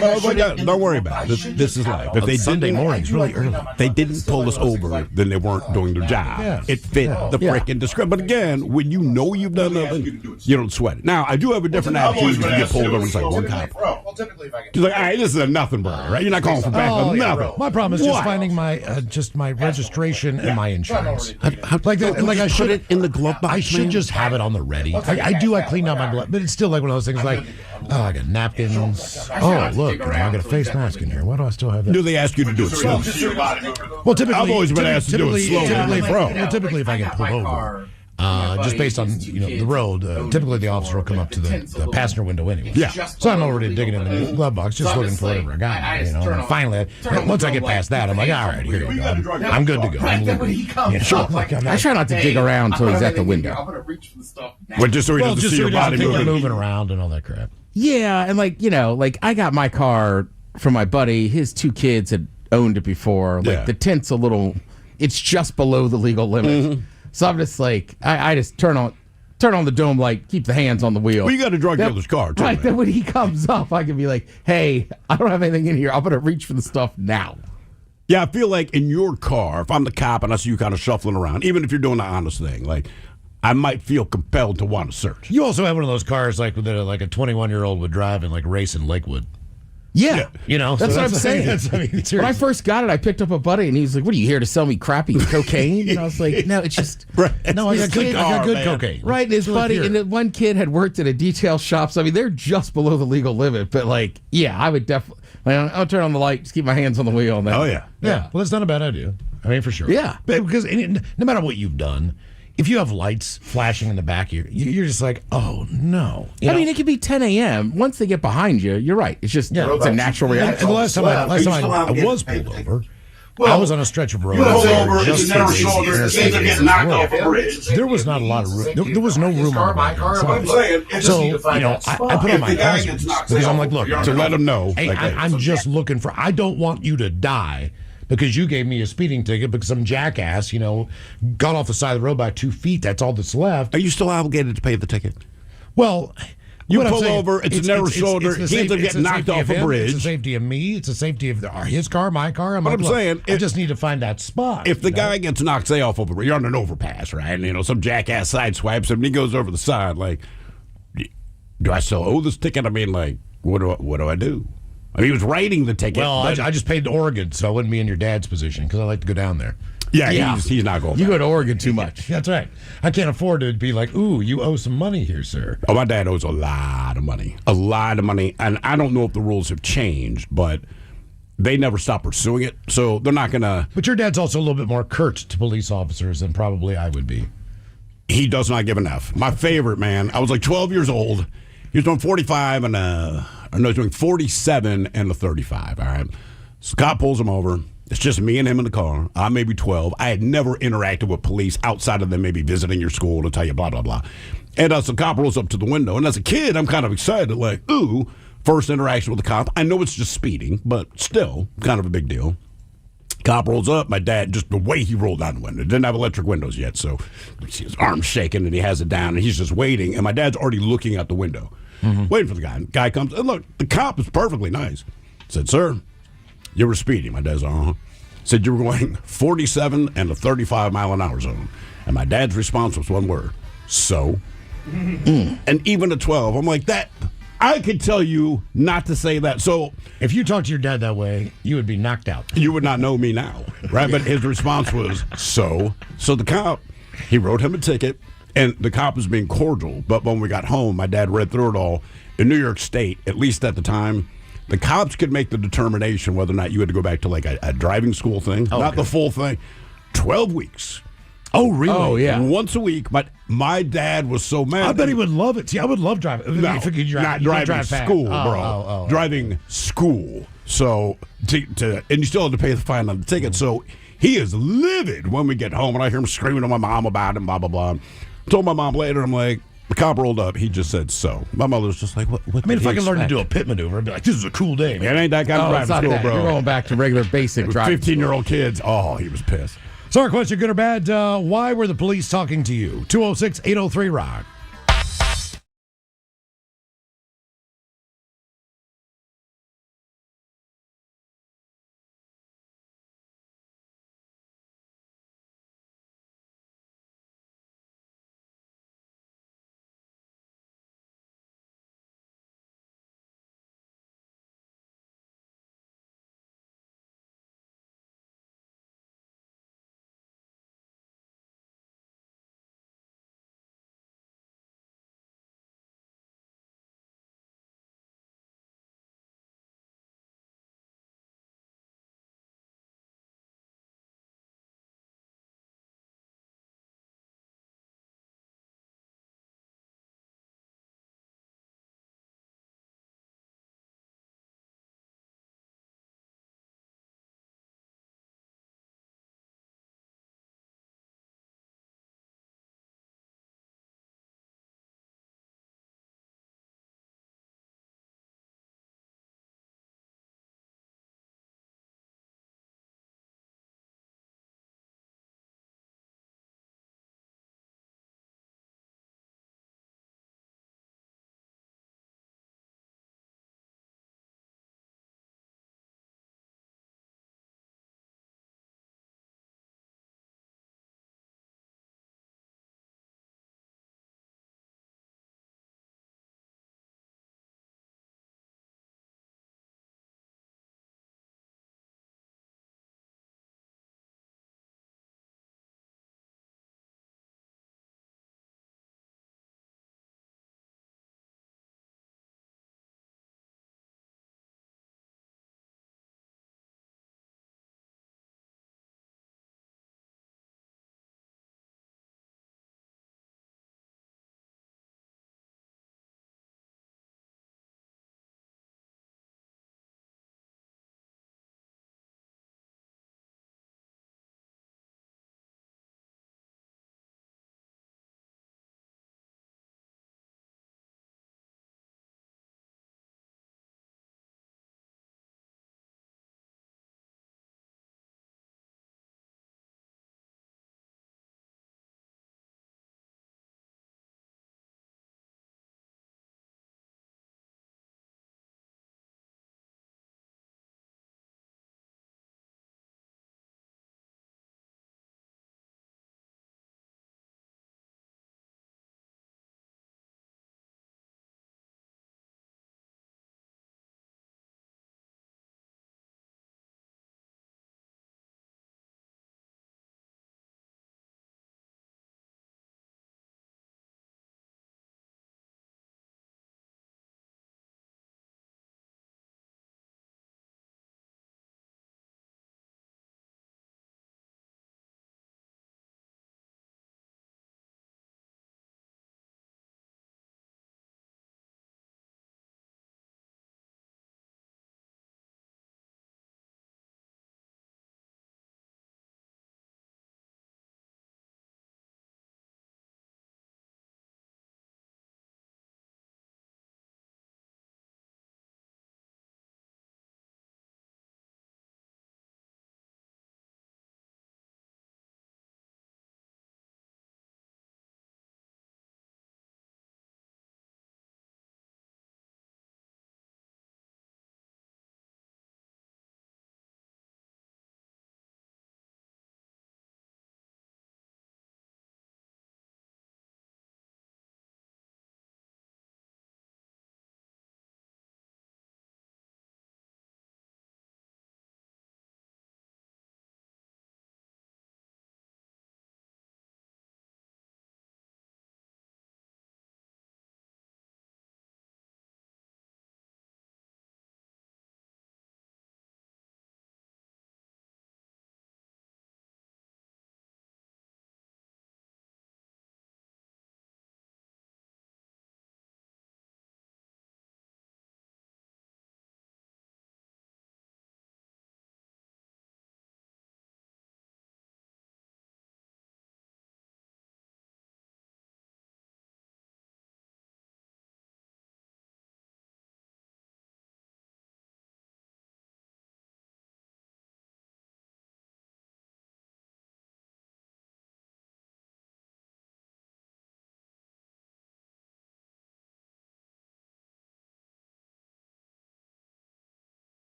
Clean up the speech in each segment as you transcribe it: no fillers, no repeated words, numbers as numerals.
Don't worry about it. This is life. If they Sunday mornings, really early. They didn't pull us over, then they weren't doing their job. Yeah. It fit the frickin' description. But again, when you know you've done nothing, you don't sweat it. Now, I do have a different attitude when you get pulled over and it's like one cop. Well, typically if I get... He's like, all right, this is a nothing burger, right? You're not calling for backup, nothing. My problem is just What? finding my registration and my insurance. Like I put should it in the glove box. I should just have it on the ready. I clean out my glove, but it's still like one of those things like, oh, I got napkins. Oh, look, I got a face mask in here. Why do I still have that? Do they ask you to do it slow? Well, typically, I've always been asked to do it slow. Typically, if I get pulled over, just based on the road, typically the officer will come up to the passenger window anyway. Yeah. So I'm already digging in the glove box, just looking for whatever I got. And finally, once I get past that, I'm like, all right, here you go. I'm good to go. I'm leaving. Sure. I try not to dig around until he's at the window. Well, just so he doesn't see your body moving around and all that crap. Yeah, and I got my car from my buddy. His two kids had owned it before. Like the tint's it's just below the legal limit. Mm-hmm. So I'm just like, I just turn on the dome light, keep the hands on the wheel. Well, you got a drug dealer's car, too. Right, then when he comes up, I can be like, hey, I don't have anything in here. I'm going to reach for the stuff now. Yeah, I feel like in your car, if I'm the cop and I see you kind of shuffling around, even if you're doing the honest thing, like, I might feel compelled to want to search. You also have one of those cars like a 21-year-old would drive in like race in Lakewood. Yeah. That's what I'm saying. When I first got it, I picked up a buddy, and he's like, what are you here to sell me crappy cocaine? And I was like, no, it's just... Right. No, I got good cocaine. Right, and his buddy, and then one kid had worked at a detail shop, so I mean, they're just below the legal limit, but like, yeah, I would definitely... I'll turn on the light, just keep my hands on the wheel. And then, yeah. Well, that's not a bad idea. I mean, for sure. Yeah. Because no matter what you've done, if you have lights flashing in the back of you're just like, oh, no. I mean, it could be 10 a.m. Once they get behind you, you're right. It's just it's a natural reaction. And the last time I was pulled over, I was on a stretch of road. There was not a lot of room. There was no room on the back side. So, I put on my hazards because I'm like, look, to let them know. Hey, I'm just looking for, I don't want you to die because you gave me a speeding ticket because some jackass, got off the side of the road by 2 feet. That's all that's left. Are you still obligated to pay the ticket? Well... You pull over, it's a narrow shoulder, he ends up getting knocked off a bridge. It's the safety of me, it's the safety of his car, my car. I'm saying, I just need to find that spot. If the guy gets knocked, say, off of a bridge, you're on an overpass, right? And, some jackass sideswipes him, and he goes over the side, like, do I still owe this ticket? I mean, like, what do I do? I mean, he was writing the ticket. Well, I just paid to Oregon, so I wouldn't be in your dad's position, because I like to go down there. Yeah. He's not going. You go to Oregon too much. That's right. I can't afford to be like, ooh, you owe some money here, sir. Oh, my dad owes a lot of money. And I don't know if the rules have changed, but they never stop pursuing it. So they're not going to. But your dad's also a little bit more curt to police officers than probably I would be. He does not give an F. My favorite, man, I was like 12 years old. He was doing 45 and he's doing 47 and a 35. All right. So the cop pulls him over. It's just me and him in the car. I may be 12. I had never interacted with police outside of them maybe visiting your school to tell you blah, blah, blah. And so the cop rolls up to the window. And as a kid, I'm kind of excited, like, ooh, first interaction with the cop. I know it's just speeding, but still kind of a big deal. Cop rolls up. My dad, just the way he rolled down the window, didn't have electric windows yet. So you see his arm shaking and he has it down and he's just waiting. And my dad's already looking out the window, waiting for the guy. And the guy comes. And look, the cop is perfectly nice. Said, sir, you were speeding. My dad's said you were going 47 and a 35 mile an hour zone. And my dad's response was one word, so. And even at 12, I'm like, that, I could tell you not to say that. So if you talked to your dad that way, you would be knocked out. You would not know me now, right? But his response was, so. So the cop, he wrote him a ticket, and the cop was being cordial. But when we got home, my dad read through it all. In New York State, at least at the time, the cops could make the determination whether or not you had to go back to like a driving school thing, not the full thing. 12 weeks. Oh, really? Oh, yeah. Once a week. But my dad was so mad. I bet he would love it. See, I would love driving. No, not driving school, bro. Driving school. So, and you still have to pay the fine on the ticket. So he is livid when we get home, and I hear him screaming to my mom about him, blah, blah, blah. Told my mom later, I'm like, the cop rolled up. He just said, so. My mother was just like, what I mean, if I could learn to do a pit maneuver, I'd be like, this is a cool day, man. It ain't that kind of driving school, bro. You're going back to regular basic driving 15-year-old kids. Oh, he was pissed. So our question, good or bad, why were the police talking to you? 206-803-ROCK.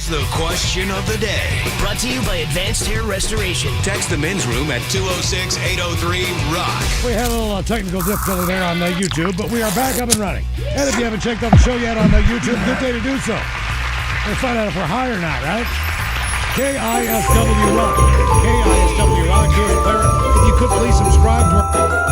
Here's the question of the day. Brought to you by Advanced Hair Restoration. Text the men's room at 206-803-ROCK. We had a little technical difficulty there on YouTube, but we are back up and running. And if you haven't checked out the show yet on YouTube, good day to do so. We'll find out if we're high or not, right? KISW Rock. KISW Rock here in Claire. If you could please subscribe to our...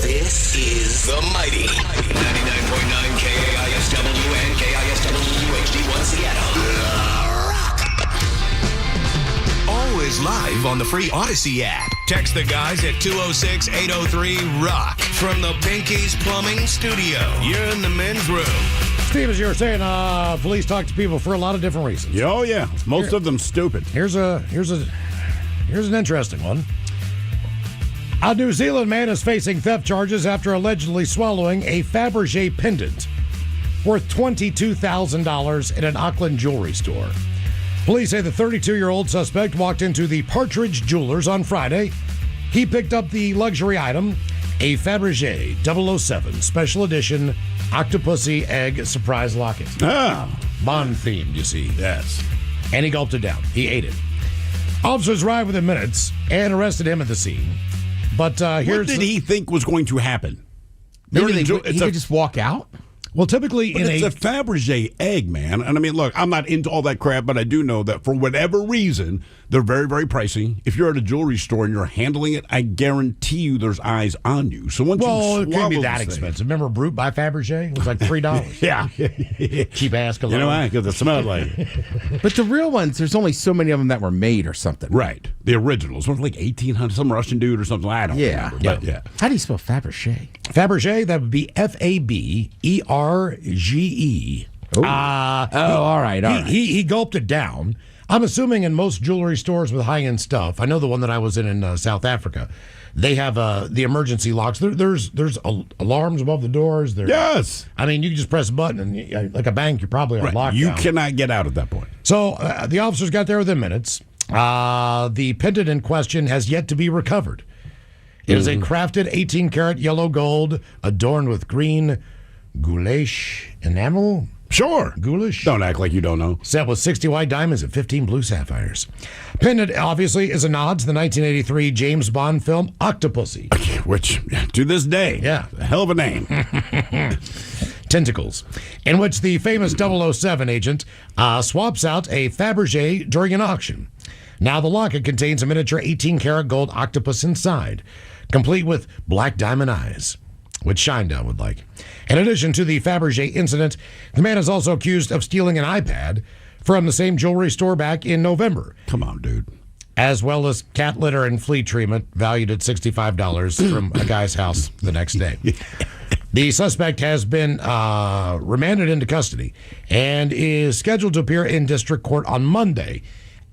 This is the mighty 99.9 KAISW and KISW HD1 Seattle. Always live on the free Odyssey app. Text the guys at 206-803-ROCK from the Pinky's Plumbing Studio. You're in the men's room. Steve, as you were saying, police talk to people for a lot of different reasons. Oh, yeah. Most of them stupid. Here's an interesting one. A New Zealand man is facing theft charges after allegedly swallowing a Fabergé pendant worth $22,000 in an Auckland jewelry store. Police say the 32-year-old suspect walked into the Partridge Jewelers on Friday. He picked up the luxury item, a Fabergé 007 Special Edition Octopussy Egg Surprise Locket. Ah. Bond themed, you see. Yes. And he gulped it down. He ate it. Officers arrived within minutes and arrested him at the scene. But What here's did he think was going to happen? Maybe he It's could just walk out. well, typically in It's a Fabergé egg, man. And I mean, look, I'm not into all that crap, but I do know that for whatever reason, they're very, very pricey. If you're at a jewelry store and you're handling it, I guarantee you there's eyes on you. So once well, you it can't be swallow that this thing- expensive. Remember Brute by Fabergé? It was like $3. Yeah. Cheap ass cologne. You know why? Because it smelled like But the real ones, there's only so many of them that were made or something. right. The originals, one like 1800, some Russian dude or something. I don't Yeah. remember. But yeah. How do you spell Fabergé? Fabergé, that would be Faberge. Oh, all right. He gulped it down. I'm assuming in most jewelry stores with high-end stuff, I know the one that I was in South Africa, they have the emergency locks. There's alarms above the doors. Yes. I mean, you can just press a button, and like a bank, you're probably on Right. lockdown. You cannot get out at that point. So the officers got there within minutes. The pendant in question has yet to be recovered. It is a crafted 18-karat yellow gold adorned with green goulash enamel. Sure. Ghoulish. Don't act like you don't know. Set with 60 white diamonds and 15 blue sapphires. Pendant, obviously, is a nod to the 1983 James Bond film Octopussy. Which, to this day, Yeah. a hell of a name. Tentacles, in which the famous 007 agent swaps out a Fabergé during an auction. Now the locket contains a miniature 18-karat gold octopus inside, complete with black diamond eyes, which Shinedown would like. In addition to the Fabergé incident, the man is also accused of stealing an iPad from the same jewelry store back in November, Come on, dude. as well as cat litter and flea treatment valued at $65 from a guy's house the next day. The suspect has been remanded into custody and is scheduled to appear in district court on Monday,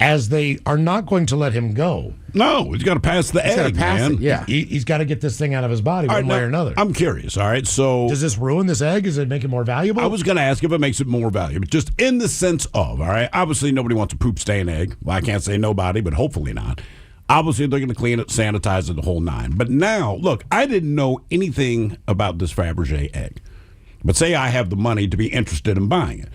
as they are not going to let him go. No, he's got to pass the He's gotta egg, pass man. it, yeah. He's got to get this thing out of his body All one right, way now, or another. I'm curious, all right? So Does this ruin this egg? Does it make it more valuable? I was going to ask if it makes it more valuable, just in the sense of, all right, obviously nobody wants a poop stain egg. Well, I can't say nobody, but hopefully not. Obviously, they're going to clean it, sanitize it, the whole nine. But now, look, I didn't know anything about this Fabergé egg. But say I have the money to be interested in buying it.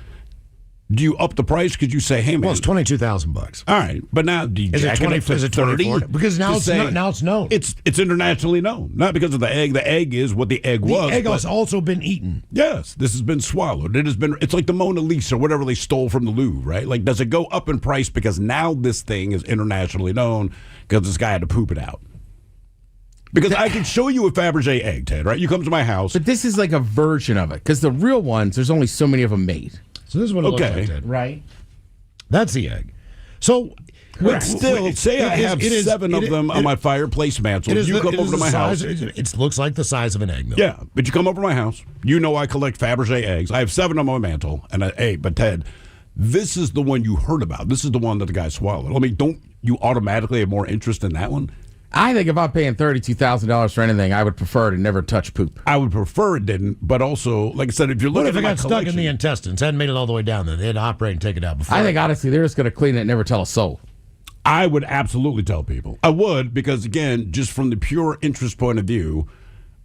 Do you up the price? Could you say, hey, man? Well, it's $22,000. All right, but now do you Is it jack 20? up to Is it 30? 24? Because now To it's say- now it's known. It's internationally known, not because of the egg. The egg is what the egg The was. egg but- has also been eaten. Yes, this has been swallowed. It has been. It's like the Mona Lisa or whatever they stole from the Louvre, right? Like, does it go up in price because now this thing is internationally known because this guy had to poop it out? Because I can show you a Fabergé egg, Ted. Right? You come to my house. But this is like a version of it because the real ones, there's only so many of them made. So this is what it Okay. looks like, Ted. Right. That's the egg. So, But still, say I have seven of them on my fireplace mantle. You come over to my house. It looks like the size of an egg, though. Yeah, but you come over to my house. You know I collect Fabergé eggs. I have 7 on my mantle. And hey, but Ted, this is the one you heard about. This is the one that the guy swallowed. I mean, don't you automatically have more interest in that one? I think if I'm paying $32,000 for anything, I would prefer to never touch poop. I would prefer it didn't, but also, like I said, if you're What looking if it at my got stuck in collection, the intestines? Hadn't made it all the way down there. They had to operate and take it out before. I think honestly, they're just going to clean it and never tell a soul. I would absolutely tell people. I would, because again, just from the pure interest point of view,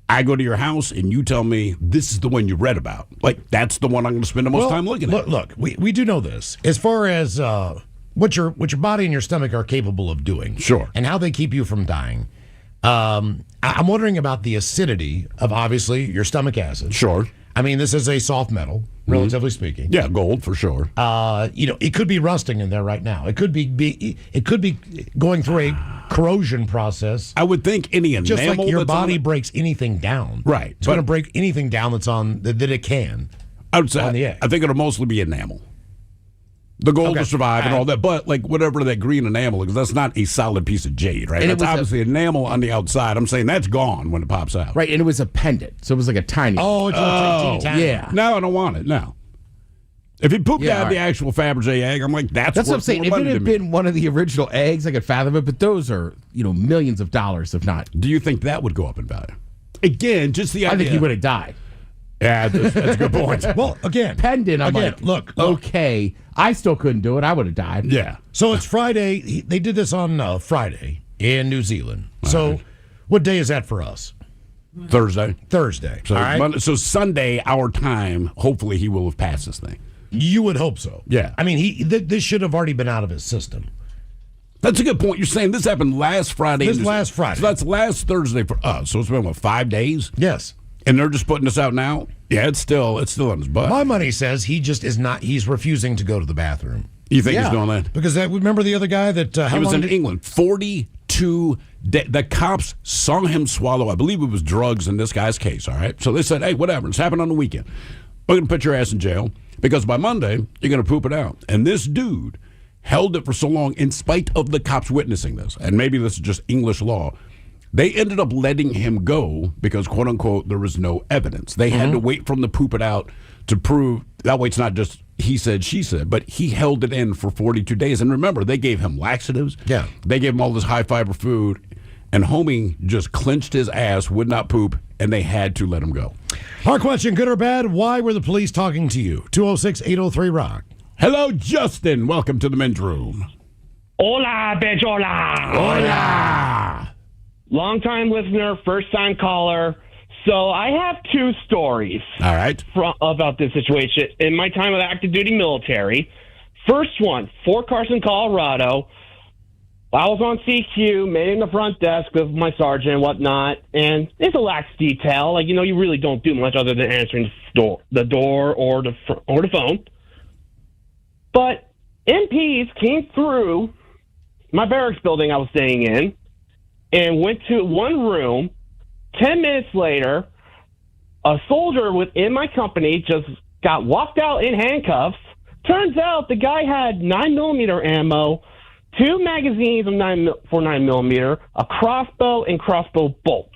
I go to your house and you tell me this is the one you read about. Like, that's the one I'm going to spend the most time looking at. Look, we do know this. As far as what your body and your stomach are capable of doing. Sure. And how they keep you from dying. I'm wondering about the acidity of, obviously, your stomach acid. Sure. I mean, this is a soft metal, relatively speaking. Yeah, gold for sure. It could be rusting in there right now. It could be going through a corrosion process. I would think any enamel Just like your that's on body it- breaks anything down. Right, It's but- going to break anything down that's on that it can. I would say, on the egg. I think it'll mostly be enamel. The gold Okay. will survive and all that, but like whatever that green enamel is, that's not a solid piece of jade, right? And it That's was obviously enamel on the outside. I'm saying that's gone when it pops out. Right, and it was a pendant, so it was like a tiny. Oh, it's teeny tiny. yeah. Now I don't want it. Now, if he pooped Yeah, out the right. actual Fabergé egg, I'm like, that's That's what I'm worth saying. more If it money to had me. been one of the original eggs, I could fathom it. But those are, millions of dollars, if not. Do you think that would go up in value? Again, just the I idea. think he would have died. Yeah, that's a good point. Well, again, Pendant, I'm again, like, look. okay. I still couldn't do it. I would have died. Yeah. So it's Friday. They did this on Friday in New Zealand. So, what day is that for us? Thursday. Thursday. So, all right. Monday, so Sunday, our time, hopefully he will have passed this thing. You would hope so. Yeah. I mean, this should have already been out of his system. That's a good point. You're saying this happened last Friday. This last Friday. So that's last Thursday for us. So it's been, 5 days? Yes. And they're just putting this out now? Yeah, it's still on his butt. My money says he just is not. He's refusing to go to the bathroom. You think he's doing that? Because remember the other guy that He was in England. 42 days. The cops saw him swallow, I believe it was drugs in this guy's case, all right? So they said, hey, whatever. It's happened on the weekend. We're going to put your ass in jail because by Monday, you're going to poop it out. And this dude held it for so long in spite of the cops witnessing this. And maybe this is just English law. They ended up letting him go because, quote unquote, there was no evidence. They had to wait for him to poop it out to prove that way it's not just he said, she said, but he held it in for 42 days. And remember, they gave him laxatives. Yeah. They gave him all this high fiber food. And homie just clenched his ass, would not poop, and they had to let him go. Our question, good or bad, why were the police talking to you? 206-803-ROCK. Hello, Justin. Welcome to the men's room. Hola, Bejola. Hola. Long-time listener, first-time caller. So I have two stories All right. about this situation. In my time of active duty military, first one, Fort Carson, Colorado. I was on CQ, made in the front desk with my sergeant and whatnot, and it's a lax detail. Like, you really don't do much other than answering the door or the phone. But MPs came through my barracks building I was staying in and went to one room. 10 minutes later, a soldier within my company just got walked out in handcuffs. Turns out the guy had 9mm ammo, 2 magazines of 9mm, a crossbow, and crossbow bolts.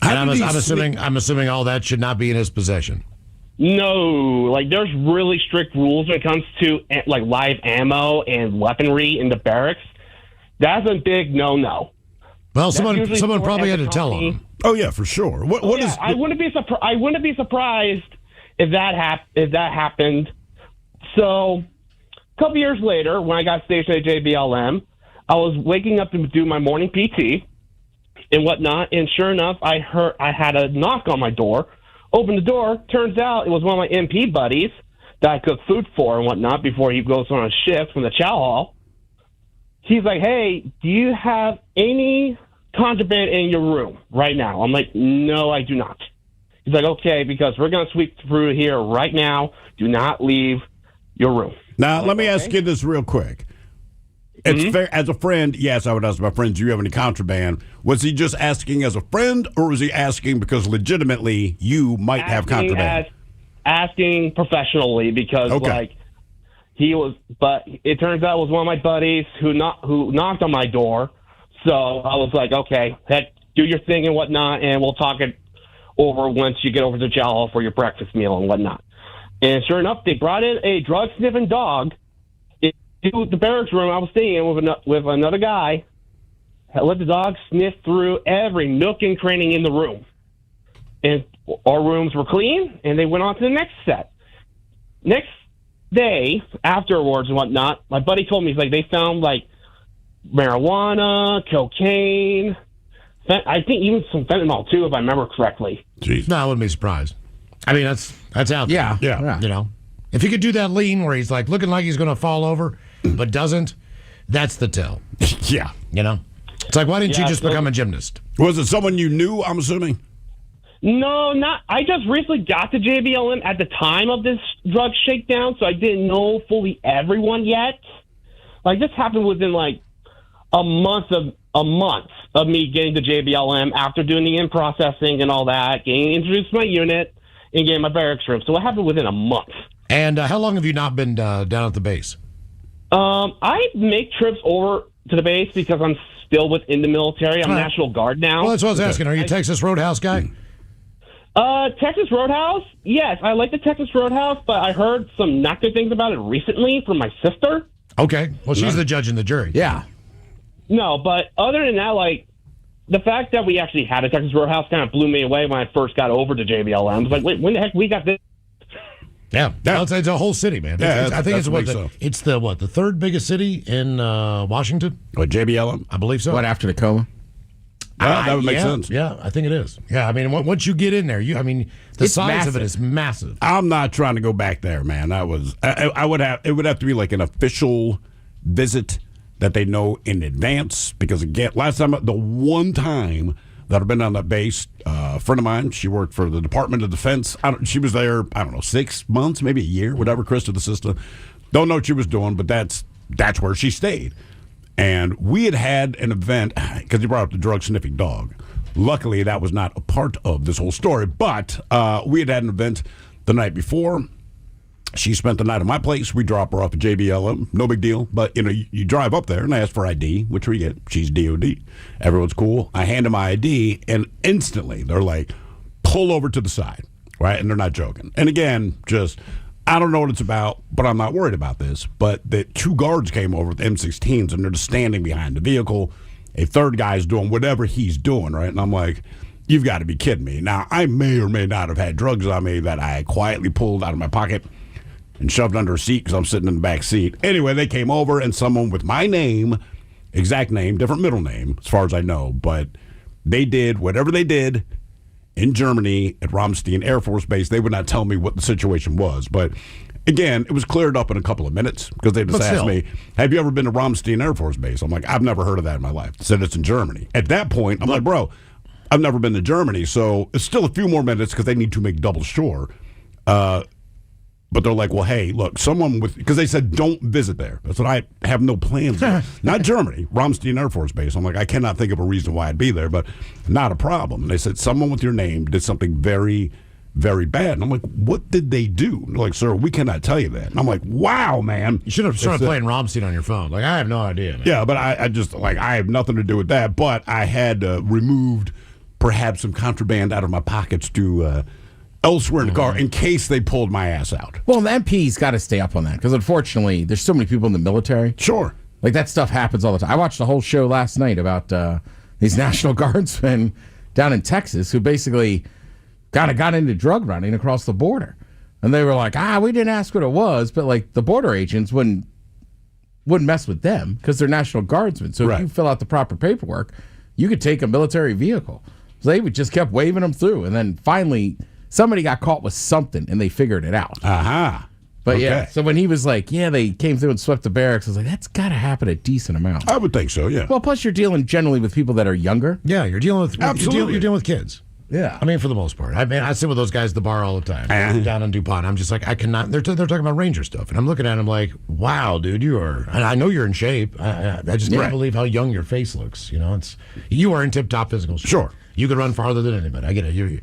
And I'm assuming all that should not be in his possession. No, there's really strict rules when it comes to live ammo and weaponry in the barracks. That's a big no-no. Well, someone probably had to tell him. Oh yeah, for sure. What is? I wouldn't be surprised if that happened. So, a couple years later, when I got stationed at JBLM, I was waking up to do my morning PT and whatnot, and sure enough, I had a knock on my door. Opened the door. Turns out it was one of my MP buddies that I cooked food for and whatnot before he goes on a shift from the chow hall. He's like, hey, do you have any contraband in your room right now? I'm like, no, I do not. He's like, okay, because we're going to sweep through here right now. Do not leave your room. Now, let me ask you this real quick. It's fair. As a friend, yes, I would ask my friends, do you have any contraband? Was he just asking as a friend, or was he asking because legitimately you might have contraband? Asking professionally because, he was, but it turns out it was one of my buddies who knocked on my door. So I was like, okay, do your thing and whatnot, and we'll talk it over once you get over to chow hall for your breakfast meal and whatnot. And sure enough, they brought in a drug-sniffing dog into the barracks room I was staying in with another guy. I let the dog sniff through every nook and cranny in the room. And our rooms were clean, and they went on to the next set. Next day, afterwards and whatnot, my buddy told me, he's like, they found, marijuana, cocaine, I think even some fentanyl, too, if I remember correctly. Jeez. No, I wouldn't be surprised. I mean, that's out there. Yeah. If he could do that lean where he's looking like he's going to fall over, but doesn't, that's the tell. Yeah. It's like, why didn't you just become a gymnast? Was it someone you knew, I'm assuming? No, not. I just recently got to JBLM at the time of this drug shakedown, so I didn't know fully everyone yet. This happened within a month of me getting to JBLM after doing the in-processing and all that, getting introduced to my unit, and getting my barracks room. So it happened within a month. And how long have you not been down at the base? I make trips over to the base because I'm still within the military. I'm National Guard now. Well, that's what I was asking. Are you a Texas Roadhouse guy? Texas Roadhouse? Yes, I like the Texas Roadhouse, but I heard some not good things about it recently from my sister. Okay. Well, she's the judge and the jury. Yeah. No, but other than that, the fact that we actually had a Texas Roadhouse kind of blew me away when I first got over to JBLM. I was like, wait, when the heck we got this? Yeah. Well, it's a whole city, man. Yeah, I think it's the third biggest city in Washington? What, JBLM? I believe so. What, after Tacoma? That would make sense. Yeah, I think it is. Yeah, I mean, once you get in there, the size of it is massive. I'm not trying to go back there, man. That was I would have. It would have to be like an official visit that they know in advance. Because, again, the one time that I've been on that base, a friend of mine, she worked for the Department of Defense. She was there, 6 months, maybe a year, whatever, Krista, the sister. Don't know what she was doing, but that's where she stayed. And we had an event, because you brought up the drug-sniffing dog. Luckily, that was not a part of this whole story, but we had an event the night before. She spent the night at my place. We drop her off at JBLM. No big deal. But, you drive up there and ask for ID, which we get. She's DOD. Everyone's cool. I hand them my ID, and instantly they're like, pull over to the side, right? And they're not joking. And again, I don't know what it's about, but I'm not worried about this. But the 2 guards came over with M16s, and they're just standing behind the vehicle. A third guy's doing whatever he's doing, right? And I'm like, you've got to be kidding me. Now, I may or may not have had drugs on me that I quietly pulled out of my pocket and shoved under a seat because I'm sitting in the back seat. Anyway, they came over, and someone with my name, exact name, different middle name, as far as I know, but they did whatever they did in Germany at Ramstein Air Force Base. They would not tell me what the situation was. But, again, it was cleared up in a couple of minutes because they just asked me, have you ever been to Ramstein Air Force Base? I'm like, I've never heard of that in my life. They said it's in Germany. At that point, I'm like, bro, I've never been to Germany. So it's still a few more minutes because they need to make double sure. But they're like, well, hey, look, because they said don't visit there. That's what I have no plans of. Not Germany, Ramstein Air Force Base. I'm like, I cannot think of a reason why I'd be there, but not a problem. And they said someone with your name did something very, very bad. And I'm like, what did they do? And they're like, sir, we cannot tell you that. And I'm like, wow, man. You should have started playing Ramstein on your phone. Like, I have no idea, man. Yeah, but I just, I have nothing to do with that. But I had removed perhaps some contraband out of my pockets to elsewhere in the car in case they pulled my ass out. Well, the MP's got to stay up on that because, unfortunately, there's so many people in the military. Sure. Like, that stuff happens all the time. I watched a whole show last night about these National Guardsmen down in Texas who basically kind of got into drug running across the border. And they were like, we didn't ask what it was, but, like, the border agents wouldn't mess with them because they're National Guardsmen. So if you fill out the proper paperwork, you could take a military vehicle. So they would just kept waving them through. And then finally, somebody got caught with something, and they figured it out. Aha. But okay. yeah, so when he was like, they came through and swept the barracks, I was like, that's got to happen a decent amount. I would think so, yeah. Well, plus you're dealing generally with people that are younger. Yeah, you're dealing with Absolutely. You're dealing with kids. Yeah. I mean, for the most part. I sit with those guys at the bar all the time. Down in DuPont. I'm just like, I cannot. They're talking about Ranger stuff. And I'm looking at them like, wow, dude, you are. And I know you're in shape. I just can't believe how young your face looks. You are in tip-top physical shape. Sure. You could run farther than anybody. I get it. You're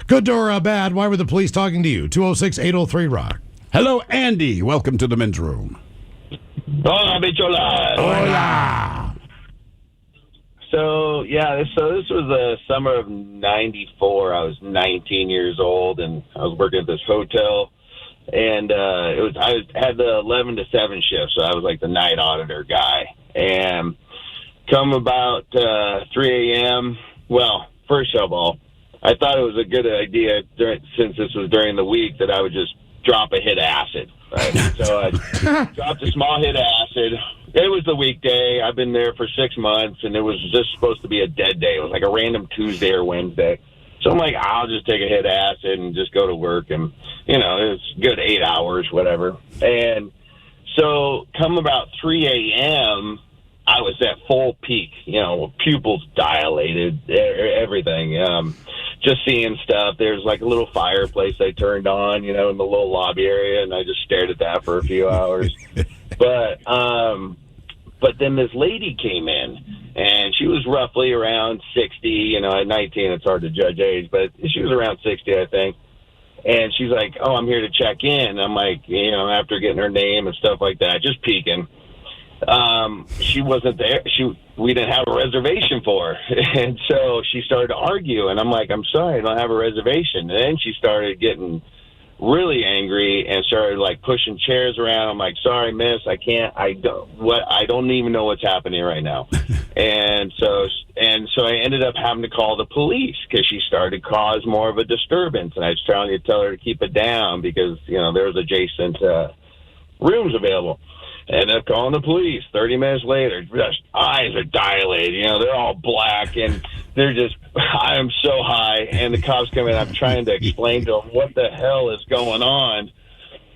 good or bad, why were the police talking to you? 206-803-ROCK. Hello, Andy. Welcome to the men's room. Hola, bicholas. Hola. So this was the summer of '94. I was 19 years old, and I was working at this hotel, and I had the 11 to 7 shift, so I was like the night auditor guy. And come about 3 a.m. Well, first of all, I thought it was a good idea since this was during the week that I would just drop a hit of acid. Right? So I dropped a small hit of acid. It was the weekday. I've been there for 6 months, and it was just supposed to be a dead day. It was like a random Tuesday or Wednesday. So I'm like, I'll just take a hit of acid and just go to work. And, it's good 8 hours, whatever. And so come about 3 a.m., I was at full peak, pupils dilated, everything. Just seeing stuff. There's like a little fireplace I turned on, in the little lobby area, and I just stared at that for a few hours. But then this lady came in, and she was roughly around 60. At 19, it's hard to judge age, but she was around 60, I think. And she's like, "Oh, I'm here to check in." I'm like, after getting her name and stuff like that, just peeking. She wasn't there. We didn't have a reservation for her. And so she started to argue, and I'm like, "I'm sorry, I don't have a reservation." And then she started getting really angry and started like pushing chairs around. I'm like, "Sorry, miss, I can't. I don't even know what's happening right now." and so I ended up having to call the police because she started to cause more of a disturbance, and I was trying to tell her to keep it down because there was adjacent rooms available. Ended up calling the police. 30 minutes later, just eyes are dilated. They're all black, and they're just, I am so high. And the cops come in. I'm trying to explain to them what the hell is going on.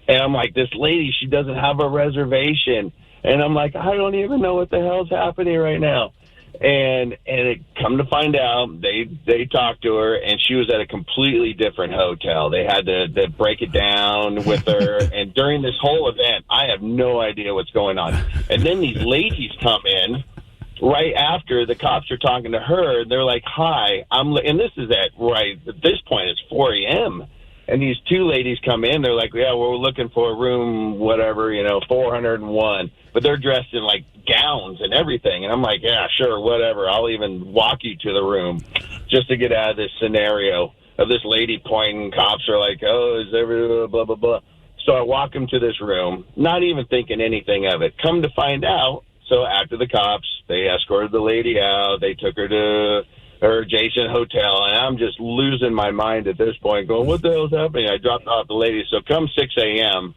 And I'm like, this lady, she doesn't have a reservation. And I'm like, I don't even know what the hell's happening right now. And it come to find out, they talked to her, and she was at a completely different hotel. They had to break it down with her. And during this whole event, I have no idea what's going on. And then these ladies come in right after the cops are talking to her. They're like, hi, and this is at this point, it's 4 a.m. And these two ladies come in. They're like, yeah, we're looking for a room, whatever, 401. But they're dressed in, like, gowns and everything. And I'm like, yeah, sure, whatever. I'll even walk you to the room just to get out of this scenario of this lady pointing. Cops are like, oh, is every blah, blah, blah. So I walk them to this room, not even thinking anything of it. Come to find out, so after the cops, they escorted the lady out. They took her to her adjacent hotel, and I'm just losing my mind at this point, going, what the hell's happening? I dropped off the lady. So come 6 a.m.,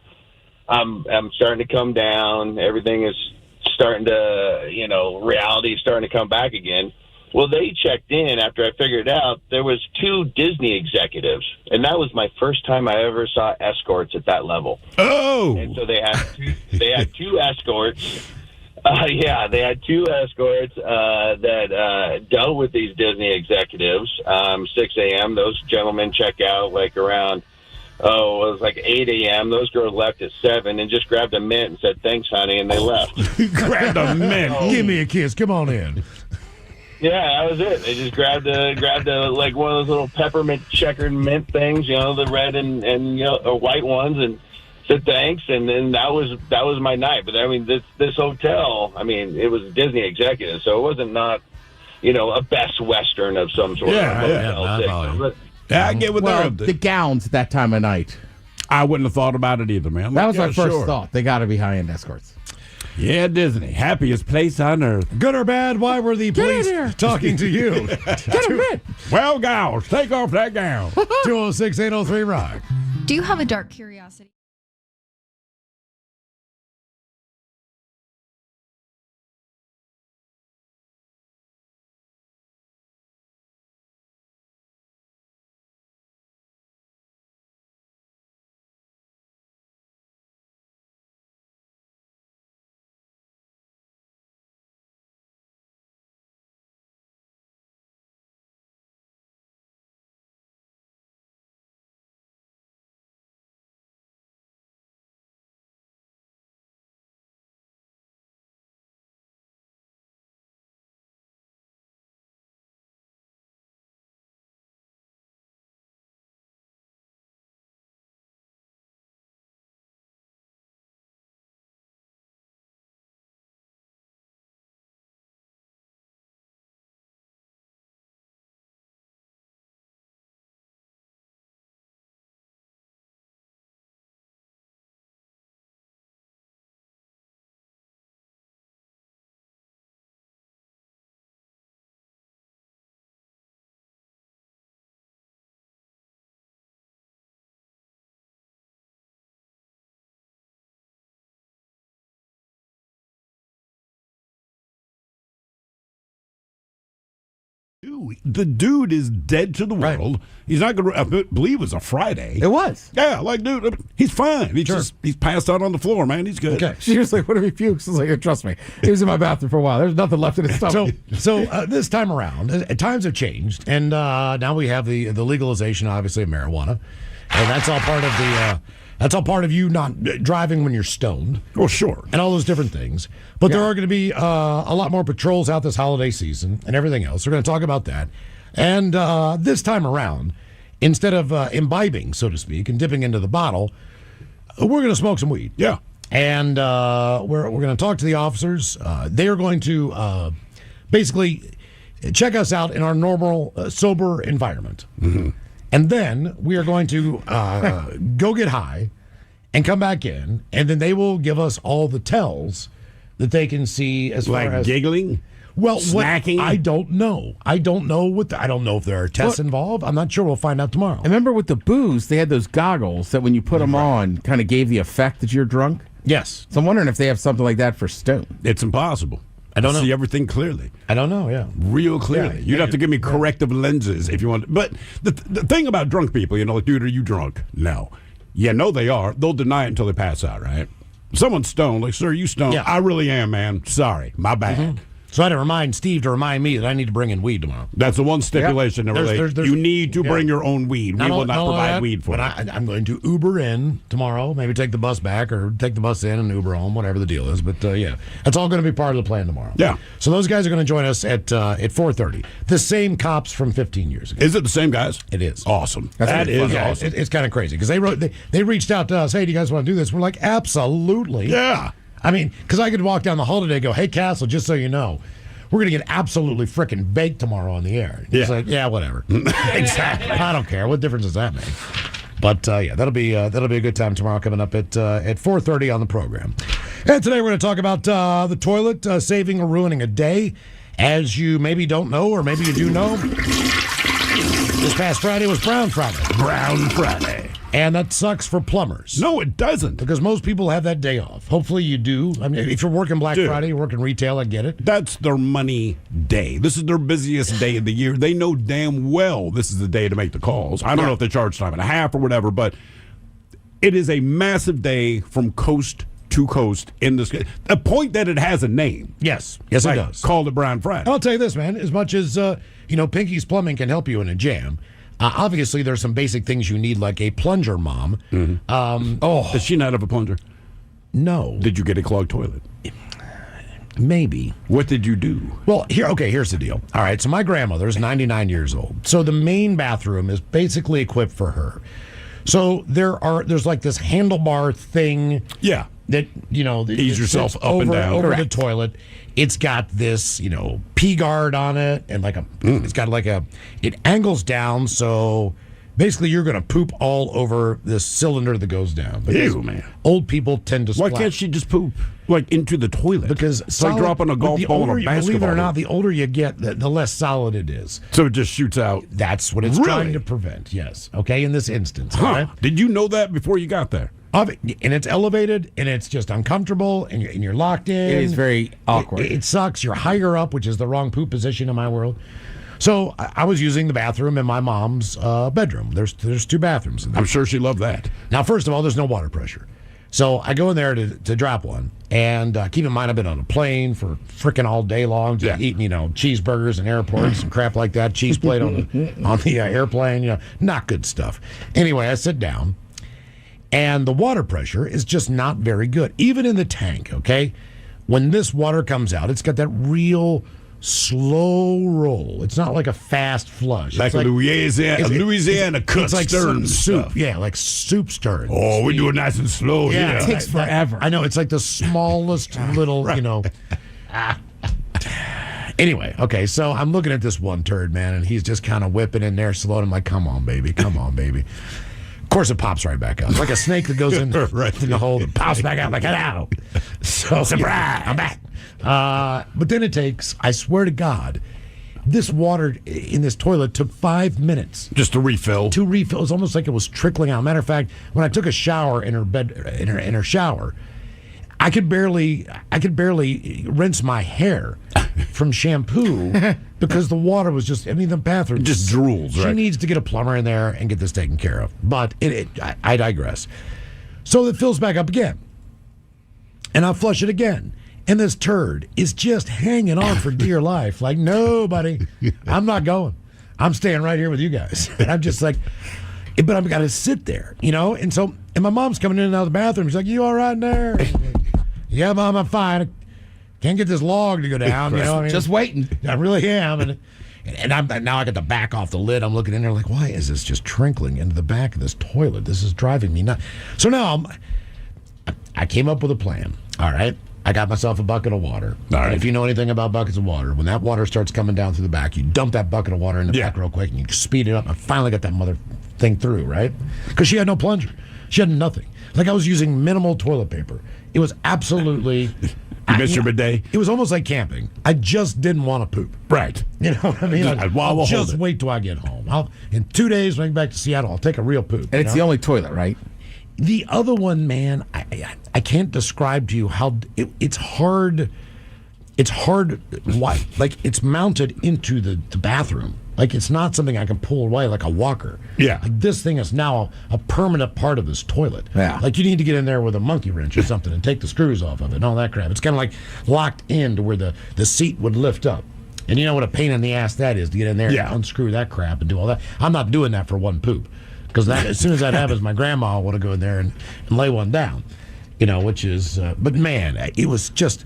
I'm starting to come down. Everything is starting to, reality is starting to come back again. Well, they checked in after I figured out there was 2 Disney executives, and that was my first time I ever saw escorts at that level. Oh! And so they had two escorts. They had 2 escorts that dealt with these Disney executives. 6 a.m., those gentlemen check out like around, it was like 8 a.m. Those girls left at 7 and just grabbed a mint and said, thanks, honey, and they left. Grabbed a mint. Give me a kiss. Come on in. Yeah, that was it. They just grabbed like one of those little peppermint checkered mint things, the red and white ones, and said thanks, and then that was my night. But I mean, this hotel, it was a Disney executive, so it wasn't not a Best Western of some sort. I get what they're up to. The gowns at that time of night. I wouldn't have thought about it either, man. That was my first thought. They got to be high-end escorts. Yeah, Disney. Happiest place on earth. Good or bad, why were the police talking to you? Get a bit. Well, gals, take off that gown. 206-803-ROCK. Do you have a dark curiosity? The dude is dead to the world. Right. He's not going to, I believe it was a Friday. It was. Yeah, like, dude, he's fine. He's passed out on the floor, man. He's good. Okay. She was like, what if he pukes? I was like, trust me. He was in my bathroom for a while. There's nothing left in his stomach. So this time around, times have changed, and now we have the legalization, obviously, of marijuana. And that's all part of the... That's all part of you not driving when you're stoned. Oh, sure. And all those different things. But there are going to be a lot more patrols out this holiday season and everything else. We're going to talk about that. And this time around, instead of imbibing, so to speak, and dipping into the bottle, we're going to smoke some weed. Yeah. And we're going to talk to the officers. They are going to basically check us out in our normal, sober environment. Mm-hmm. And then we are going to go get high and come back in, and then they will give us all the tells that they can see as like far as giggling. Well, snacking. I don't know. I don't know if there are tests involved. I'm not sure. We'll find out tomorrow. I remember with the booze, they had those goggles that when you put them on, kind of gave the effect that you're drunk. Yes. So I'm wondering if they have something like that for stone. It's impossible. I don't know. See everything clearly. I don't know, yeah. Real clearly. You'd have to give me corrective lenses if you want. But the thing about drunk people, like, dude, are you drunk? No. Yeah, no, they are. They'll deny it until they pass out, right? Someone's stoned. Like, sir, you stoned. Yeah. I really am, man. Sorry. My bad. So I had to remind Steve to remind me that I need to bring in weed tomorrow. That's the one stipulation. There's- That you need to bring your own weed. We will not only provide that, weed for but it. I'm going to Uber in tomorrow. Maybe take the bus back or take the bus in and Uber home, whatever the deal is. But yeah, that's all going to be part of the plan tomorrow. Yeah. So those guys are going to join us at 4:30. The same cops from 15 years ago. Is it the same guys? It is. Awesome. That's That really is fun. Yeah, awesome. it's kind of crazy because they reached out to us. Hey, do you guys want to do this? We're like, absolutely. Yeah. I mean, because I could walk down the hall today and go, hey, Castle, just so you know, we're going to get absolutely freaking baked tomorrow on the air. It's Yeah. like, yeah, whatever. Exactly. I don't care. What difference does that make? But yeah, that'll be a good time tomorrow coming up at 4:30 on the program. And today we're going to talk about the toilet saving or ruining a day. As you maybe don't know, or maybe you do know, this past Friday was Brown Friday. Brown Friday. And that sucks for plumbers. No, it doesn't. Because most people have that day off. Hopefully you do. I mean, if you're working Black Dude. Friday, you're working retail, I get it. That's their money day. This is their busiest day of the year. They know damn well this is the day to make the calls. I don't know if they charge time and a half or whatever, but it is a massive day from coast to coast in this. The point that it has a name. Yes. Yes, Like, it does. Called it Brown Friday. I'll tell you this, man. As much as, Pinky's Plumbing can help you in a jam, obviously there's some basic things you need, like a plunger mom. Does she not have a plunger? No. Did you get a clogged toilet? Maybe. What did you do? Well, here's the deal. All right, so my grandmother's 99 years old. So the main bathroom is basically equipped for her. So there's like this handlebar thing Yeah. that, that Ease yourself sits up and down. over the Correct. toilet. It's got this, P guard on it, and it's got it angles down, so basically you're going to poop all over this cylinder that goes down. Because Ew, man. Old people tend to Why splash. can't she just poop like into the toilet? Because it's like solid- dropping a but golf the ball in a older you- basketball. Believe it or not, the older you get, the less solid it is. So it just shoots out. That's what it's Really? trying to prevent. Yes. Okay. In this instance. All Huh. right? Did you know that before you got there? And it's elevated, and it's just uncomfortable, and you're locked in. It is very awkward. It sucks. You're higher up, which is the wrong poop position in my world. So I was using the bathroom in my mom's bedroom. There's two bathrooms in there. I'm sure she loved that. Now, first of all, there's no water pressure. So I go in there to drop one. And keep in mind, I've been on a plane for freaking all day long, just Yeah. eating, cheeseburgers and airports and crap like that. Cheese plate on the airplane, not good stuff. Anyway, I sit down, and the water pressure is just not very good, even in the tank, okay? When this water comes out, it's got that real slow roll. It's not like a fast flush. Like It's Louisiana cut it's like stern soup. stuff. Yeah, like soup stirring. Oh, we do it nice and slow. Yeah. It takes forever. I know. It's like the smallest little, Anyway, okay, so I'm looking at this one turd, man, and he's just kind of whipping in there slow. And I'm like, come on, baby. Come on, baby. Of course, it pops right back out. Like a snake that goes in, in the hole and pops back out like, hello. So, surprise, I'm back. But then it takes, I swear to God, this water in this toilet took 5 minutes. Just to refill. To refill. It was almost like it was trickling out. Matter of fact, when I took a shower in her bed, in her shower, I could barely rinse my hair from shampoo because the water was just. I mean, the bathroom It just drools, She right? needs to get a plumber in there and get this taken care of. But I digress. So it fills back up again, and I flush it again. And this turd is just hanging on for dear life. Like, no, buddy, I'm not going. I'm staying right here with you guys. And I'm just like, but I've got to sit there, And so, and my mom's coming in and out of the bathroom. She's like, you all right in there? I'm like, yeah, Mom, I'm fine. I can't get this log to go down. I mean, Just waiting. I really am. And now I got the back off the lid. I'm looking in there like, why is this just trickling into the back of this toilet? This is driving me nuts. So now I came up with a plan. All right. I got myself a bucket of water. All right. And if you know anything about buckets of water, when that water starts coming down through the back, you dump that bucket of water in the Yeah. back real quick and you speed it up. I finally got that mother thing through, right? Because she had no plunger. She had nothing. Like I was using minimal toilet paper. It was absolutely. You miss your bidet? It was almost like camping. I just didn't want to poop. Right. You know what I mean? Just- I'll hold just it. wait till I get home. In 2 days when I get back to Seattle, I'll take a real poop. And it's the only toilet, right? The other one, man, I can't describe to you how it's hard. It's hard. Why? Like it's mounted into the bathroom. Like, it's not something I can pull away like a walker. Yeah. Like, this thing is now a permanent part of this toilet. Yeah. Like, you need to get in there with a monkey wrench or something and take the screws off of it and all that crap. It's kind of like locked in to where the seat would lift up. And you know what a pain in the ass that is to get in there and unscrew that crap and do all that. I'm not doing that for one poop. Because as soon as that happens, my grandma would have go in there and lay one down. You know, which is, but man, it was just,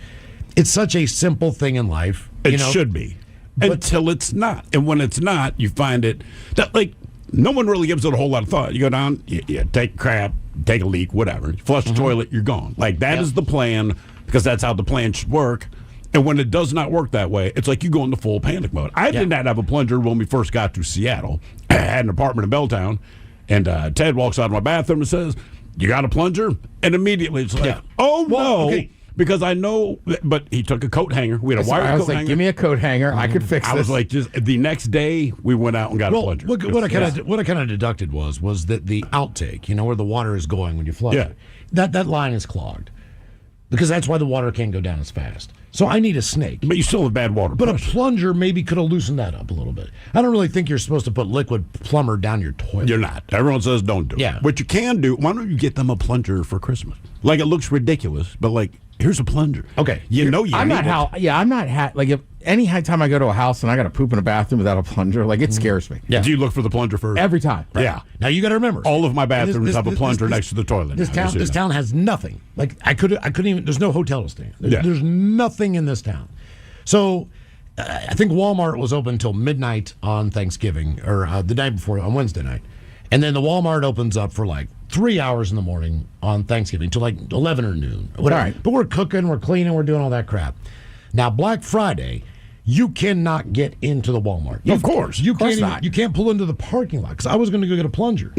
it's such a simple thing in life. It should be. Until it's not. And when it's not, you find it that, like, no one really gives it a whole lot of thought. You go down, you take a crap, take a leak, whatever. You flush the toilet, you're gone. Like, that is the plan, because that's how the plan should work. And when it does not work that way, it's like you go into full panic mode. I did not have a plunger when we first got to Seattle. I had an apartment in Belltown, and Ted walks out of my bathroom and says, "You got a plunger?" And immediately it's like, oh, no. Okay. Because I know, but he took a coat hanger. We had a wire coat hanger. I was like, give me a coat hanger. I could fix this. I was like, just the next day, we went out and got a plunger. What I kind of deducted was that the outtake, you know, where the water is going when you flush it, that line is clogged. Because that's why the water can't go down as fast. So I need a snake. But you still have bad water But pressure. a plunger maybe could have loosened that up a little bit. I don't really think you're supposed to put liquid plumber down your toilet. You're not. Everyone says don't do it. What you can do, why don't you get them a plunger for Christmas? Like, it looks ridiculous, but, like, here's a plunger. Okay. You know you I'm need not it. I'm not like, if any time I go to a house and I got to poop in a bathroom without a plunger, like, it scares me. Yeah. Do you look for the plunger first? Every time. Right. Yeah. Now you got to remember, all of my bathrooms have a plunger next to the toilet. This town has nothing. Like, I couldn't even. There's no hotel to stay in. There's nothing in this town. So I think Walmart was open until midnight on Thanksgiving, or the night before, on Wednesday night, and then the Walmart opens up for like 3 hours in the morning on Thanksgiving till like 11 or noon. Whatever. Right. But we're cooking, we're cleaning, we're doing all that crap. Now Black Friday, you cannot get into the Walmart. Of course. You Of course can't. not. You can't pull into the parking lot because I was going to go get a plunger.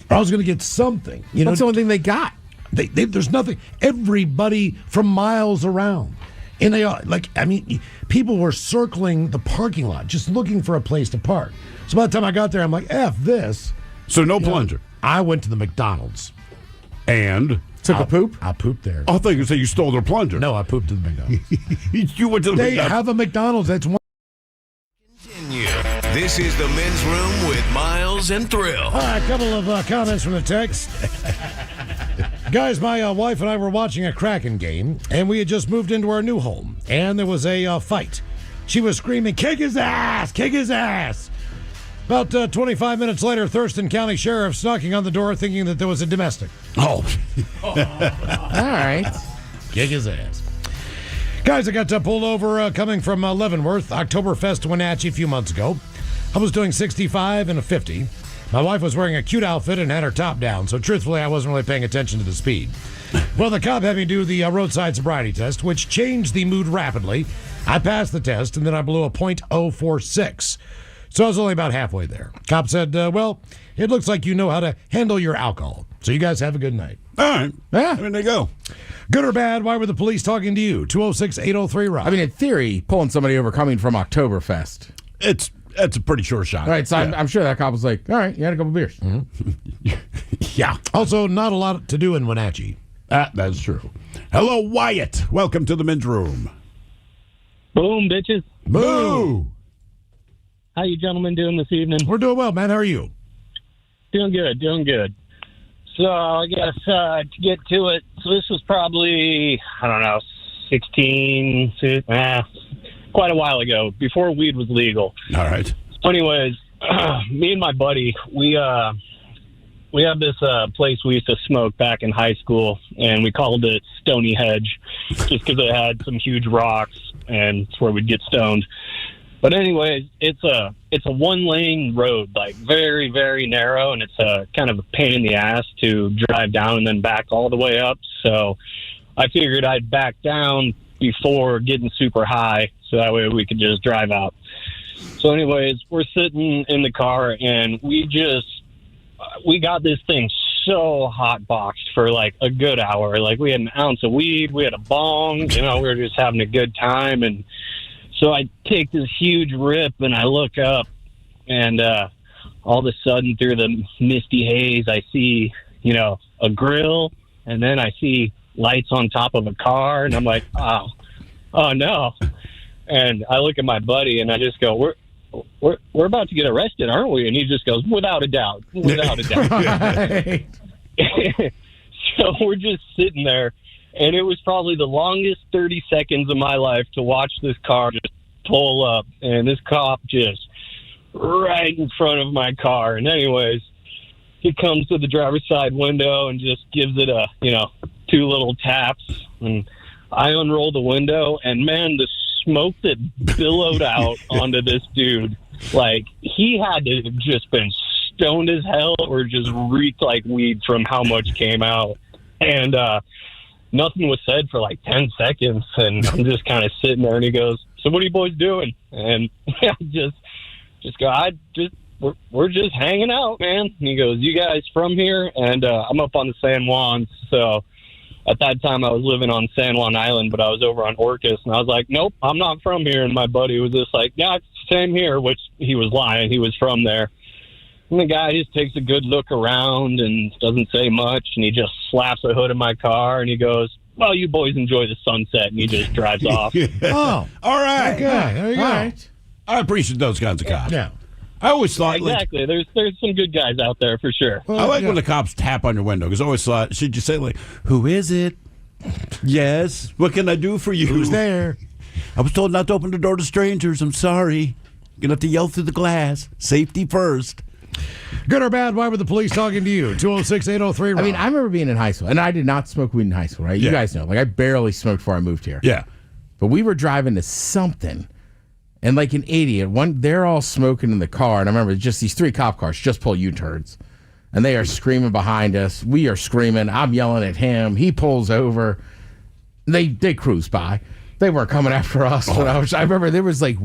I was going to get something. You know, That's the only thing they got. there's nothing. Everybody from miles around. And they are, like, I mean, people were circling the parking lot just looking for a place to park. So by the time I got there, I'm like, F this. So no plunger. I went to the McDonald's. And? Took a poop? I pooped there. I thought you would say you stole their plunger. No, I pooped at the McDonald's. You went to the They McDonald's. have a McDonald's. That's one. Continue. This is the men's room with Miles and Thrill. All right, a couple of comments from the text. Guys, my wife and I were watching a Kraken game, and we had just moved into our new home, and there was a fight. She was screaming, "Kick his ass! Kick his ass!" About 25 minutes later, Thurston County Sheriff's knocking on the door thinking that there was a domestic. Oh. All right. Kick his ass. Guys, I got pulled over coming from Leavenworth, Oktoberfest to Wenatchee a few months ago. I was doing 65 and a 50. My wife was wearing a cute outfit and had her top down, so truthfully, I wasn't really paying attention to the speed. Well, the cop had me do the roadside sobriety test, which changed the mood rapidly. I passed the test, and then I blew a .046. So I was only about halfway there. Cop said, well, it looks like you know how to handle your alcohol. So you guys have a good night. All right. Yeah. I mean, there you go. Good or bad, why were the police talking to you? 206-803-ROCK. I mean, in theory, pulling somebody over coming from Oktoberfest. That's a pretty sure shot. All right, so I'm sure that cop was like, all right, you had a couple beers. Yeah. Also, not a lot to do in Wenatchee. That's true. Hello, Wyatt. Welcome to the men's room. Boom, bitches. Boo! How you gentlemen doing this evening? We're doing well, man. How are you? Doing good, doing good. So I guess to get to it, so this was probably, I don't know, 16, quite a while ago, before weed was legal. All right. So anyways, me and my buddy, we have this place we used to smoke back in high school, and we called it Stony Hedge, just because it had some huge rocks, and it's where we'd get stoned. But anyways, it's a one-lane road, like very, very narrow, and it's a kind of a pain in the ass to drive down and then back all the way up. So I figured I'd back down before getting super high, so that way we could just drive out. So anyways, we're sitting in the car, and we got this thing so hot boxed for like a good hour. Like, we had an ounce of weed, we had a bong, we were just having a good time. And so I take this huge rip and I look up, and all of a sudden through the misty haze, I see, a grill, and then I see lights on top of a car, and I'm like, oh no. And I look at my buddy and I just go, we're about to get arrested, aren't we? And he just goes, without a doubt. Without a doubt. Right. So we're just sitting there, and it was probably the longest 30 seconds of my life to watch this car just pull up, and this cop just right in front of my car. And anyways, he comes to the driver's side window and just gives it a, 2 little taps. And I unroll the window, and man, the smoke that billowed out onto this dude, like he had to have just been stoned as hell or just reeked like weed from how much came out. And nothing was said for like 10 seconds. And I'm just kind of sitting there, and he goes, "So what are you boys doing?" And I just go, we're just hanging out, man. And he goes, "You guys from here?" And I'm up on the San Juans. So at that time I was living on San Juan Island, but I was over on Orcas, and I was like, "Nope, I'm not from here." And my buddy was just like, "Yeah, same here," which he was lying. He was from there. And the guy just takes a good look around and doesn't say much, and he just slaps the hood of my car, and he goes, "Well, you boys enjoy the sunset," and he just drives off. Oh, all right. Okay, there you go. All right. I appreciate those kinds of cops. Yeah. I always thought, Exactly. There's some good guys out there for sure. I like when the cops tap on your window, because I always thought, should you say, like, "Who is it? Yes. What can I do for you?" Who's there? "I was told not to open the door to strangers. I'm sorry. You're going to have to yell through the glass. Safety first." Good or bad, why were the police talking to you? 206-803-ROCK. I mean, I remember being in high school, and I did not smoke weed in high school, right? You Yeah. guys know. Like, I barely smoked before I moved here. Yeah. But we were driving to something, and like an idiot, they're all smoking in the car, and I remember just these 3 cop cars just pull U-turns, and they are screaming behind us. We are screaming. I'm yelling at him. He pulls over. They cruise by. They weren't coming after us. But I remember there was a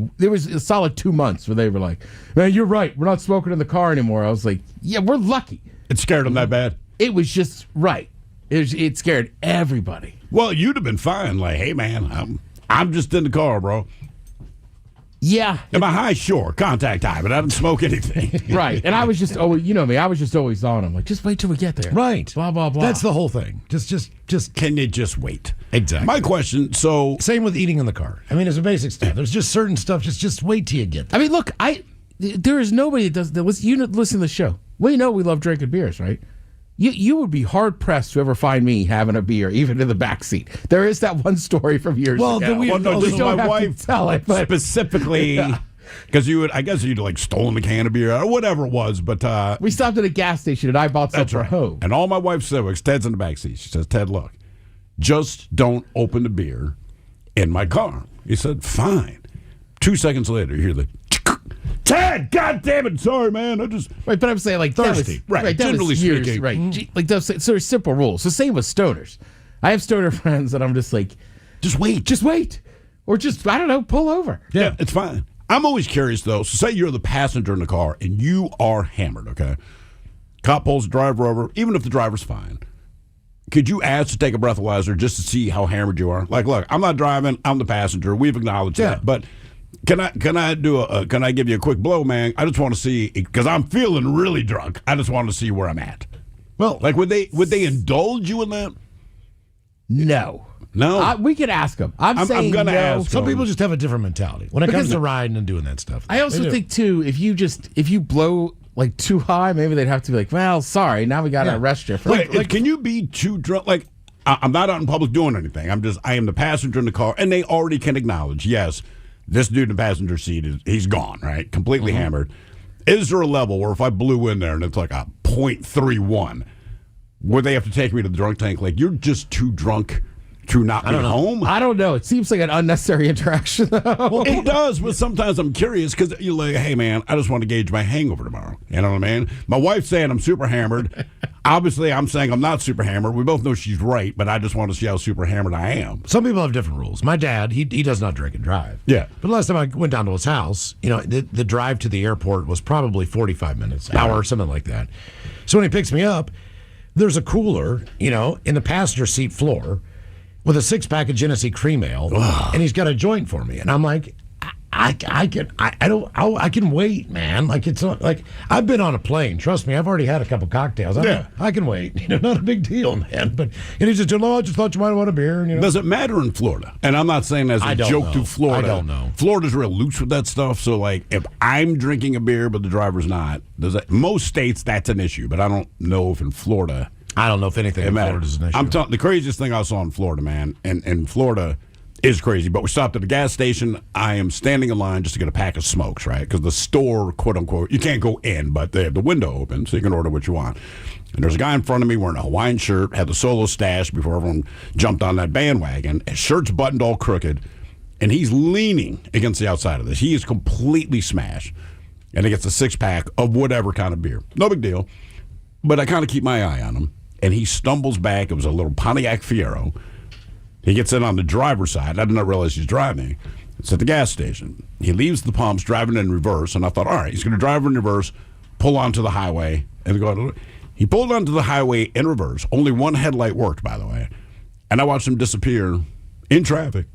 solid 2 months where they were like, "Man, you're right. We're not smoking in the car anymore." I was like, "Yeah, we're lucky." It scared them that bad? It was just right. It scared everybody. Well, you'd have been fine. Like, "Hey, man, I'm just in the car, bro. Yeah. Am I high? Sure. Contact high, but I didn't smoke anything." Right. And I was just always, you know me, I was just always on them. Like, just wait till we get there. Right. Blah, blah, blah. That's the whole thing. Just. Can you just wait? Exactly. My question, so Same with eating in the car. I mean, it's a basic stuff. There's just certain stuff. Just wait till you get there. I mean, look, there is nobody that does. You listen to the show. We know we love drinking beers, right? You would be hard pressed to ever find me having a beer, even in the back seat. There is that one story from years ago. this is don't my have wife to tell it, but specifically. Because I guess you'd like stolen a can of beer or whatever it was, but we stopped at a gas station and I bought some for home. And all my wife said was, Ted's in the back seat. She says, "Ted, look, just don't open the beer in my car." He said, "Fine." 2 seconds later, you hear the "Ted, God damn it, sorry, man. I just..." Right, but I'm saying like that Thirsty. was, Right, that generally was years, speaking. right? Like those sort of simple rules. The same with stoners. I have stoner friends that I'm just like, Just wait. or just I don't know, pull over. Yeah, it's fine. I'm always curious, though. So say you're the passenger in the car and you are hammered, okay? Cop pulls the driver over, even if the driver's fine. Could you ask to take a breathalyzer just to see how hammered you are? Like, look, I'm not driving. I'm the passenger. We've acknowledged that. But can I give you a quick blow, man? I just want to see, because I'm feeling really drunk. I just want to see where I'm at. Well, Like, would they indulge you in that? No. We could ask them. I'm saying gonna no. ask some people just have a different mentality when it comes to riding and doing that stuff. I also think too, if you blow like too high, maybe they'd have to be like, "Well, sorry, now we got to arrest you." Like, can you be too drunk? Like, I'm not out in public doing anything. I am the passenger in the car, and they already can acknowledge, yes, this dude in the passenger seat he's gone, right? Completely hammered. Is there a level where if I blew in there and it's like a 0.31, would they have to take me to the drunk tank? Like, you're just too drunk to not be home? I don't know. It seems like an unnecessary interaction, though. Well, it does, but sometimes I'm curious because you're like, "Hey, man, I just want to gauge my hangover tomorrow." You know what I mean? My wife's saying I'm super hammered. Obviously, I'm saying I'm not super hammered. We both know she's right, but I just want to see how super hammered I am. Some people have different rules. My dad, he does not drink and drive. Yeah. But last time I went down to his house, the drive to the airport was probably 45 minutes, hour, something like that. So when he picks me up, there's a cooler, in the passenger seat floor with a 6-pack of Genesee Cream Ale, and he's got a joint for me. And I'm like, I can wait, man. Like it's not like I've been on a plane. Trust me, I've already had a couple cocktails. I can wait. Not a big deal, man. But he just I just thought you might want a beer. Does it matter in Florida? And I'm not saying as a joke know. to Florida. I don't know. Florida's real loose with that stuff. So like, if I'm drinking a beer but the driver's not, most states that's an issue. But I don't know if in Florida. I don't know if anything in Florida is an issue. I'm telling the craziest thing I saw in Florida, man, and Florida is crazy. But we stopped at a gas station. I am standing in line just to get a pack of smokes, right? Because the store, quote unquote, you can't go in, but they have the window open, so you can order what you want. And there's a guy in front of me wearing a Hawaiian shirt, had the Solo stash before everyone jumped on that bandwagon. His shirt's buttoned all crooked, and he's leaning against the outside of this. He is completely smashed, and he gets a 6-pack of whatever kind of beer. No big deal, but I kind of keep my eye on him. And he stumbles back. It was a little Pontiac Fiero. He gets in on the driver's side. I did not realize he's driving. It's at the gas station. He leaves the pumps driving in reverse, and I thought, all right, he's going to drive in reverse, pull onto the highway, and go. He pulled onto the highway in reverse. Only one headlight worked, by the way. And I watched him disappear in traffic.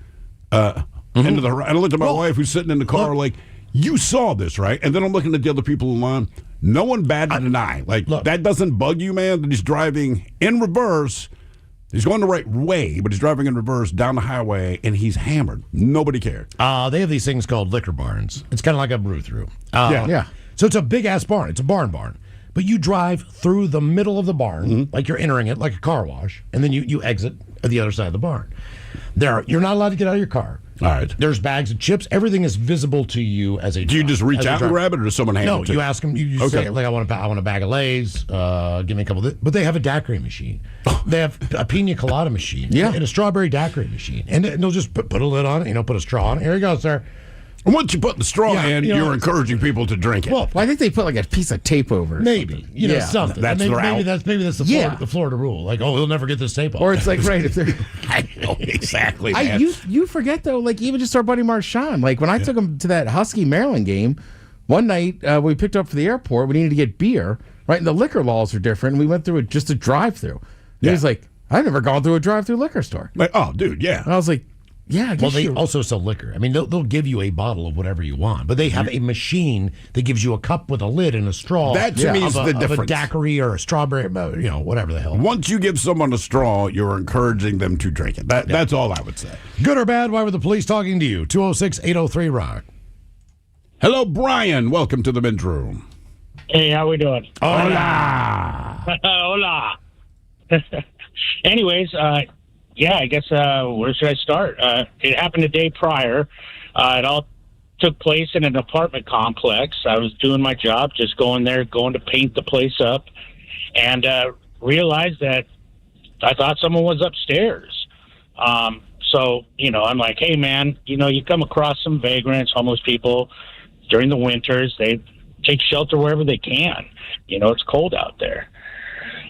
Into the. And I looked at my wife, who's sitting in the car, like, you saw this, right? And then I'm looking at the other people in line. No one batted an eye. Like, that doesn't bug you, man, that he's driving in reverse. He's going the right way, but he's driving in reverse down the highway, and he's hammered. Nobody cared. They have these things called liquor barns. It's kind of like a brew-through. Yeah. So it's a big-ass barn. It's a barn. But you drive through the middle of the barn, like you're entering it, like a car wash, and then you exit at the other side of the barn. You're not allowed to get out of your car. All right. There's bags of chips. Everything is visible to you as a Do you just reach out and grab it, or does someone hand it to you? No, you ask them. You say, like, I want a bag of Lay's. Give me a couple of this. But they have a daiquiri machine. They have a pina colada machine. Yeah. And a strawberry daiquiri machine. And they'll just put a lid on it, put a straw on it. Here you go, sir. And once you put the straw in, you're encouraging people to drink it. Well, I think they put like a piece of tape over it. Maybe. Something. That's maybe, the route. maybe that's the Florida rule. Like, he'll never get this tape off. Or it's like, right, if they're. I know, exactly, man. You forget, though, like, even just our buddy Marshawn. Like, when I took him to that Husky Maryland game, one night we picked up for the airport, we needed to get beer, right? And the liquor laws are different, and we went through it just a drive-through. He was like, I've never gone through a drive-through liquor store. Like, oh, dude, yeah. And I was like, yeah, I guess they also sell liquor. I mean, they'll give you a bottle of whatever you want, but they have a machine that gives you a cup with a lid and a straw. That to me is the difference. Of a daiquiri or a strawberry, whatever the hell. Once you give someone a straw, you're encouraging them to drink it. That's all I would say. Good or bad, why were the police talking to you? 206-803-ROCK. Hello, Brian. Welcome to the men's room. Hey, how we doing? Hola. Hola. Anyways, I guess where should I start? It happened a day prior. It all took place in an apartment complex. I was doing my job, just going to paint the place up, and realized that I thought someone was upstairs. So, I'm like, hey, man, you come across some vagrants, homeless people during the winters. They take shelter wherever they can. It's cold out there.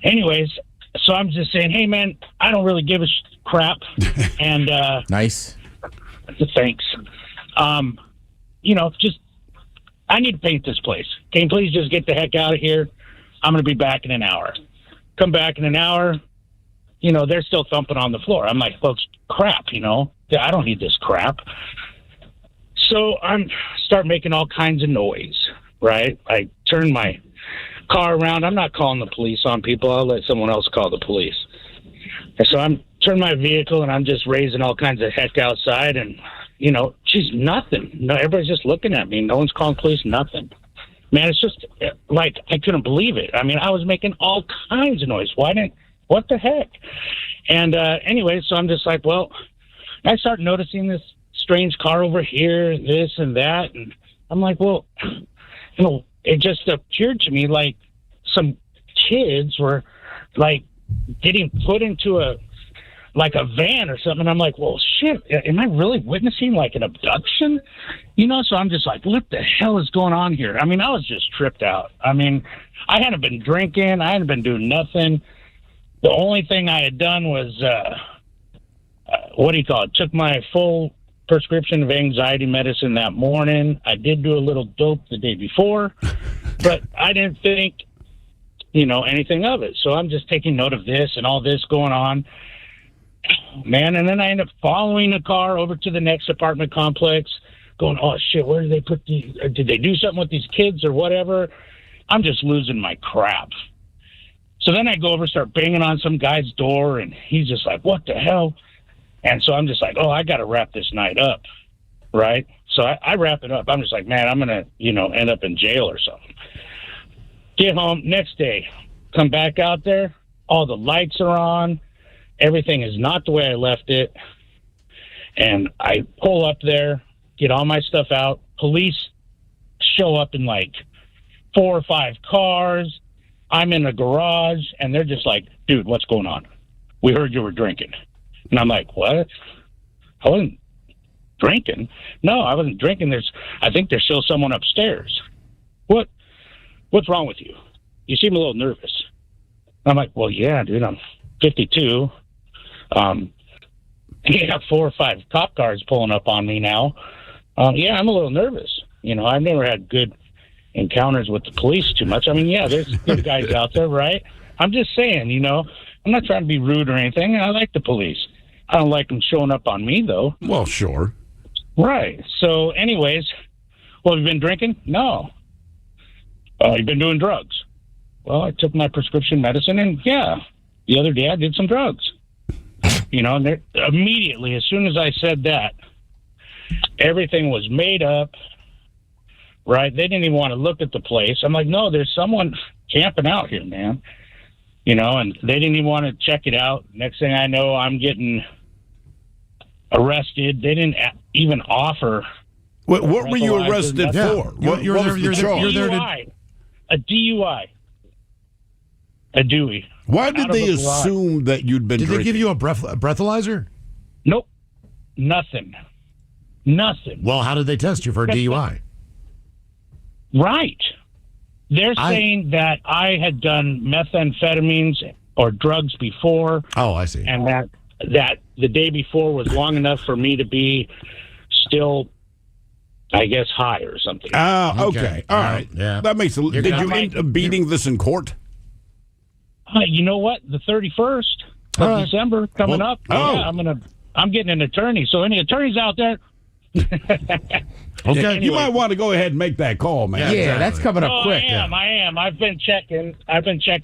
Anyways, so I'm just saying, hey, man, I don't really give a crap. And nice. Thanks. Just I need to paint this place. Can you please just get the heck out of here? I'm going to be back in an hour. Come back in an hour. They're still thumping on the floor. I'm like, folks, crap, I don't need this crap. So I'm start making all kinds of noise, right? I turn my car around. I'm not calling the police on people. I'll let someone else call the police. And so I'm turning my vehicle and I'm just raising all kinds of heck outside, and geez, nothing. No, everybody's just looking at me. No one's calling police. Nothing. Man, it's just like I couldn't believe it. I mean, I was making all kinds of noise. What the heck? And anyway, so I'm just like, well, I start noticing this strange car over here, this and that, and I'm like, well, it just appeared to me like some kids were like getting put into a van or something. And I'm like, well, shit, am I really witnessing like an abduction? So I'm just like, what the hell is going on here? I mean, I was just tripped out. I mean, I hadn't been drinking. I hadn't been doing nothing. The only thing I had done was, took my full prescription of anxiety medicine that morning. I did do a little dope the day before, but I didn't think, anything of it. So I'm just taking note of this and all this going on, man. And then I end up following a car over to the next apartment complex going, oh, shit, where did they put did they do something with these kids or whatever? I'm just losing my crap. So then I go over, start banging on some guy's door, and he's just like, what the hell? And so I'm just like, oh, I got to wrap this night up, right? So I wrap it up. I'm just like, man, I'm going to, end up in jail or something. Get home, next day, come back out there, all the lights are on, everything is not the way I left it, and I pull up there, get all my stuff out, police show up in like 4 or 5 cars, I'm in a garage, and they're just like, dude, what's going on? We heard you were drinking. And I'm like, what? I wasn't drinking. No, I wasn't drinking. I think there's still someone upstairs. What's wrong with you? You seem a little nervous. I'm like, well, yeah, dude, I'm 52. You got 4 or 5 cop cars pulling up on me now. Yeah, I'm a little nervous. I've never had good encounters with the police too much. I mean, yeah, there's good guys out there, right? I'm just saying, I'm not trying to be rude or anything. I like the police. I don't like them showing up on me, though. Well, sure. Right. So, anyways, well, have you been drinking? No. You've been doing drugs? Well, I took my prescription medicine, and yeah, the other day I did some drugs. And immediately, as soon as I said that, everything was made up, right? They didn't even want to look at the place. I'm like, no, there's someone camping out here, man. And they didn't even want to check it out. Next thing I know, I'm getting arrested. They didn't even offer. What were you arrested for? What was the charge? A DUI. A Dewey. Why did they assume that you'd been drinking? Did they give you a breathalyzer? Nope. Nothing. Well, how did they test you for a DUI? Right. They're saying that I had done methamphetamines or drugs before. Oh, I see. And that the day before was long enough for me to be still, I guess, high or something. Okay. All right. Yeah. That makes Did you end up beating this in court? You know what? The 31st of December coming up. Yeah, I'm getting an attorney. So any attorneys out there? Okay. Anyway. You might want to go ahead and make that call, man. Yeah, that's coming up quick. I am. I've been checking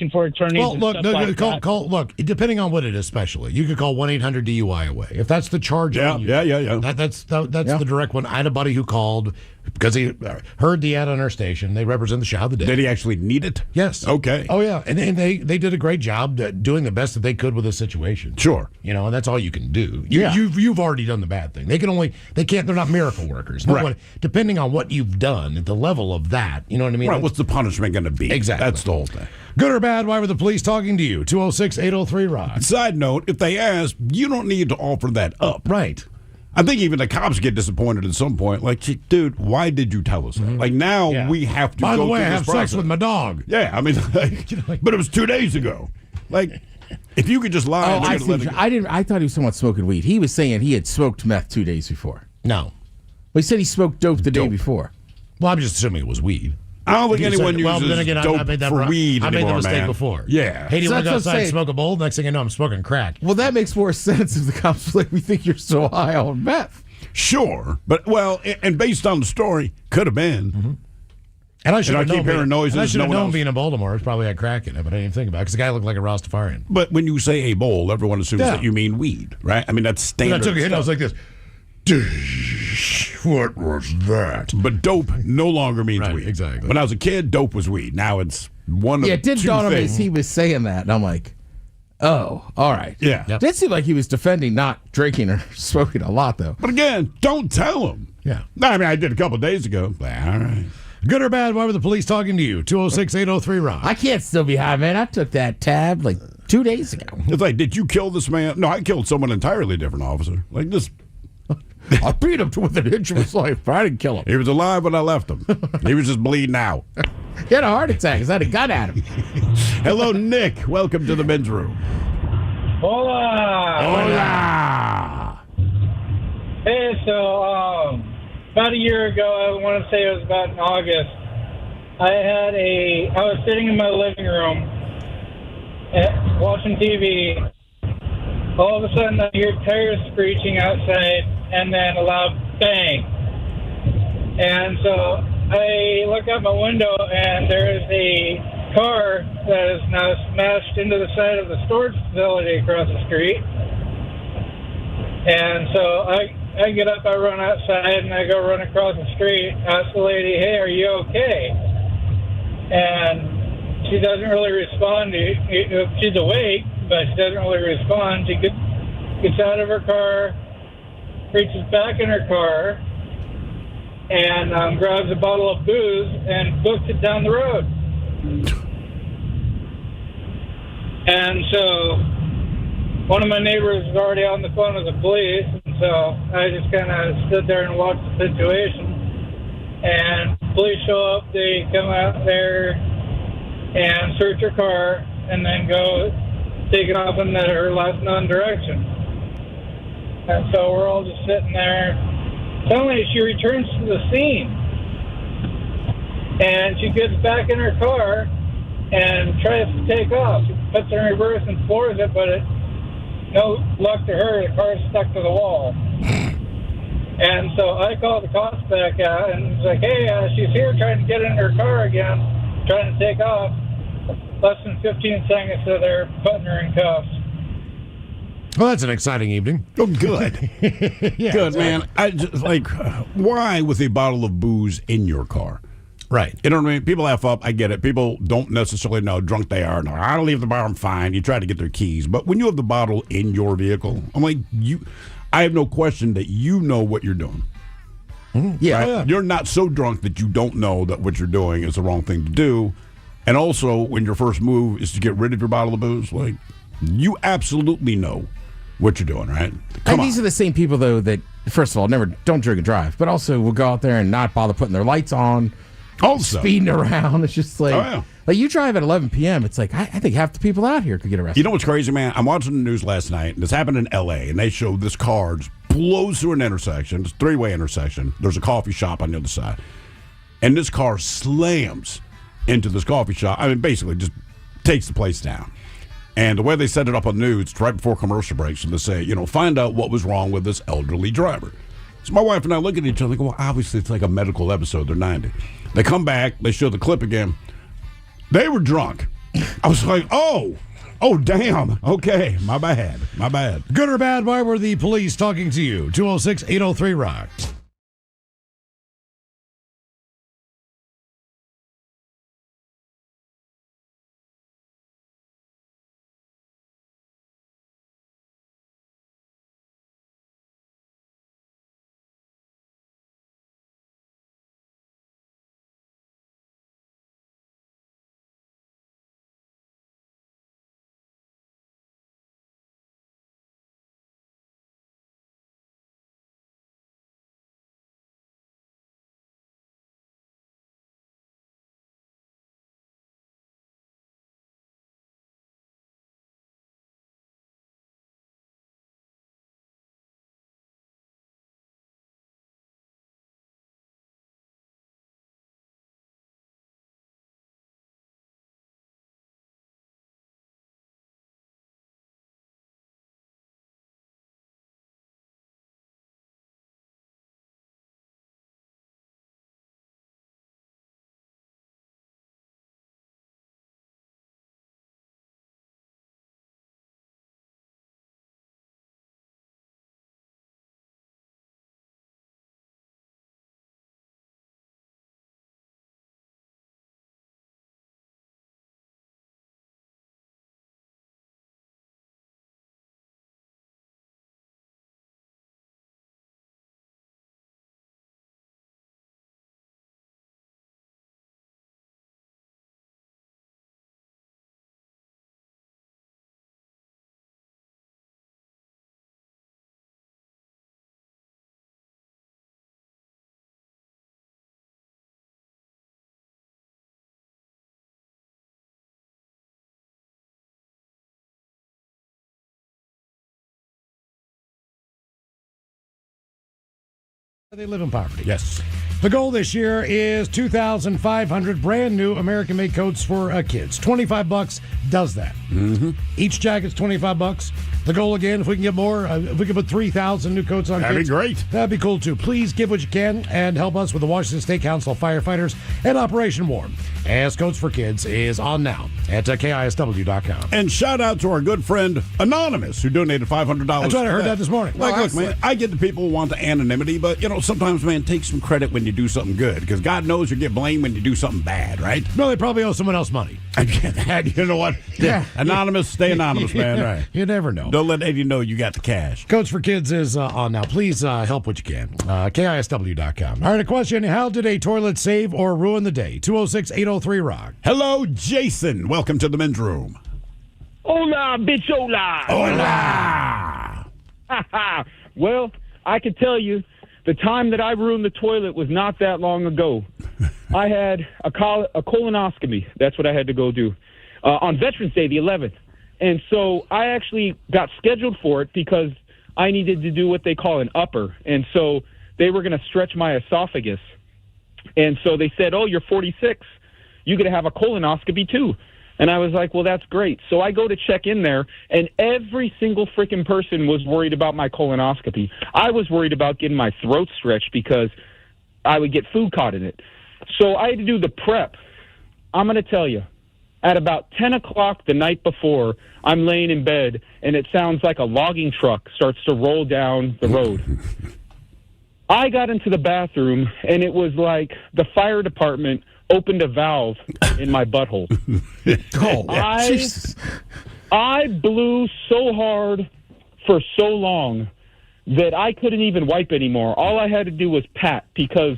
for attorneys. Well, look, and stuff like that. call. Look, depending on what it is, especially, you could call 1-800 DUI away if that's the charge. Yeah. That's the direct one. I had a buddy who called because he heard the ad on our station. They represent the shout of the day. Did he actually need it? Yes. Okay. Oh yeah, and they did a great job doing the best that they could with the situation. Sure. And that's all you can do. You've already done the bad thing. They're not miracle workers. Right. Depending on what you've done at the level of that, you know what I mean? Right. What's the punishment going to be? Exactly. That's the whole thing. Good or bad, why were the police talking to you? 206-803-ROCK. Side note, if they ask, you don't need to offer that up. Right. I think even the cops get disappointed at some point. Like, dude, why did you tell us that? Like, now we have to By go the way, through I this have process. sex with my dog. Yeah, I mean, but it was 2 days ago. Like, if you could just lie. I see. I thought he was someone smoking weed. He was saying he had smoked meth 2 days before. No. Well, he said he smoked dope the day before. Well, I'm just assuming it was weed. I don't think anyone uses dope I made that for weed I made anymore, the mistake man. before. Yeah. Hey, do you So want to go that's what I'm outside and saying. smoke a bowl? Next thing I know, I'm smoking crack. Well, that makes more sense if the cops like, we think you're so high on meth. Sure. But, and based on the story, could have been. Mm-hmm. And I should have keep hearing noises. I should have no one known else. being in Baltimore. It's probably had crack in it, but I didn't even think about it because the guy looked like a Rastafarian. But when you say a bowl, everyone assumes that you mean weed, right? I mean, that's standard. When I took a hit, I was like this. What was that? But dope no longer means Right, weed. exactly. When I was a kid, dope was weed. Now it's one of Yeah, it did two dawn on me things. as he was saying that, and I'm like, oh, all right. Yeah. Yep. Did seem like he was defending not drinking or smoking a lot, though. But again, don't tell him. Yeah. No, I mean, I did a couple of days ago. But, all right. Good or bad, why were the police talking to you? 206-803-ROCK. I can't still be high, man. I took that tab like 2 days ago. It's like, did you kill this man? No, I killed someone entirely different, officer. Like this. I beat him to within an inch of his life, but I didn't kill him. He was alive when I left him. He was just bleeding out. He had a heart attack because I had a gun at him. Hello, Nick. Welcome to the men's room. Hola. Hola. Hey, so about a year ago, I want to say it was about in August, I was sitting in my living room watching TV. All of a sudden, I hear tires screeching outside, and then a loud bang. And so I look out my window, and there's a car that is now smashed into the side of the storage facility across the street. And so I get up, I run outside, and I go run across the street, ask the lady, hey, are you okay? And she doesn't really respond. She's awake, but she doesn't really respond. She gets out of her car, reaches back in her car, and grabs a bottle of booze and books it down the road. And so one of my neighbors was already on the phone with the police, and so I just kind of stood there and watched the situation. And police show up, they come out there and search her car, and then go take it off in her last known direction. And so we're all just sitting there. Suddenly she returns to the scene, and she gets back in her car and tries to take off. She puts it in reverse and floors it, but no luck to her, the car's stuck to the wall. And so I called the cops back out, and it's like, hey, she's here trying to get in her car again, trying to take off. Less than 15 seconds, so they're putting her in cuffs. Well, that's an exciting evening. Oh, good. Yeah, good, man. I just, why with a bottle of booze in your car? Right. You know what I mean? People F up. I get it. People don't necessarily know how drunk they are. No, I don't leave the bar. I'm fine. You try to get their keys. But when you have the bottle in your vehicle, I'm like, I have no question that you know what you're doing. Yeah. Right? Yeah. You're not so drunk that you don't know that what you're doing is the wrong thing to do. And also, when your first move is to get rid of your bottle of booze, like, you absolutely know what you're doing, right? Come on. These are the same people, though, that, first of all, don't drink and drive, but also will go out there and not bother putting their lights on, Also. speeding around. It's just like, Oh, yeah. like you drive at 11 p.m., it's like, I think half the people out here could get arrested. You know what's crazy, man? I'm watching the news last night, and this happened in L.A., and they showed this car just blows through an intersection. It's a three-way intersection. There's a coffee shop on the other side. And this car slams into this coffee shop. I mean, basically just takes the place down. And the way they set it up on the news, it's right before commercial breaks, and they say, find out what was wrong with this elderly driver. So my wife and I look at each other and go, well, obviously it's like a medical episode. They're 90. They come back. They show the clip again. They were drunk. I was like, oh, damn. Okay, my bad. Good or bad, why were the police talking to you? 206-803-ROCK. They live in poverty. Yes. The goal this year is 2,500 brand new American-made coats for kids. $25 does that. Mm-hmm. Each jacket's $25. The goal again, if we can get more, if we can put 3,000 new coats on That'd kids, be great. That'd be cool too. Please give what you can and help us with the Washington State Council of Firefighters and Operation Warm, as Coats for Kids is on now at KISW.com. And shout out to our good friend Anonymous, who donated $500. That's right, I heard that this morning. Like, Oh, look, man, I get the people who want the anonymity, but, sometimes, man, take some credit when you do something good, because God knows you get blamed when you do something bad, right? No, they probably owe someone else money. I get that. You know what? Yeah. Anonymous, stay anonymous, man. Yeah, Right. you never know. Don't let Eddie know you got the cash. Coats for Kids is on now. Please help what you can. KISW.com. All right, a question. How did a toilet save or ruin the day? 206-803-ROCK. Hello, Jason. Welcome to the men's room. Hola, bitch, hola. Hola. Well, I can tell you, the time that I ruined the toilet was not that long ago. I had a colonoscopy. That's what I had to go do on Veterans Day, the 11th. And so I actually got scheduled for it because I needed to do what they call an upper. And so they were going to stretch my esophagus. And so they said, oh, you're 46. You got to have a colonoscopy too. And I was like, well, that's great. So I go to check in there, and every single freaking person was worried about my colonoscopy. I was worried about getting my throat stretched because I would get food caught in it. So I had to do the prep. I'm going to tell you, at about 10 o'clock the night before, I'm laying in bed, and it sounds like a logging truck starts to roll down the road. I got into the bathroom, and it was like the fire department opened a valve in my butthole. I blew so hard for so long that I couldn't even wipe anymore. All I had to do was pat because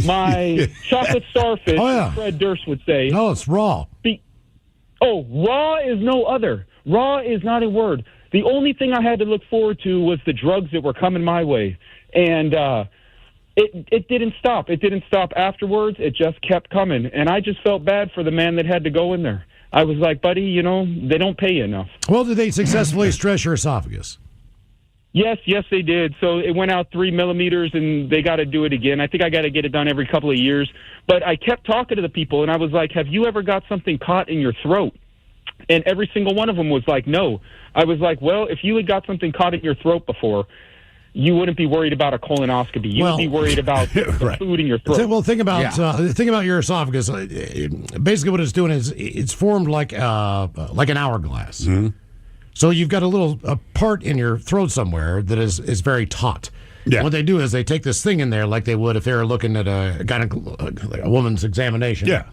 my chocolate starfish, as Fred Durst would say. No, it's raw. Raw is no other. Raw is not a word. The only thing I had to look forward to was the drugs that were coming my way. And it didn't stop. It didn't stop afterwards. It just kept coming. And I just felt bad for the man that had to go in there. I was like, buddy, they don't pay you enough. Well, did they successfully stretch your esophagus? Yes, they did. So it went out 3 millimeters, and they got to do it again. I think I got to get it done every couple of years. But I kept talking to the people, and I was like, have you ever got something caught in your throat? And every single one of them was like, no. I was like, well, if you had got something caught in your throat before, you wouldn't be worried about a colonoscopy. You would be worried about the food in your throat. Well, think about your esophagus. Basically, what it's doing is it's formed like an hourglass. Mm-hmm. So you've got a little part in your throat somewhere that is very taut. Yeah. What they do is they take this thing in there like they would if they were looking at a woman's examination. Yeah.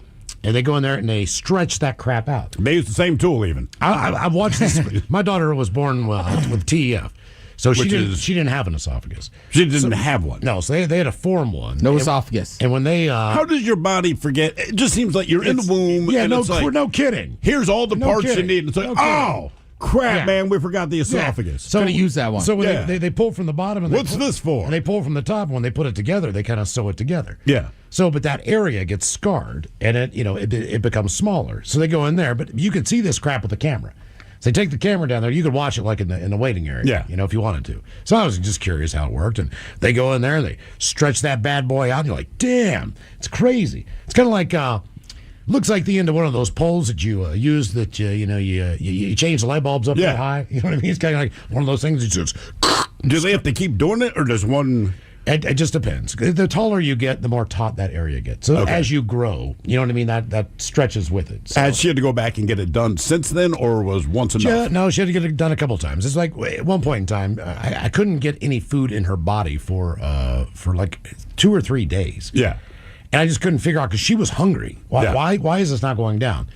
And they go in there and they stretch that crap out. They use the same tool even. I've watched this. My daughter was born with TEF. So she didn't have an esophagus. She didn't have one. No, so they had to form one. No esophagus. And when they... How does your body forget? It just seems like you're in the womb. Yeah, and no, it's like, no kidding. Here's all the parts you need. It's like, no crap, man, we forgot the esophagus. Yeah. So going to use that one. So when they pull from the bottom. And what's this for? And they pull from the top. And when they put it together, they kind of sew it together. Yeah. So, but that area gets scarred, and it becomes smaller. So they go in there, but you can see this crap with the camera. So they take the camera down there. You could watch it like in the waiting area. Yeah. If you wanted to. So I was just curious how it worked. And they go in there and they stretch that bad boy out. And you're like, damn, it's crazy. It's kind of like, looks like the end of one of those poles that you use that, you change the light bulbs up that high. You know what I mean? It's kind of like one of those things that just... Do they have to keep doing it, or does one... It just depends. The taller you get, the more taut that area gets. So as you grow, you know what I mean? That stretches with it. So. Has she had to go back and get it done since then, or was once enough? No, she had to get it done a couple times. It's like at one point in time, I couldn't get any food in her body for like 2 or 3 days. Yeah. And I just couldn't figure out because she was hungry. Why is this not going down?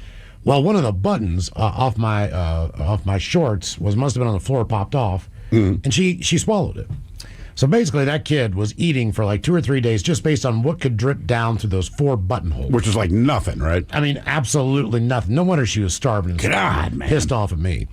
Well, one of the buttons off my shorts must have been on the floor, popped off, and she swallowed it. So basically, that kid was eating for like 2 or 3 days just based on what could drip down through those 4 buttonholes. Which is like nothing, right? I mean, absolutely nothing. No wonder she was starving and God, man. pissed off at me.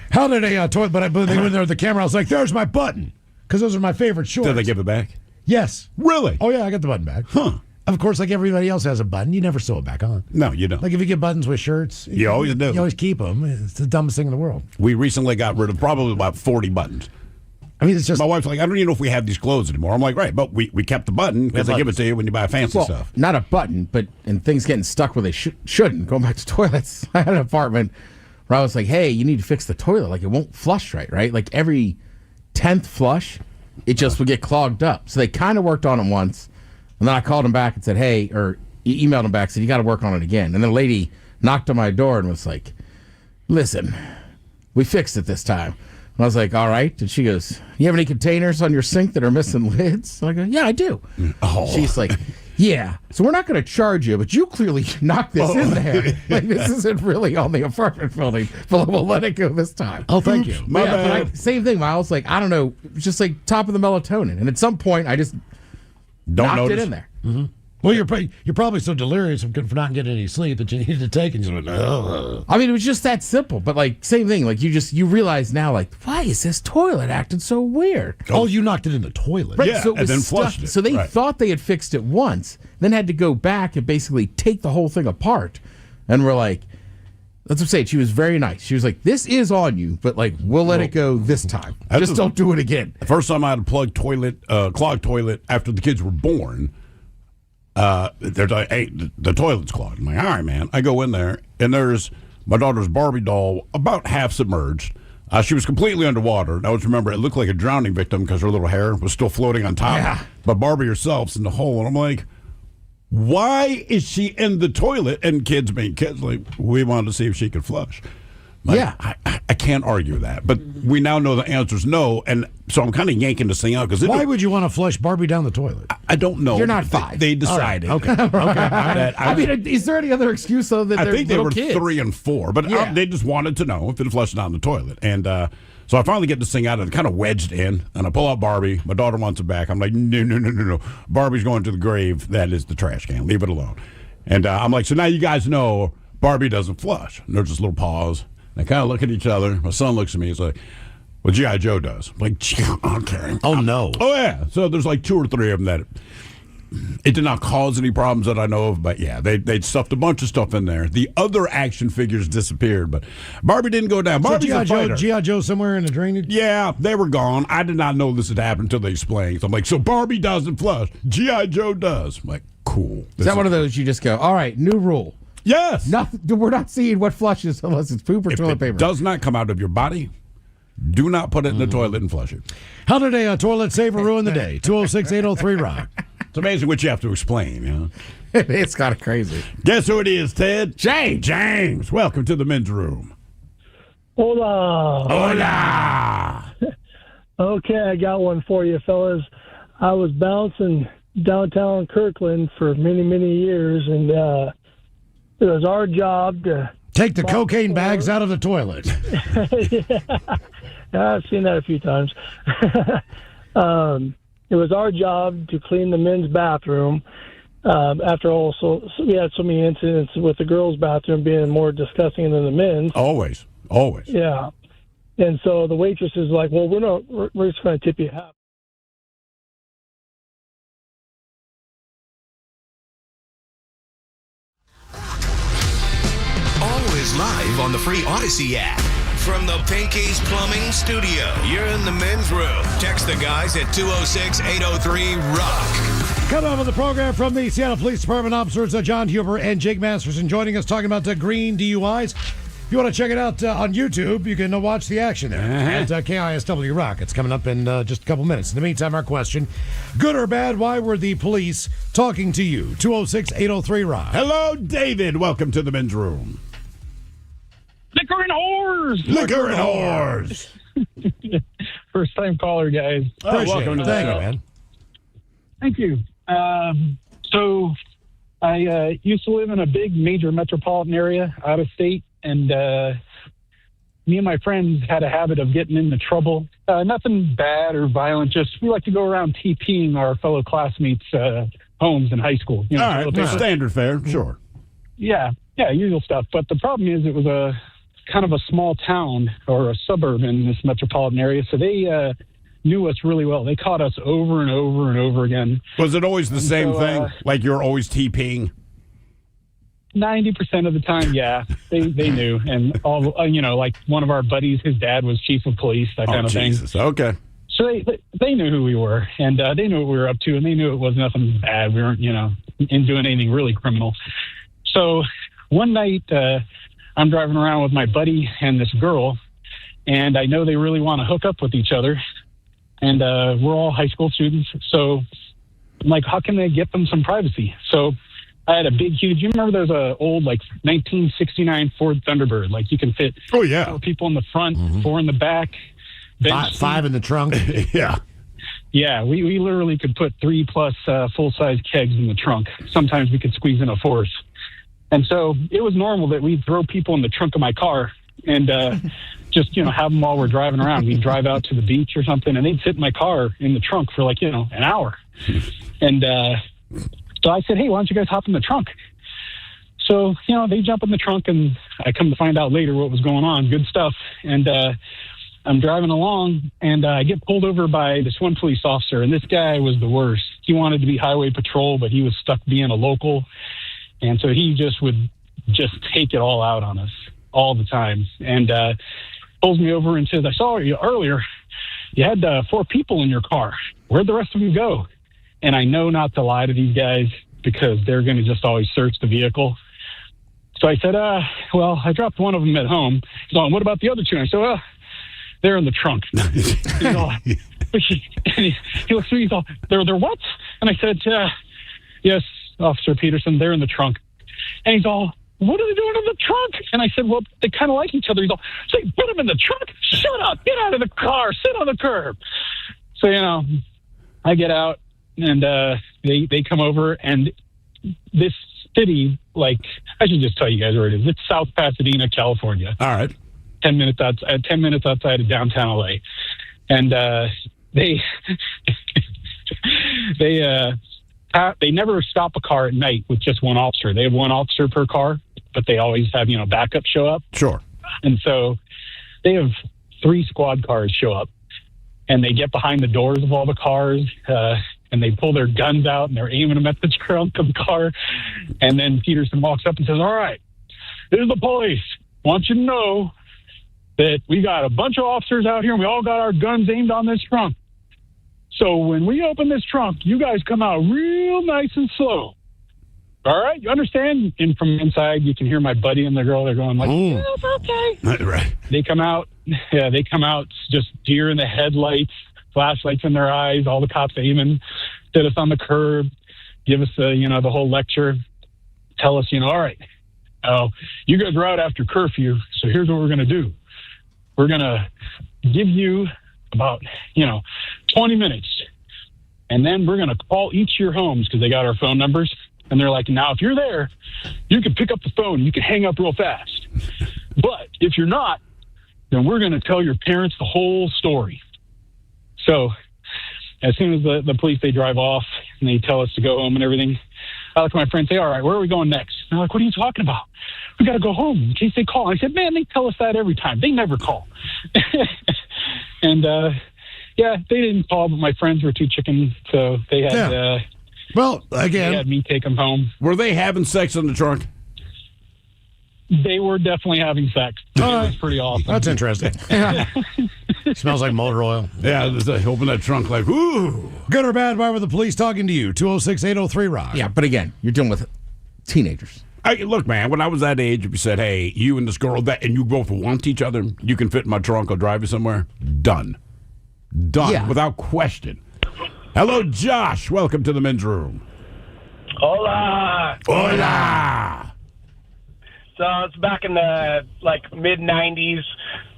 How did a toilet? But they went there with the camera. I was like, "There's my button," because those are my favorite shorts. Did they give it back? Yes. Really? Oh yeah, I got the button back. Huh. Of course, like everybody else has a button, you never sew it back on. No, you don't. Like if you get buttons with shirts, you always do. You always keep them. It's the dumbest thing in the world. We recently got rid of probably about 40 buttons. I mean, it's just my wife's like, I don't even know if we have these clothes anymore. I'm like, right, but we kept the button because they give it to you when you buy fancy Well, stuff. not a button, but and things getting stuck where they shouldn't. Going back to toilets, I had an apartment where I was like, hey, you need to fix the toilet. Like, it won't flush right? Like, every 10th flush, it just would get clogged up. So they kind of worked on it once, and then I called them back and said, hey, or emailed them back, said, you got to work on it again. And then a lady knocked on my door and was like, listen, we fixed it this time. And I was like, all right. And she goes, you have any containers on your sink that are missing lids? And I go, yeah, I do. Oh. She's like, yeah, so we're not going to charge you, but you clearly knocked this in there. Like, this isn't really on the apartment building, but we'll let it go this time. Oh, thank you. My bad. But same thing, Miles. Like, I don't know, it was just like top of the melatonin. And at some point, I just knocked notice it in there. Well, you're probably so delirious for not getting any sleep that you needed to take, and you're like, oh. I mean, it was just that simple. But like, same thing. Like, you realize now, like, why is this toilet acting so weird? Oh, you knocked it in the toilet. Right, Yeah, so it and was then stuck. flushed it. So they Right. thought they had fixed it once, then had to go back and basically take the whole thing apart. And we're like, that's what I'm saying. She was very nice. She was like, this is on you, but like, we'll let it go this time. Just don't do it again. The first time I had a clogged toilet after the kids were born, they're like, hey, the toilet's clogged. I'm like, all right, man. I go in there, and there's my daughter's Barbie doll about half submerged. She was completely underwater. And I always remember it looked like a drowning victim because her little hair was still floating on top. Yeah. But Barbie herself's in the hole. And I'm like, why is she in the toilet? And kids being kids, like, we wanted to see if she could flush. Like, Yeah. I can't argue that. But we now know the answer is no. And so I'm kind of yanking this thing out. Because Why would you want to flush Barbie down the toilet? I don't know. You're not 5. They decided. Okay. that I mean, is there any other excuse though that I they're think they little were kids? 3 and 4, but Yeah. they just wanted to know if it flushed down the toilet. And so I finally get this thing out and kind of wedged in, and I pull out Barbie. My daughter wants it back. I'm like, no. Barbie's going to the grave. That is the trash can. Leave it alone. And I'm like, so now you guys know Barbie doesn't flush. And there's this little pause. And I kind of look at each other. My son looks at me. He's like, well, G.I. Joe does. I'm like, okay. Oh, no. Oh, yeah. So there's like 2 or 3 of them that it did not cause any problems that I know of, but yeah, they'd stuffed a bunch of stuff in there. The other action figures disappeared, but Barbie didn't go down. Barbie's a fighter. G.I. Joe somewhere in the drainage? Yeah, they were gone. I did not know this had happened until they explained. So I'm like, so Barbie doesn't flush. G.I. Joe does. I'm like, cool. Is that one of those you just go, all right, new rule? Yes. Nothing, we're not seeing what flushes unless it's poop or If toilet it paper. does not come out of your body, do not put it in the toilet and flush it. How did a toilet saver ruin the day? 206-803-ROCK. It's amazing what you have to explain, you know. It's kind of crazy. Guess who it is, Ted? James. Welcome to the men's room. Hola. Hola. Okay, I got one for you, fellas. I was bouncing downtown Kirkland for many, many years, and it was our job to take the cocaine bags out of the toilet. Yeah, I've seen that a few times. It was our job to clean the men's bathroom. After all, so we had so many incidents with the girls' bathroom being more disgusting than the men's. Always. Yeah. And so the waitress is like, well, we're just going to tip you half. Always live on the free Odyssey app. From the Pinky's Plumbing Studio, you're in the men's room. Text the guys at 206-803-ROCK. Coming up on the program from the Seattle Police Department, officers John Huber and Jake Masterson joining us talking about the green DUIs. If you want to check it out on YouTube, you can watch the action there at KISW Rock. It's coming up in just a couple minutes. In the meantime, our question, good or bad, why were the police talking to you? 206-803-ROCK. Hello, David. Welcome to the men's room. Liquor and whores. Liquor and whores. First time caller, guys. Appreciate it. Thank you, man. Thank you. So I used to live in a big major metropolitan area out of state, and me and my friends had a habit of getting into trouble. Nothing bad or violent, just we like to go around TPing our fellow classmates' homes in high school. You know, All right, standard fare, sure. Yeah, usual stuff. But the problem is it was a kind of a small town or a suburb in this metropolitan area, so they knew us really well. They caught us over and over and over again. Was it always the same thing? Like you're always TPing? 90% of the time, yeah, they knew. And all, like one of our buddies, his dad was chief of police, that kind of Jesus. thing. Okay. So they knew who we were, and they knew what we were up to, and they knew it was nothing bad. We weren't, in doing anything really criminal. So one night, I'm driving around with my buddy and this girl, and I know they really want to hook up with each other. And we're all high school students, so I'm like, how can they get them some privacy? So I had a big, huge. You remember those old 1969 Ford Thunderbird? Like you can fit 4 people in the front, 4 in the back, five in the trunk. Yeah. Yeah, we literally could put 3+ full-size kegs in the trunk. Sometimes we could squeeze in a 4th. And so it was normal that we'd throw people in the trunk of my car and just, have them while we're driving around. We'd drive out to the beach or something, and they'd sit in my car in the trunk for an hour. And so I said, hey, why don't you guys hop in the trunk? So, they jump in the trunk, and I come to find out later what was going on. Good stuff. And I'm driving along, and I get pulled over by this one police officer, and this guy was the worst. He wanted to be highway patrol, but he was stuck being a local. And so he just would take it all out on us all the time. And pulls me over and says, I saw you earlier. You had 4 people in your car. Where'd the rest of them go? And I know not to lie to these guys because they're going to just always search the vehicle. So I said, well, I dropped one of them at home. He's like, what about the other 2? And I said, well, they're in the trunk. He's all, he looks through, he's all, they're what? And I said, yes, Officer Peterson, they're in the trunk. And he's all, what are they doing in the trunk? And I said, well, they kind of like each other. He's all, say, put them in the trunk? Shut up, get out of the car, sit on the curb. So, I get out, and they come over, and this city, I should just tell you guys where it is. It's South Pasadena, California. All right. 10 minutes outside of downtown LA. And they never stop a car at night with just one officer. They have one officer per car, but they always have, backup show up. Sure. And so they have 3 squad cars show up, and they get behind the doors of all the cars, and they pull their guns out, and they're aiming them at the trunk of the car. And then Peterson walks up and says, all right, this is the police. I want you to know that we got a bunch of officers out here, and we all got our guns aimed on this trunk. So when we open this trunk, you guys come out real nice and slow. All right? You understand? And from inside, you can hear my buddy and the girl. They're going yeah, it's okay. Right. They come out. Yeah, they come out just deer in the headlights, flashlights in their eyes, all the cops aiming, sit us on the curb, give us the whole lecture, tell us, all right, you guys are out after curfew, so here's what we're going to do. We're going to give you about, 20 minutes, and then we're going to call each of your homes because they got our phone numbers. And they're like, now, if you're there, you can pick up the phone. You can hang up real fast. But if you're not, then we're going to tell your parents the whole story. So as soon as the police, they drive off and they tell us to go home and everything, I look at my friend and say, all right, where are we going next? And they're like, what are you talking about? We got to go home in case they call. I said, man, they tell us that every time. They never call. And, yeah, they didn't call, but my friends were too chicken, so they had well, again, they had me take them home. Were they having sex in the trunk? They were definitely having sex. It was pretty awesome. That's interesting. Smells like motor oil. Yeah, open that trunk like, ooh. Good or bad, why were the police talking to you? 206-803-ROCK. Yeah, but again, you're dealing with teenagers. Look, man, when I was that age, if you said, hey, you and this girl, and you both want each other, you can fit in my trunk, I'll drive you somewhere, done. Yeah. Without question. Hello, Josh. Welcome to the men's room. Hola. Hola. So it's back in the mid '90s.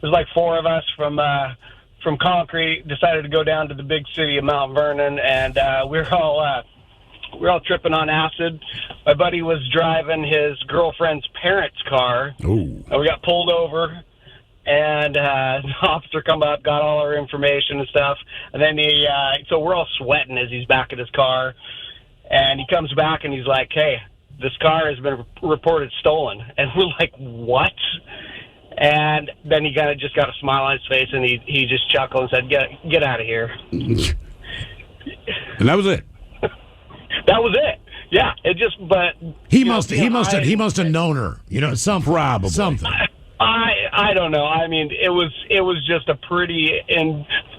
There's 4 of us from Concrete decided to go down to the big city of Mount Vernon, and we're all tripping on acid. My buddy was driving his girlfriend's parents' car. Ooh. And we got pulled over. And the officer come up, got all our information and stuff. And then so we're all sweating as he's back at his car. And he comes back and he's like, hey, this car has been reported stolen. And we're like, what? And then he just got a smile on his face, and he just chuckled and said, get out of here. And that was it. That was it. Yeah. It just, but he must have known her. Something. Probably. Something. I don't know. I mean, it was just a pretty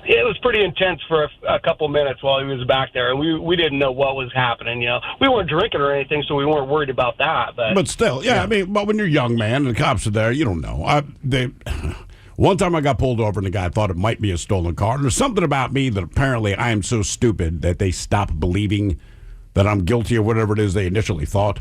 it was pretty intense for a couple minutes while he was back there, and we didn't know what was happening. We weren't drinking or anything, so we weren't worried about that. But still, yeah. I mean, but when you're young, man, and the cops are there, you don't know. One time I got pulled over, and the guy thought it might be a stolen car. And there's something about me that apparently I am so stupid that they stopped believing that I'm guilty of whatever it is they initially thought.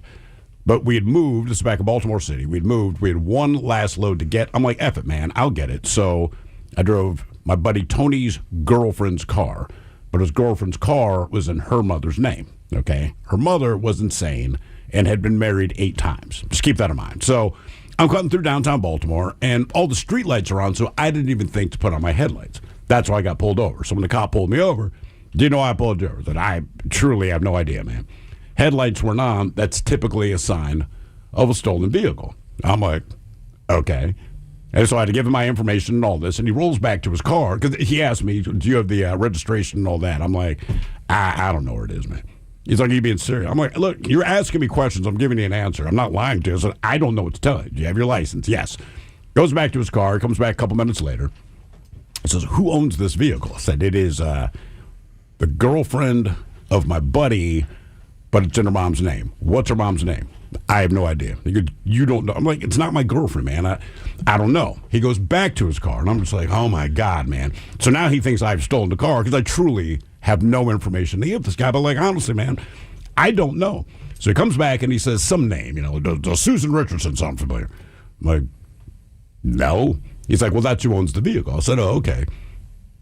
But we had moved. This is back in Baltimore City. We had one last load to get. I'm like, F it, man. I'll get it. So I drove my buddy Tony's girlfriend's car. But his girlfriend's car was in her mother's name, okay? Her mother was insane and had been married 8 times. Just keep that in mind. So I'm cutting through downtown Baltimore, and all the street lights are on, so I didn't even think to put on my headlights. That's why I got pulled over. So when the cop pulled me over, do you know why I pulled you over? That I truly have no idea, man. Headlights weren't on. That's typically a sign of a stolen vehicle. I'm like, okay. And so I had to give him my information and all this, and he rolls back to his car because he asked me, do you have the registration and all that? I'm like, I don't know where it is, man. He's like, are you being serious? I'm like, look, you're asking me questions. I'm giving you an answer. I'm not lying to you. I said, I don't know what to tell you. Do you have your license? Yes. Goes back to his car. Comes back a couple minutes later. He says, who owns this vehicle? I said, it is the girlfriend of my buddy, but it's in her mom's name. What's her mom's name? I have no idea. You don't know. I'm like, it's not my girlfriend, man. I don't know. He goes back to his car, and I'm just like, oh, my God, man. So now he thinks I've stolen the car because I truly have no information to give this guy. But, like, honestly, man, I don't know. So he comes back, and he says some name. Does Susan Richardson sound familiar? I'm like, no. He's like, well, that's who owns the vehicle. I said, oh, okay.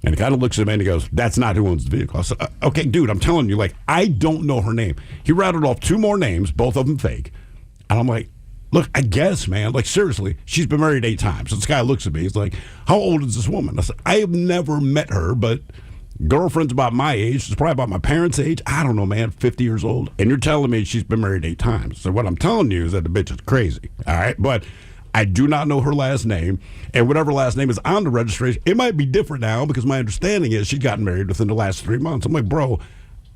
And he kind of looks at me and he goes, that's not who owns the vehicle. I said, okay, dude, I'm telling you, like, I don't know her name. He rattled off 2 more names, both of them fake. And I'm like, look, I guess, man, like, seriously, she's been married 8 times. So this guy looks at me. He's like, how old is this woman? I said, I have never met her, but girlfriend's about my age. She's probably about my parents' age. I don't know, man, 50 years old. And you're telling me she's been married 8 times. So what I'm telling you is that the bitch is crazy, all right? But I do not know her last name, and whatever last name is on the registration, it might be different now because my understanding is she's gotten married within the last 3 months. I'm like, bro,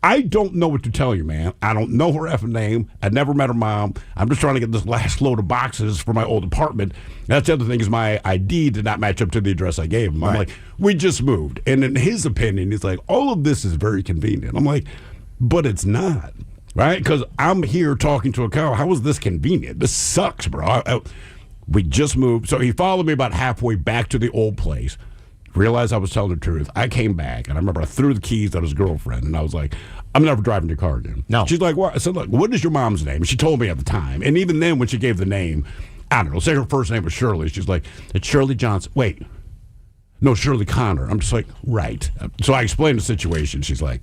I don't know what to tell you, man. I don't know her effing name. I never met her mom. I'm just trying to get this last load of boxes for my old apartment. That's the other thing is my ID did not match up to the address I gave him. I'm like, we just moved. And in his opinion, he's like, all of this is very convenient. I'm like, but it's not, right? Because I'm here talking to a cow. How is this convenient? This sucks, bro. We just moved. So he followed me about halfway back to the old place. Realized I was telling the truth. I came back, and I remember I threw the keys at his girlfriend, and I was like, I'm never driving your car again. No. She's like, what? I said, look, what is your mom's name? And she told me at the time. And even then, when she gave the name, I don't know, say her first name was Shirley. She's like, it's Shirley Johnson. Wait. No, Shirley Connor. I'm just like, right. So I explained the situation. She's like,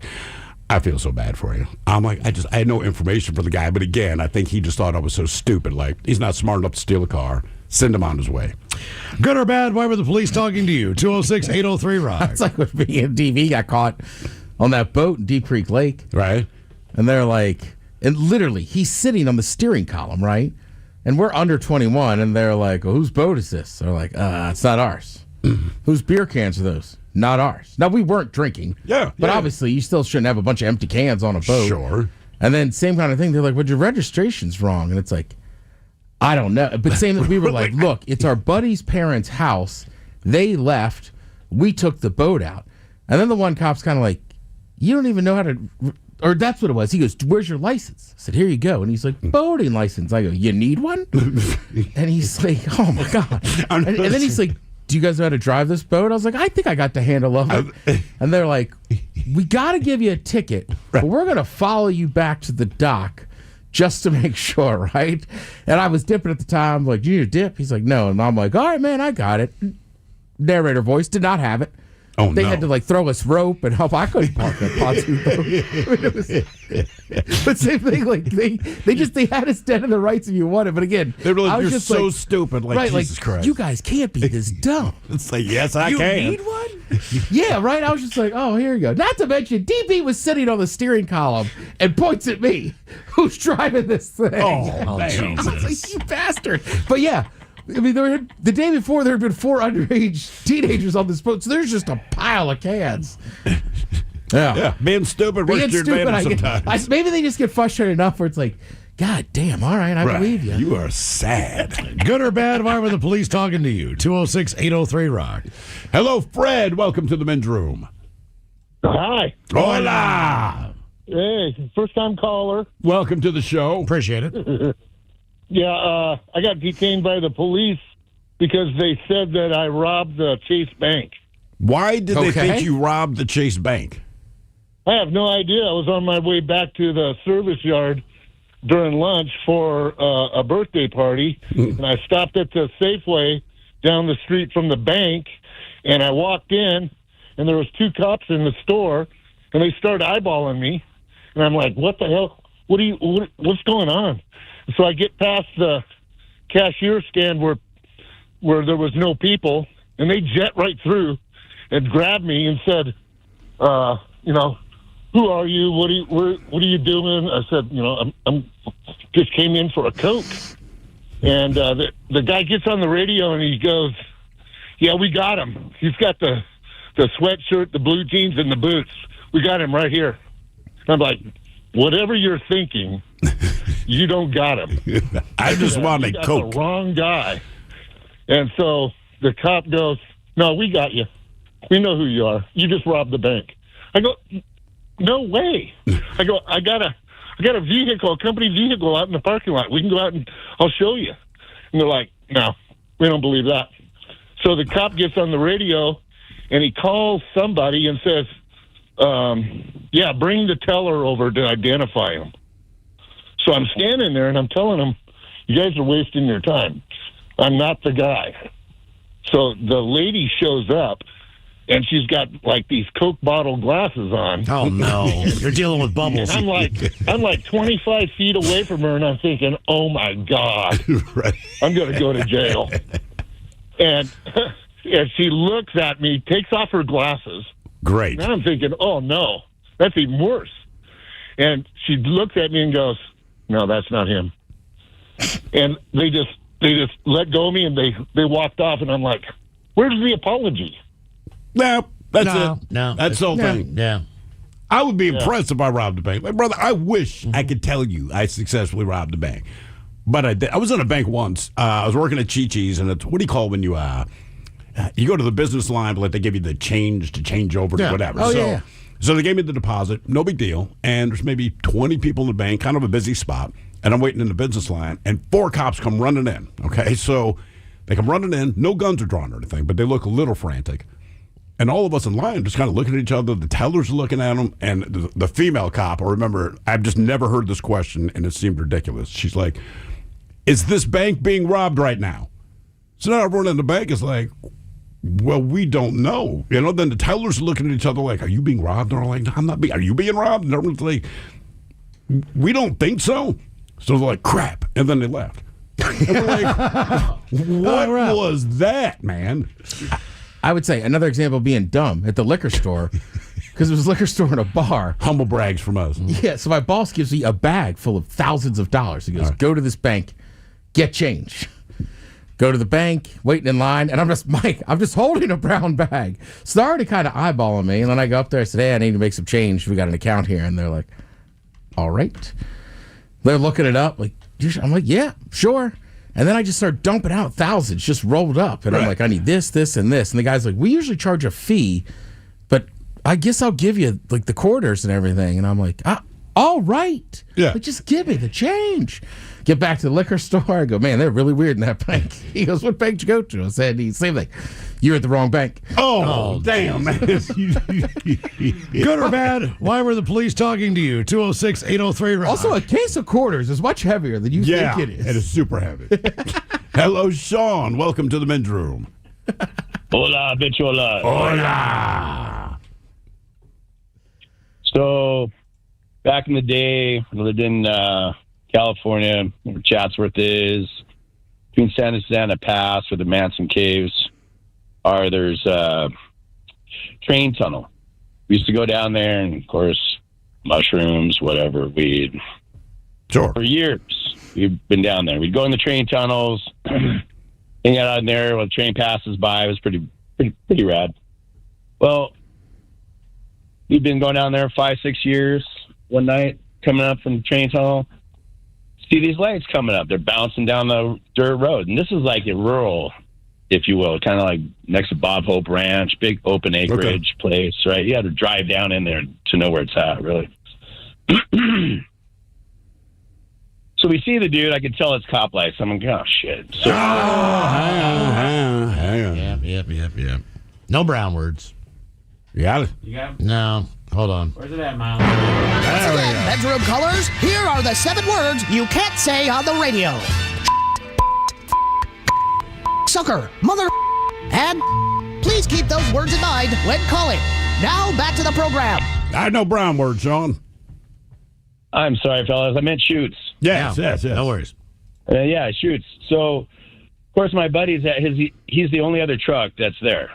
I feel so bad for you. I'm like, I had no information for the guy. But again, I think he just thought I was so stupid. Like, he's not smart enough to steal a car. Send him on his way. Good or bad, why were the police talking to you? 206-803-ROCK. It's like when me and DV got caught on that boat in Deep Creek Lake. Right. And they're like, and literally, he's sitting on the steering column, right? And we're under 21, and they're like, well, whose boat is this? They're like, it's not ours. Whose beer cans are those? Not ours. Now, we weren't drinking. Yeah. But obviously, you still shouldn't have a bunch of empty cans on a boat. Sure. And then same kind of thing. They're like, well, your registration's wrong. And it's like, I don't know. But same that we were like, look, it's our buddy's parents' house. They left. We took the boat out. And then the one cop's kind of like, you don't even know how to, or that's what it was. He goes, where's your license? I said, here you go. And he's like, boating license. I go, you need one? And he's like, oh my God. And then he's like, do you guys know how to drive this boat? I was like, I think I got the handle of it. And they're like, we got to give you a ticket, but we're going to follow you back to the dock just to make sure, right? And I was dipping at the time. I'm like, do you need a dip? He's like, no. And I'm like, all right, man, I got it. Narrator voice, did not have it. Oh, they had to like throw us rope and help. I couldn't park that pontoon boat. But same thing, like they had us dead in the rights if you wanted. But again, they were like, I was you're just so like, stupid. Like, right, Jesus like, Christ. You guys can't be this dumb. It's like, yes, I you can. You need one? Yeah, right. I was just like, oh, here you go. Not to mention, DB was sitting on the steering column and points at me, who's driving this thing. Oh, Jesus. I was like, you bastard. But yeah. I mean, the day before, there had been 4 underage teenagers on this boat, so there's just a pile of cans. Yeah. Being stupid works to your advantage sometimes. Maybe they just get frustrated enough where it's like, God damn. All right, I believe you. You are sad. Good or bad? Why were the police talking to you? 206-803-ROCK. Hello, Fred. Welcome to the men's room. Hi. Hola. Hey, first-time caller. Welcome to the show. Appreciate it. Yeah, I got detained by the police because they said that I robbed the Chase Bank. Why did they think you robbed the Chase Bank? I have no idea. I was on my way back to the service yard during lunch for a birthday party, and I stopped at the Safeway down the street from the bank, and I walked in, and there was 2 cops in the store, and they started eyeballing me, and I'm like, "What the hell? What's going on?" So I get past the cashier stand where there was no people, and they jet right through and grabbed me and said, "Who are you? What are you doing?" I said, I'm just came in for a Coke. And the guy gets on the radio and he goes, "Yeah, we got him. He's got the sweatshirt, the blue jeans, and the boots. We got him right here." And I'm like, "Whatever you're thinking, you don't got him." I just wanted got Coke. The wrong guy. And so the cop goes, "No, we got you. We know who you are. You just robbed the bank." I go, "No way." I go, I got a vehicle, a company vehicle out in the parking lot. We can go out and I'll show you." And they're like, "No, we don't believe that." So the cop gets on the radio and he calls somebody and says, "Yeah, bring the teller over to identify him." So I'm standing there and I'm telling him, "You guys are wasting your time. I'm not the guy." So the lady shows up, and she's got like these Coke bottle glasses on. Oh no, you're dealing with bubbles. I'm like 25 feet away from her, and I'm thinking, "Oh my God, right. I'm going to go to jail." And she looks at me, takes off her glasses. Great. Now I'm thinking, "Oh no, that's even worse." And she looks at me and goes, "No, that's not him." And they just let go of me and they walked off, and I'm like, "Where's the apology?" No, that's it. No, that's the whole thing. Yeah. I would be impressed if I robbed a bank. Like, brother, I wish I could tell you I successfully robbed a bank. But I did. I was in a bank once. I was working at Chi-Chi's, and it's, what do you call it when you go to the business line, but they give you the change to change over to whatever. Oh, So they gave me the deposit, no big deal. And there's maybe 20 people in the bank, kind of a busy spot. And I'm waiting in the business line, and 4 cops come running in. Okay, so they come running in. No guns are drawn or anything, but they look a little frantic. And all of us in line just kind of looking at each other. The tellers are looking at them. And the female cop, I remember, I've just never heard this question, and it seemed ridiculous. She's like, "Is this bank being robbed right now?" So now everyone in the bank is like, "Well, we don't know." Then the tellers are looking at each other like, "Are you being robbed?" And they're like, "No, I'm not being. Are you being robbed?" And everyone's like, "We don't think so." So they're like, "Crap." And then they left. And we're like, what was that, man? I would say another example being dumb at the liquor store, because it was a liquor store and a bar. Humble brags from us. Yeah, so my boss gives me a bag full of thousands of dollars. He goes, "Go to this bank, get change." Go to the bank, waiting in line, and I'm just holding a brown bag. So they're already kind of eyeballing me, and then I go up there, I said, "Hey, I need to make some change. We got an account here." And they're like, "All right." They're looking it up. I'm like, "Yeah, sure." And then I just start dumping out thousands, just rolled up. And I'm like, "I need this, this, and this." And the guy's like, "We usually charge a fee, but I guess I'll give you like the quarters and everything." And I'm like, "All right. Yeah. But just give me the change." Get back to the liquor store. I go, "Man, they're really weird in that bank." He goes, "What bank did you go to?" I said, "Same thing. You're at the wrong bank." Oh damn, man. Good or bad? Why were the police talking to you? 206-803-ROCK. Also, a case of quarters is much heavier than you think it is. It is super heavy. Hello, Sean. Welcome to the men's room. Hola, bichola. Hola. So, back in the day, I lived in California, where Chatsworth is. Between Santa Susana Pass, where the Manson Caves are, there's a train tunnel. We used to go down there, and of course, mushrooms, whatever, weed. Sure. For years, we've been down there. We'd go in the train tunnels, hang out in there while the train passes by. It was pretty rad. Well, we've been going down there 5-6 years. One night, coming up from the train tunnel, see these lights coming up. They're bouncing down the dirt road. And this is like a rural, if you will, kind of like next to Bob Hope Ranch, big open acreage place, right? You had to drive down in there to know where it's at, really. So we see the dude. I could tell it's cop lights. I'm like, oh, shit. So, hang on. Yep. No brown words. You got it? You got it? No. Hold on. Where's it at, Miles? Once again, bedroom callers, here are the 7 words you can't say on the radio. Sucker, mother, and please keep those words in mind when calling. Now back to the program. I know brown words, Sean. I'm sorry, fellas. I meant shoots. Yes. No worries. Yeah, shoots. So, of course, my buddy's at he's the only other truck that's there.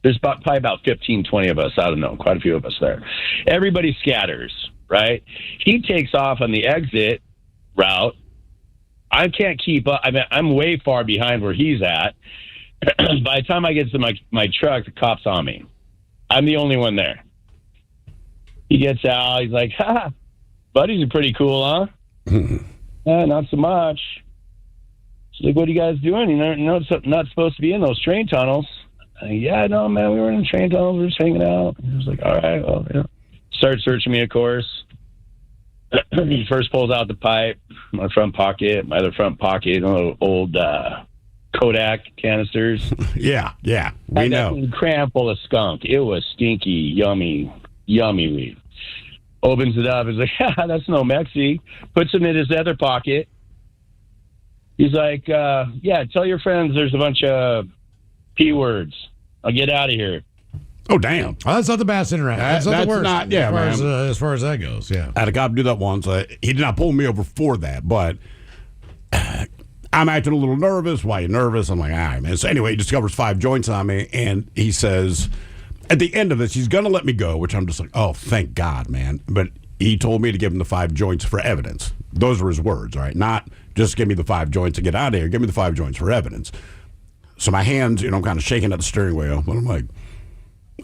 There's probably about 15, 20 of us. I don't know. Quite a few of us there. Everybody scatters, right? He takes off on the exit route. I can't keep up. I mean, I'm way far behind where he's at. By the time I get to my truck, the cop's on me. I'm the only one there. He gets out. He's like, ha, buddies are pretty cool, huh? Not so much. She's like, what are you guys doing? You're not supposed to be in those train tunnels. Yeah, no, man, we were in the train tunnels. We were just hanging out. He was like, all right, well, yeah. Started searching me, of course. He first pulls out the pipe, my front pocket, my other front pocket, old Kodak canisters. Yeah, we know. Cram full of skunk. It was stinky, yummy weed. Opens it up. He's like, that's no Mexi. Puts them in his other pocket. He's like, yeah, tell your friends there's a bunch of P words. I'll get out of here. Oh, damn. Oh, that's not the best interaction. That's not the worst. Not, yeah, as far as that goes, yeah. I had a cop do that once. He did not pull me over for that, but I'm acting a little nervous. Why are you nervous? I'm like, all right, man. So anyway, he discovers 5 joints on me, and he says, at the end of this, he's going to let me go, which I'm just like, oh, thank God, man. But he told me to give him the 5 joints for evidence. Those were his words, right? Not just give me the 5 joints to get out of here. Give me the 5 joints for evidence. So my hands, I'm kind of shaking at the steering wheel. But I'm like,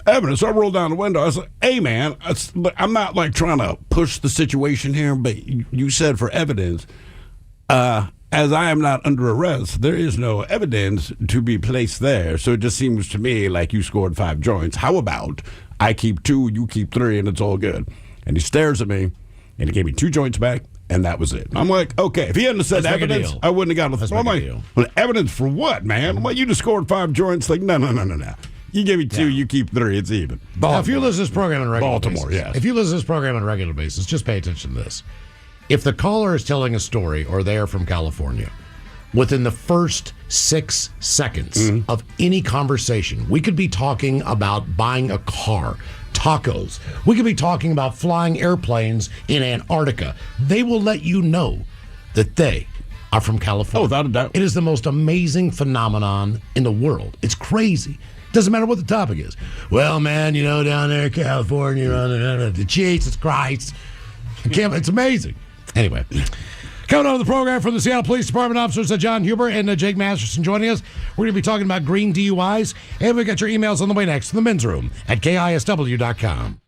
evidence. So I rolled down the window. I was like, hey, man, I'm not like trying to push the situation here, but you said for evidence. As I am not under arrest, there is no evidence to be placed there. So it just seems to me like you scored 5 joints. How about I keep 2, you keep 3, and it's all good? And he stares at me, and he gave me 2 joints back, and that was it. I'm like, okay, if he hadn't said evidence, I wouldn't have gotten I'm like, well, evidence for what, man? Well, you just scored 5 joints. Like, no. You give me 2, you keep 3, it's even. Now, if you listen to this program on a regular Baltimore, basis, yes. If you listen to this program on a regular basis, just pay attention to this. If the caller is telling a story or they're from California, within the first 6 seconds of any conversation, we could be talking about buying a car, tacos. We could be talking about flying airplanes in Antarctica. They will let you know that they are from California. Oh, without a doubt. It is the most amazing phenomenon in the world. It's crazy. Doesn't matter what the topic is. Well, man, down there in California, the Jesus Christ. It's amazing. Anyway, coming on to the program from the Seattle Police Department, officers John Huber and Jake Masterson joining us. We're going to be talking about green DUIs, and we got your emails on the way next to the men's room at KISW.com.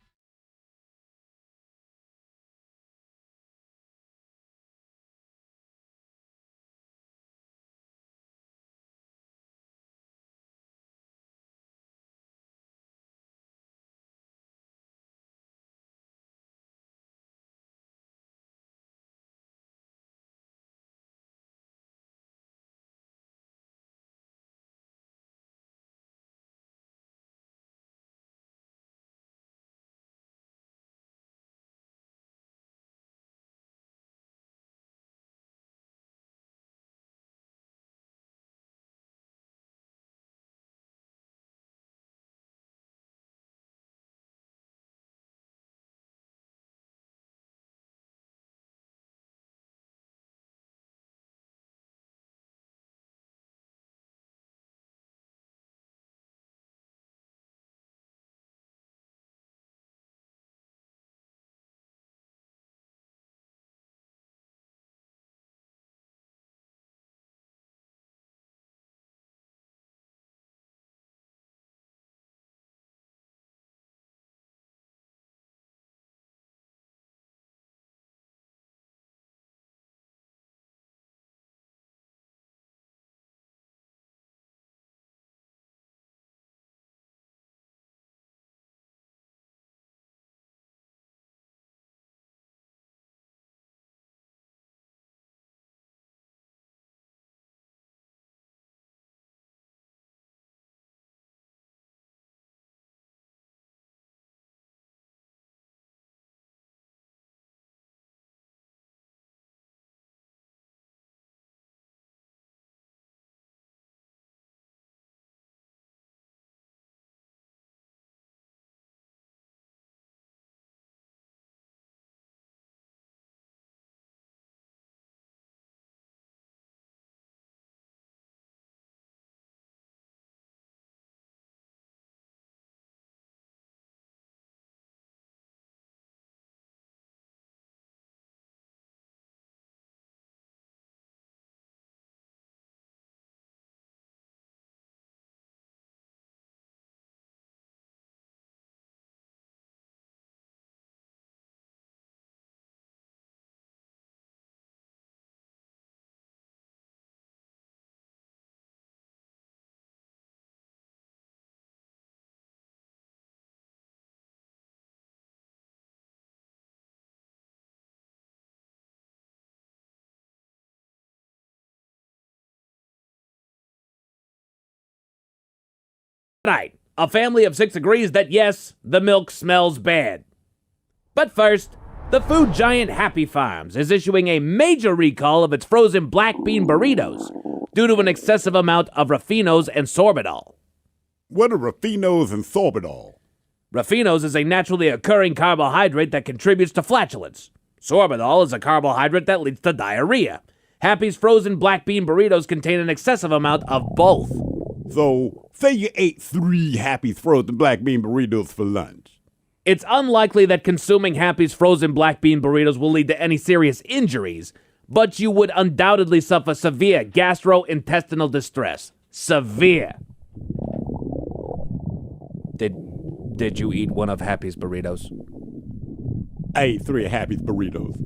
Right. A family of 6 agrees that yes, the milk smells bad. But first, the food giant Happy Farms is issuing a major recall of its frozen black bean burritos due to an excessive amount of raffinos and sorbitol. What are raffinos and sorbitol? Raffinos is a naturally occurring carbohydrate that contributes to flatulence. Sorbitol is a carbohydrate that leads to diarrhea. Happy's frozen black bean burritos contain an excessive amount of both. So, say you ate 3 Happy's frozen black bean burritos for lunch. It's unlikely that consuming Happy's frozen black bean burritos will lead to any serious injuries, but you would undoubtedly suffer severe gastrointestinal distress. Severe. Did you eat one of Happy's burritos? I ate 3 of Happy's burritos.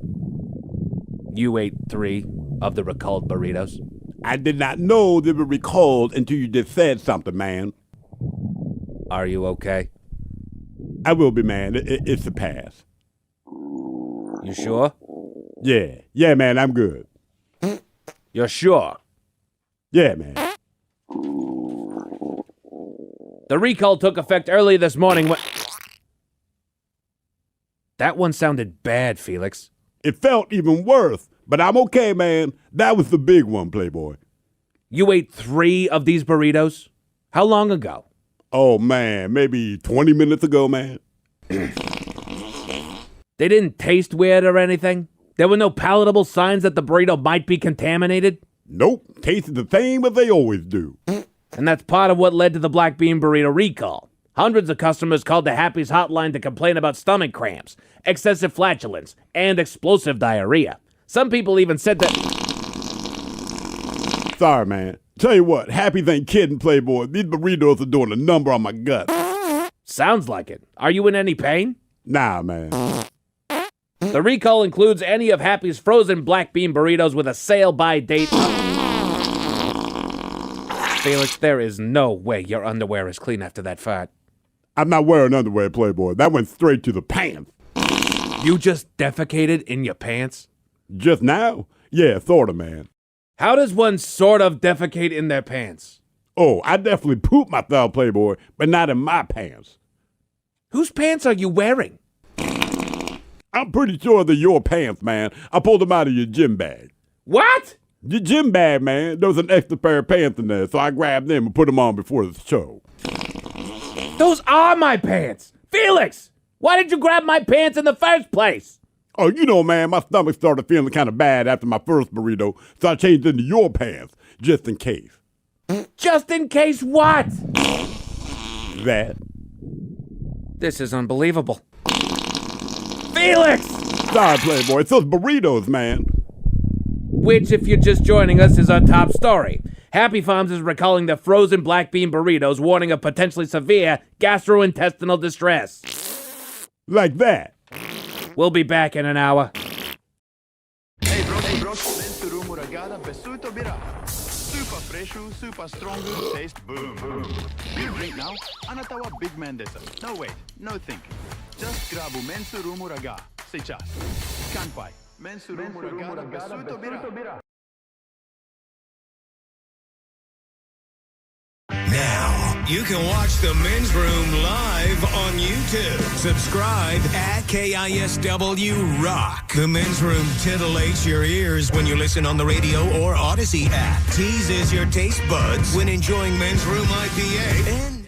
You ate 3 of the recalled burritos? I did not know they were recalled until you just said something, man. Are you okay? I will be, man. It's a pass. You sure? Yeah. Yeah, man, I'm good. You're sure? Yeah, man. The recall took effect early this morning when... That one sounded bad, Felix. It felt even worse, but I'm okay, man. That was the big one, Playboy. You ate 3 of these burritos? How long ago? Oh, man, maybe 20 minutes ago, man. They didn't taste weird or anything? There were no palatable signs that the burrito might be contaminated? Nope, tasted the same as they always do. And that's part of what led to the black bean burrito recall. Hundreds of customers called the Happy's hotline to complain about stomach cramps, excessive flatulence, and explosive diarrhea. Some people even said that... Sorry, man. Tell you what, Happy's ain't kidding, Playboy. These burritos are doing a number on my gut. Sounds like it. Are you in any pain? Nah, man. The recall includes any of Happy's frozen black bean burritos with a sale-by date. Felix, there is no way your underwear is clean after that fart. I'm not wearing underwear, Playboy. That went straight to the pants. You just defecated in your pants? Just now? Yeah, sorta, man. How does one sort of defecate in their pants? Oh, I definitely pooped myself, Playboy, but not in my pants. Whose pants are you wearing? I'm pretty sure they're your pants, man. I pulled them out of your gym bag. What? Your gym bag, man. There was an extra pair of pants in there, so I grabbed them and put them on before the show. Those are my pants! Felix! Why did you grab my pants in the first place? Oh, you know, man, my stomach started feeling kind of bad after my first burrito, so I changed into your pants, just in case. Just in case what? That. This is unbelievable. Felix! Sorry, Playboy. It's those burritos, man. Which, if you're just joining us, is our top story. Happy Farms is recalling the frozen black bean burritos, warning of potentially severe gastrointestinal distress. Like that. We'll be back in an hour. Hey bro, Mensu Muragana Besuto Bira. Super fresh, super strong, taste boom. Beer drink now, anata wa big man desa. No wait, no think. Just grab Mensu Muraga. Сейчас. Kanpai. Mensu Muragana Besuto Bira. Now, you can watch The Men's Room live on YouTube. Subscribe at KISW Rock. The Men's Room titillates your ears when you listen on the radio or Odyssey app. Teases your taste buds when enjoying Men's Room IPA. And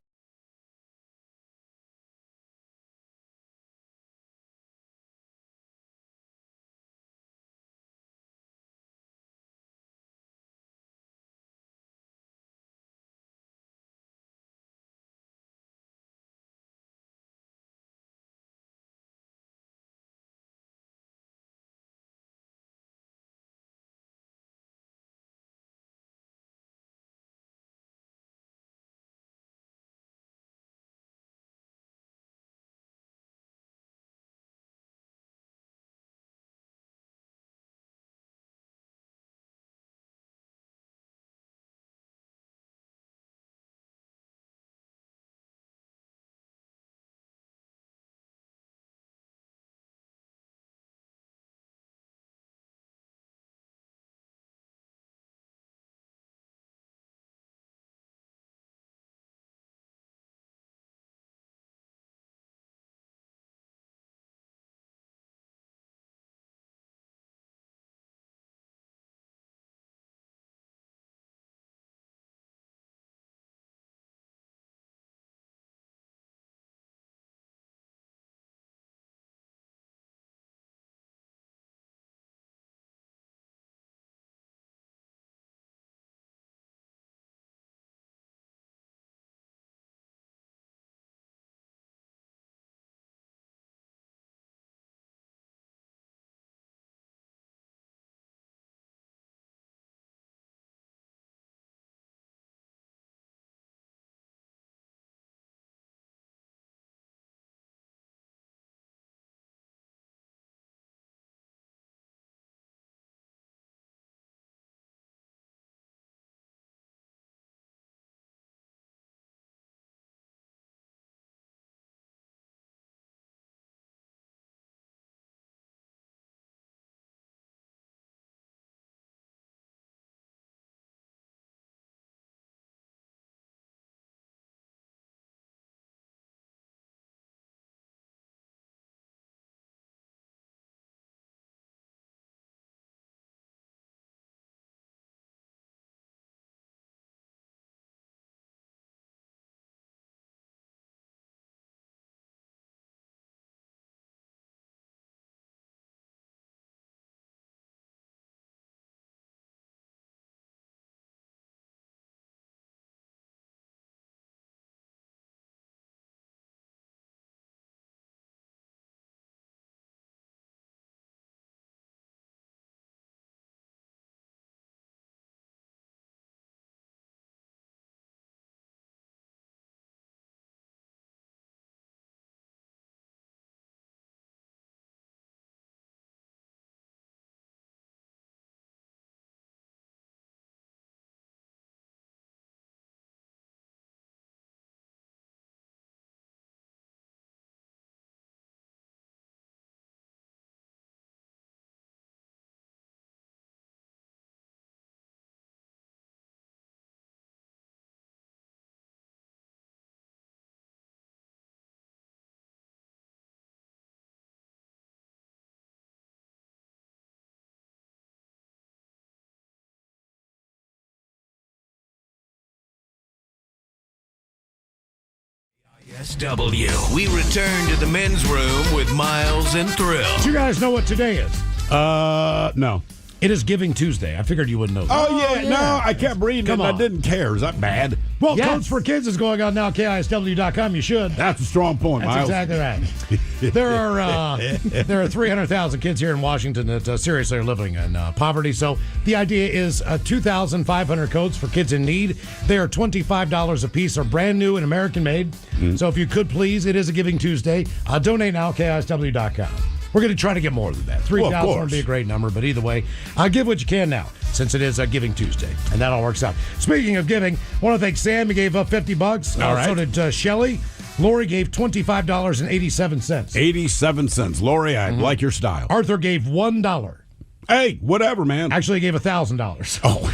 SW. We return to the men's room with Miles and Thrill. Do you guys know what today is? No. It is Giving Tuesday. I figured you wouldn't know that. Oh, yeah. No, I kept reading Come it and on. I didn't care. Is that bad? Well, Codes for Kids is going on now at KISW.com. You should. That's a strong point, That's Miles. exactly right. There are 300,000 kids here in Washington that seriously are living in poverty. So the idea is 2,500 coats for kids in need. They are $25 a piece. Are brand new and American made. So if you could please, it is a Giving Tuesday. Donate now at KISW.com. We're going to try to get more than that. 3,000 would be a great number, but either way, give what you can now, since it is Giving Tuesday, and that all works out. Speaking of giving, I want to thank Sam. He gave up $50. All right. So did Shelly. Lori gave $25.87. 87 cents. Lori, I like your style. Arthur gave $1. Hey, whatever, man. Actually, he gave $1,000. Oh,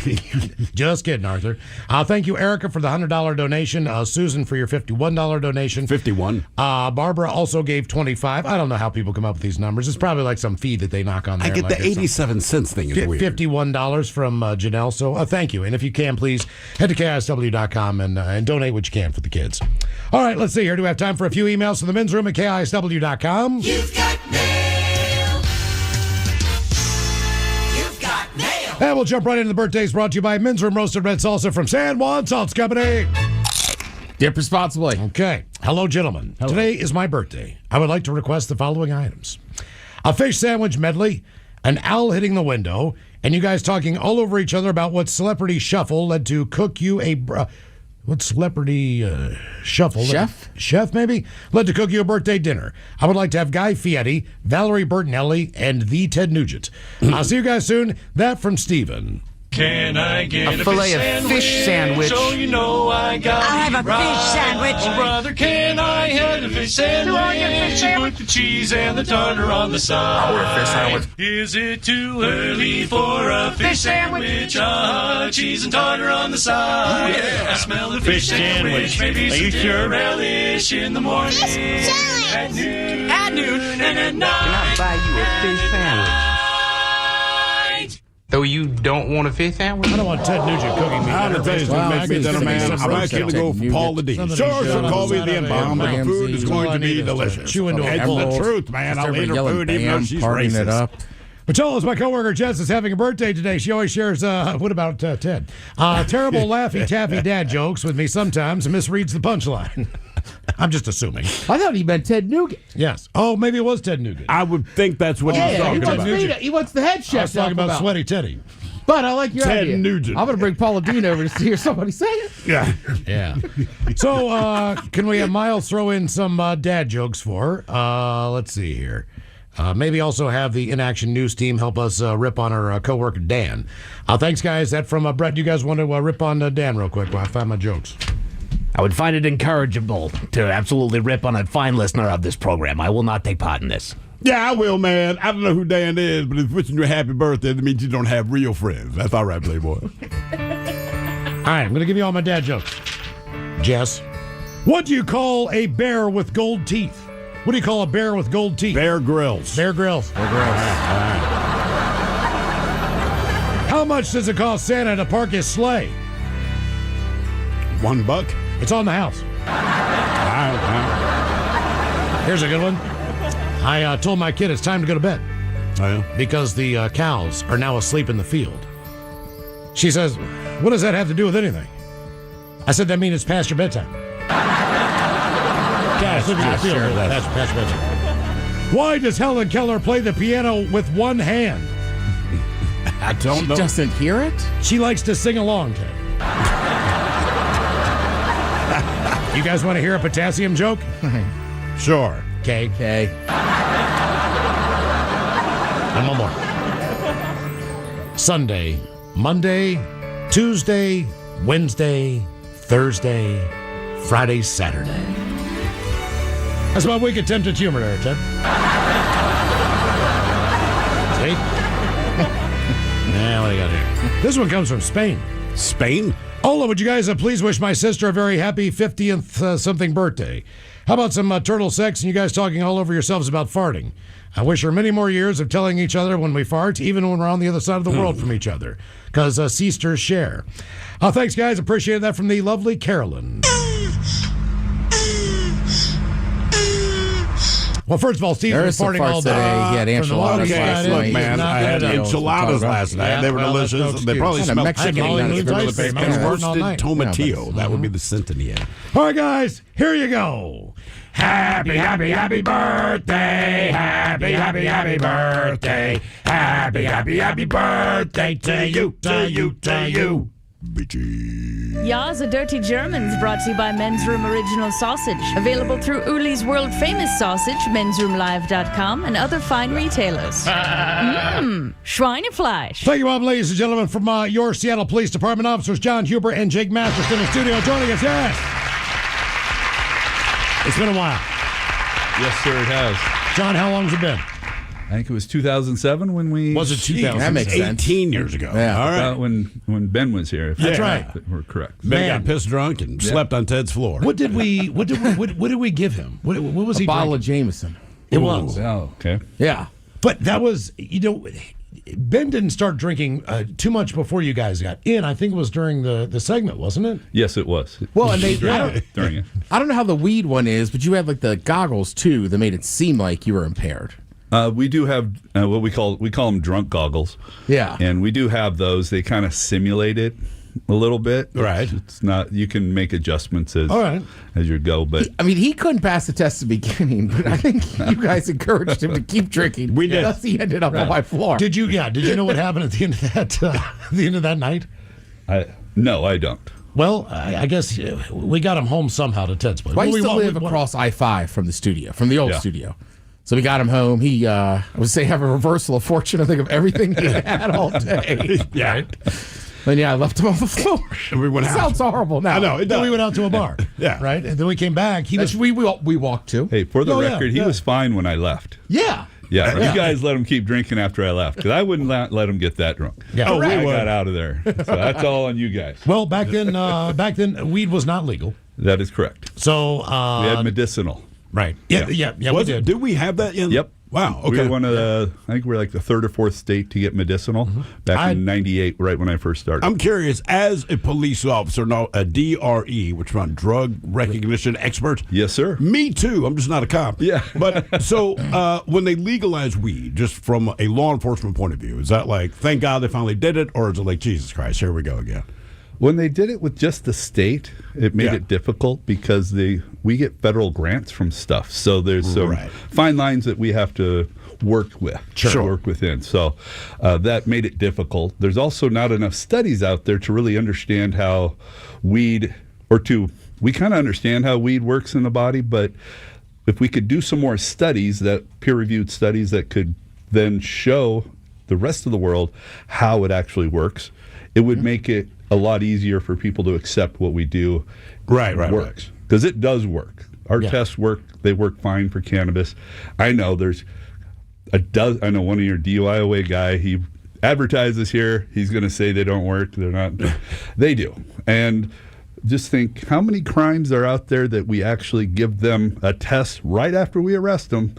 just kidding, Arthur. Thank you, Erica, for the $100 donation. Susan for your $51 donation. 51. Barbara also gave $25. I don't know how people come up with these numbers. It's probably like some fee that they knock on there. I get like the 87 cents thing is weird. $51 from Janelle. So thank you. And if you can, please head to KISW.com and donate what you can for the kids. All right, let's see here. Do we have time for a few emails from the men's room at KISW.com? You've got mail. And we'll jump right into the birthdays brought to you by Men's Room Roasted Red Salsa from San Juan Salsa Company. Dip responsibly. Okay. Hello, gentlemen. Today is my birthday. I would like to request the following items. A fish sandwich medley, an owl hitting the window, and you guys talking all over each other about what celebrity shuffle led to cook you a... what celebrity shuffle? Chef, maybe? Led to cook you a birthday dinner. I would like to have Guy Fieri, Valerie Bertinelli, and the Ted Nugent. I'll see you guys soon. That from Steven. Can I get A fillet of fish sandwich. So you know I got I'll have a fish sandwich. Oh, brother, can I have a fish sandwich? Do I get a fish sandwich? Put the cheese and the tartar on the side. I want a fish sandwich. Is it too early for a fish sandwich? Cheese and tartar on the side. Oh, yeah. I smell the fish sandwich. Maybe some sure relish in the morning. At noon. And at night. Can I buy you a fish sandwich? Though you don't want a fish sandwich? I don't want Ted Nugent cooking me. I'm going to tell you what's going to make me dinner, man. I'm actually going to go for Paula D. Sure, call me the embalm, but the food is going to be delicious. Chew into It's the truth, man. I'll eat her food even though she's racist. Pacholas, my coworker Jess, is having a birthday today. She always shares, what about Ted? Terrible Laffy Taffy dad jokes with me sometimes and misreads the punchline. I'm just assuming. I thought he meant Ted Nugent. Yes. Oh, maybe it was Ted Nugent. I would think that's what he was talking about. He wants the head chef. I was talking about Sweaty Teddy. But I like your Ted idea. Nugent. I'm going to bring Paula Dean over to hear somebody say it. Yeah. Yeah. So, can we have Miles throw in some dad jokes for her? Let's see here. Maybe also have the Inaction News team help us rip on our coworker Dan. Thanks, guys. That from Brett. You guys want to rip on Dan real quick while I find my jokes? I would find it encourageable to absolutely rip on a fine listener of this program. I will not take part in this. Yeah, I will, man. I don't know who Dan is, but if wishing you a happy birthday, that means you don't have real friends. That's all right, Playboy. All right, I'm going to give you all my dad jokes. Jess, what do you call a bear with gold teeth? What do you call a bear with gold teeth? Bear Grylls. Bear Grylls. Bear Grylls. All right. How much does it cost Santa to park his sleigh? $1. It's on the house. Here's a good one. I told my kid it's time to go to bed. Oh, yeah? Because the cows are now asleep in the field. She says, what does that have to do with anything? I said, that means it's past your bedtime. Guys, look at the field. That's past your bedtime. Why does Helen Keller play the piano with one hand? I don't know. She doesn't hear it? She likes to sing along to it. You guys want to hear a potassium joke? Sure. Okay. And one more. Sunday, Monday, Tuesday, Wednesday, Thursday, Friday, Saturday. That's my week attempted humor there, Ted. See? Now what do you got here? This one comes from Spain. Spain? Ola, would you guys please wish my sister a very happy 50th something birthday? How about some turtle sex and you guys talking all over yourselves about farting? I wish her many more years of telling each other when we fart, even when we're on the other side of the world from each other. Because sisters share. Thanks, guys. Appreciate that from the lovely Carolyn. Well, first of all, Steve There was is some farting farts all day. today. He had enchiladas last night. Look, man, I had enchiladas last night. They were delicious. They probably smelled Mexican nuts. and roasted tomatillo. That would be the scent in the end. All right, guys, here you go. Happy, happy, happy birthday. Happy, happy, happy birthday. Happy, happy, happy birthday to you, to you, to you. Ya's a Dirty Germans brought to you by Men's Room Original Sausage. Available through Uli's world famous sausage, mensroomlive.com, and other fine retailers. Schweinefleisch. Thank you, Bob, ladies and gentlemen, from your Seattle Police Department officers, John Huber and Jake Masterson in the studio joining us. Yes. It's been a while. Yes, sir, it has. John, how long has it been? I think it was 2007 when we... Was it 2000? That makes sense. 18 years ago. Yeah. All right. About when Ben was here. That's right. We're correct. Ben got pissed drunk and slept on Ted's floor. What did we give him? What was he? A bottle of drinking? Jameson. It was. Oh, okay. Yeah. But that was, Ben didn't start drinking too much before you guys got in. I think it was during the segment, wasn't it? Yes, it was. Well, and during it. I don't know how the weed one is, but you had like the goggles too that made it seem like you were impaired. We do have what we call them drunk goggles. Yeah. And we do have those. They kind of simulate it a little bit. Right. It's not. You can make adjustments as you go. But he couldn't pass the test at the beginning, but I think you guys encouraged him to keep drinking. We did. Thus he ended up on my floor. Did you? Yeah. Did you know what happened at the end of that? The end of that night? No, I don't. Well, I guess we got him home somehow to Ted's place. Well, I Well, used to we- live we- across I-5 from the studio, from the old studio. So we got him home. He, I would say, have a reversal of fortune. I think of everything he had all day. Yeah. And I left him on the floor. And we went out. Sounds horrible now. I know. Then we went out to a bar. Yeah. Right? And then we came back. We walked too. Hey, for the Oh, yeah, record, he yeah. was fine when I left. Yeah. Yeah, Yeah. you guys let him keep drinking after I left because I wouldn't let him get that drunk. Yeah. I Correct. got out of there. So that's all on you guys. Well, back then, weed was not legal. That is correct. So We had medicinal. right. Yeah. We did. Did we have that in? Yep. Wow. We Okay. were one of the, I think we're like the third or fourth state to get medicinal back in '98, right when I first started. I'm curious, as a police officer, a DRE, which is drug recognition expert. Yes, sir. Me too. I'm just not a cop. Yeah. But so when they legalize weed, just from a law enforcement point of view, is that like, thank God they finally did it, or is it like, Jesus Christ, here we go again? When they did it with just the state, it made it difficult because we get federal grants from stuff. So there's some fine lines that we have to work with, work within. So that made it difficult. There's also not enough studies out there to really understand how weed, we kind of understand how weed works in the body, but if we could do some more studies, that peer-reviewed studies that could then show the rest of the world how it actually works, it would make it a lot easier for people to accept what we do works. Because it does work. Our tests work. They work fine for cannabis. I know there's I know one of your DUI guy, he advertises here. He's going to say they don't work. They're not. They do. And just think how many crimes are out there that we actually give them a test right after we arrest them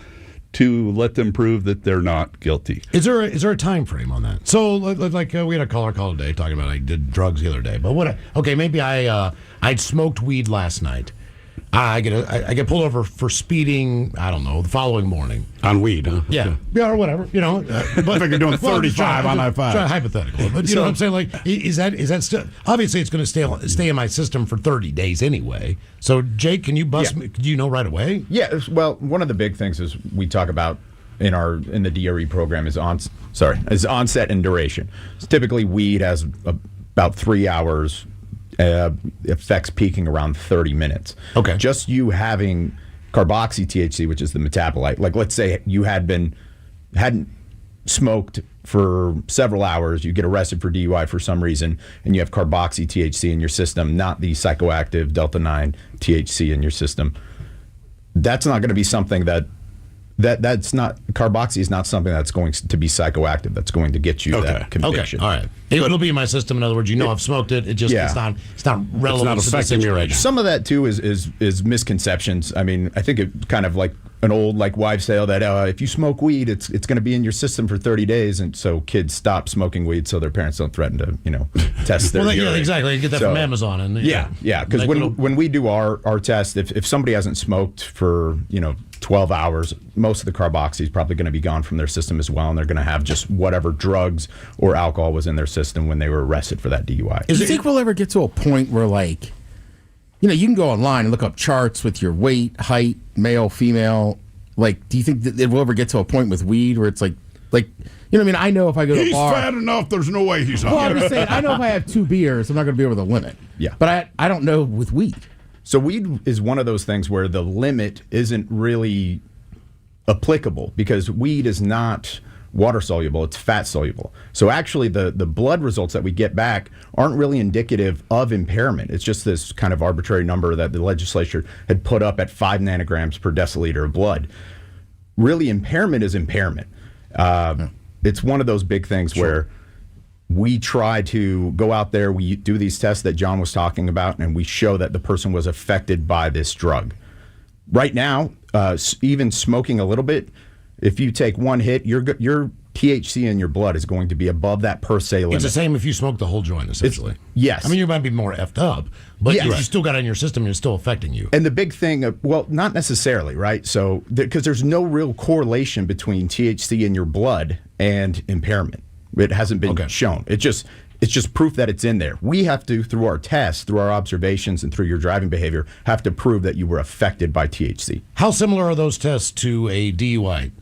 to let them prove that they're not guilty. Is there a time frame on that? So, like we had a caller call today talking about I did drugs the other day. But maybe I'd smoked weed last night. I get pulled over for speeding. I don't know, the following morning on weed, huh? Yeah, or whatever. But like you're doing 35 on I-5. Hypothetical, but you know what I'm saying? Like, is that still? Obviously, it's going to stay in my system for 30 days anyway. So, Jake, can you bust me? Do you know right away? Yeah. Well, one of the big things is we talk about in the DRE program is onset and duration. So typically, weed has about 3 hours. Effects peaking around 30 minutes. Okay. Just you having carboxy THC, which is the metabolite, like let's say you hadn't smoked for several hours, you get arrested for DUI for some reason, and you have carboxy THC in your system, not the psychoactive delta-9 THC in your system. That's not going to be something that's not, carboxy is not something that's going to be psychoactive. That's going to get you that conviction. Okay, all right. It'll be in my system. In other words, I've smoked it. It just it's not relevant. It's not affecting me right now. Some of that too is misconceptions. I mean, I think it kind of like an old wives' tale that if you smoke weed, it's going to be in your system for 30 days, and so kids stop smoking weed so their parents don't threaten to test their. Yeah, exactly. You get that from Amazon, and yeah. Because when we do our test, if somebody hasn't smoked for 12 hours, most of the carboxy is probably going to be gone from their system as well, and they're going to have just whatever drugs or alcohol was in their system when they were arrested for that DUI. Do you think we'll ever get to a point where, like, you know, you can go online and look up charts with your weight, height, male, female. Like, do you think that it will ever get to a point with weed where it's like, you know what I mean? I know if I go to a He's bar. fat enough, there's no way he's on. Well, I'm just saying, I know if I have 2 beers, I'm not going to be over the limit. Yeah. But I don't know with weed. So weed is one of those things where the limit isn't really applicable because weed is not water soluble, it's fat soluble. So actually the blood results that we get back aren't really indicative of impairment. It's just this kind of arbitrary number that the legislature had put up at 5 nanograms per deciliter of blood. Really, impairment is impairment. It's one of those big things where we try to go out there, we do these tests that John was talking about, and we show that the person was affected by this drug. Right now, even smoking a little bit, if you take one hit, your THC in your blood is going to be above that per se limit. It's the same if you smoke the whole joint, essentially. Yes. I mean, you might be more effed up, but Yes. if you still got it in your system, it's still affecting you. And the big thing, well, not necessarily, right? So, because there's no real correlation between THC in your blood and impairment. It hasn't been shown. It's just proof that it's in there. We have to, through our tests, through our observations, and through your driving behavior, have to prove that you were affected by THC. How similar are those tests to a DUI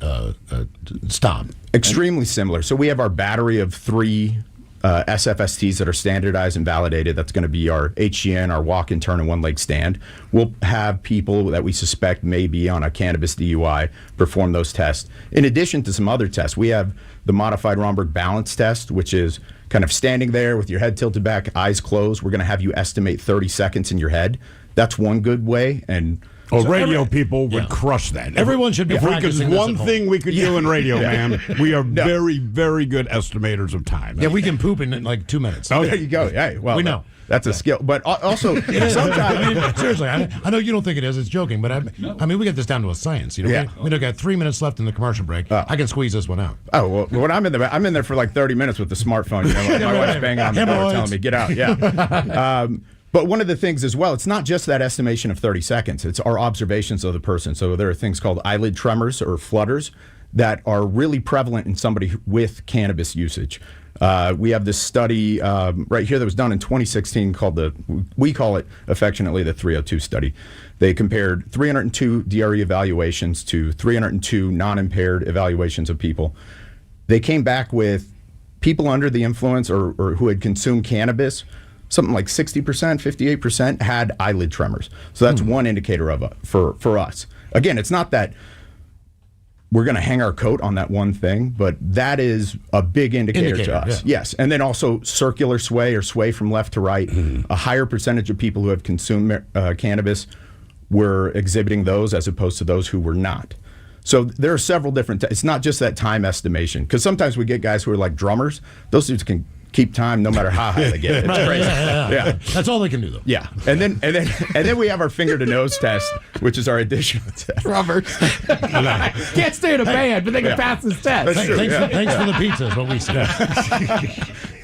stop? Extremely similar. So we have our battery of 3 SFSTs that are standardized and validated. That's going to be our HGN, our walk and turn and one leg stand. We'll have people that we suspect may be on a cannabis DUI perform those tests. In addition to some other tests, we have the modified Romberg balance test, which is kind of standing there with your head tilted back, eyes closed. We're going to have you estimate 30 seconds in your head. That's one good way. And radio people would crush that. Everyone should be If we practicing could, this one at home. thing we could do in radio, Yeah. man, we are very, very good estimators of time. Yeah, we can poop in like 2 minutes. Oh, there you go. Hey, well, we know. That's a skill. But also, It is. sometimes. I mean, seriously, I know you don't think it is. It's joking, but I mean, we get this down to a science. You know, Yeah. we got 3 minutes left in the commercial break. I can squeeze this one out. Oh, well, when I'm in there for like 30 minutes with the smartphone. You know, like my wife's banging on the door Hemorrhoids. telling me, get out. Yeah. But one of the things as well, it's not just that estimation of 30 seconds. It's our observations of the person. So there are things called eyelid tremors or flutters that are really prevalent in somebody with cannabis usage. We have this study right here that was done in 2016 called we call it affectionately the 302 study. They compared 302 DRE evaluations to 302 non-impaired evaluations of people. They came back with people under the influence or who had consumed cannabis, something like 60%, 58% had eyelid tremors. So that's one indicator of it for us. Again, it's not that we're going to hang our coat on that one thing, but that is a big indicator to us. Yeah. Yes. And then also circular sway or sway from left to right. A higher percentage of people who have consumed cannabis were exhibiting those as opposed to those who were not. So there are several different, it's not just that time estimation, because sometimes we get guys who are like drummers. Those dudes can keep time no matter how high they get. It's crazy. Yeah. That's all they can do, though. Yeah, and then we have our finger to nose test, which is our additional test. Drummers can't stay in a band, but they can pass this test. That's true. Thanks for the pizza, is what we say.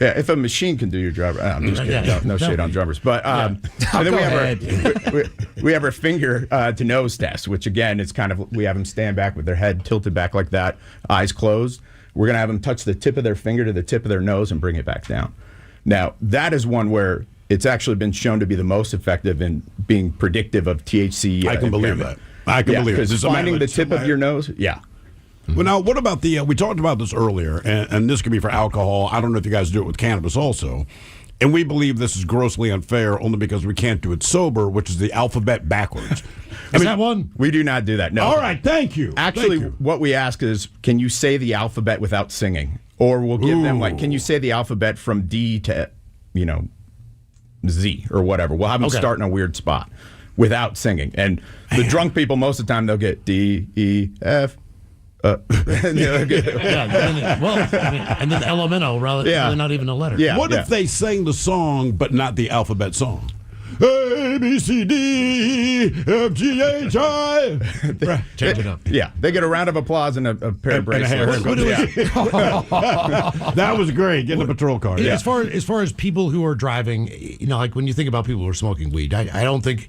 Yeah, if a machine can do your job, I'm just kidding. No shade on drummers, but and then we have our finger to nose test, which again is kind of we have them stand back with their head tilted back like that, eyes closed. We're going to have them touch the tip of their finger to the tip of their nose and bring it back down. Now, that is one where it's actually been shown to be the most effective in being predictive of THC. I can believe impairment. that. I can believe it. Because finding the tip of your nose, Well, now, what about we talked about this earlier, and this could be for alcohol. I don't know if you guys do it with cannabis also. And we believe this is grossly unfair only because we can't do it sober, which is the alphabet backwards. That one? We do not do that. No. All right, thank you. Actually, what we ask is, can you say the alphabet without singing? Or we'll give them can you say the alphabet from D to, Z or whatever. We'll have them start in a weird spot without singing. And the drunk people, most of the time, they'll get D, E, F. And then elemental, really not even a letter. What if they sang the song but not the alphabet song? A, B, C, D, F, G, H, I. Change it up. Yeah, they get a round of applause and a pair of bracelets. That was great. Getting a patrol car. As far as people who are driving, like when you think about people who are smoking weed, I don't think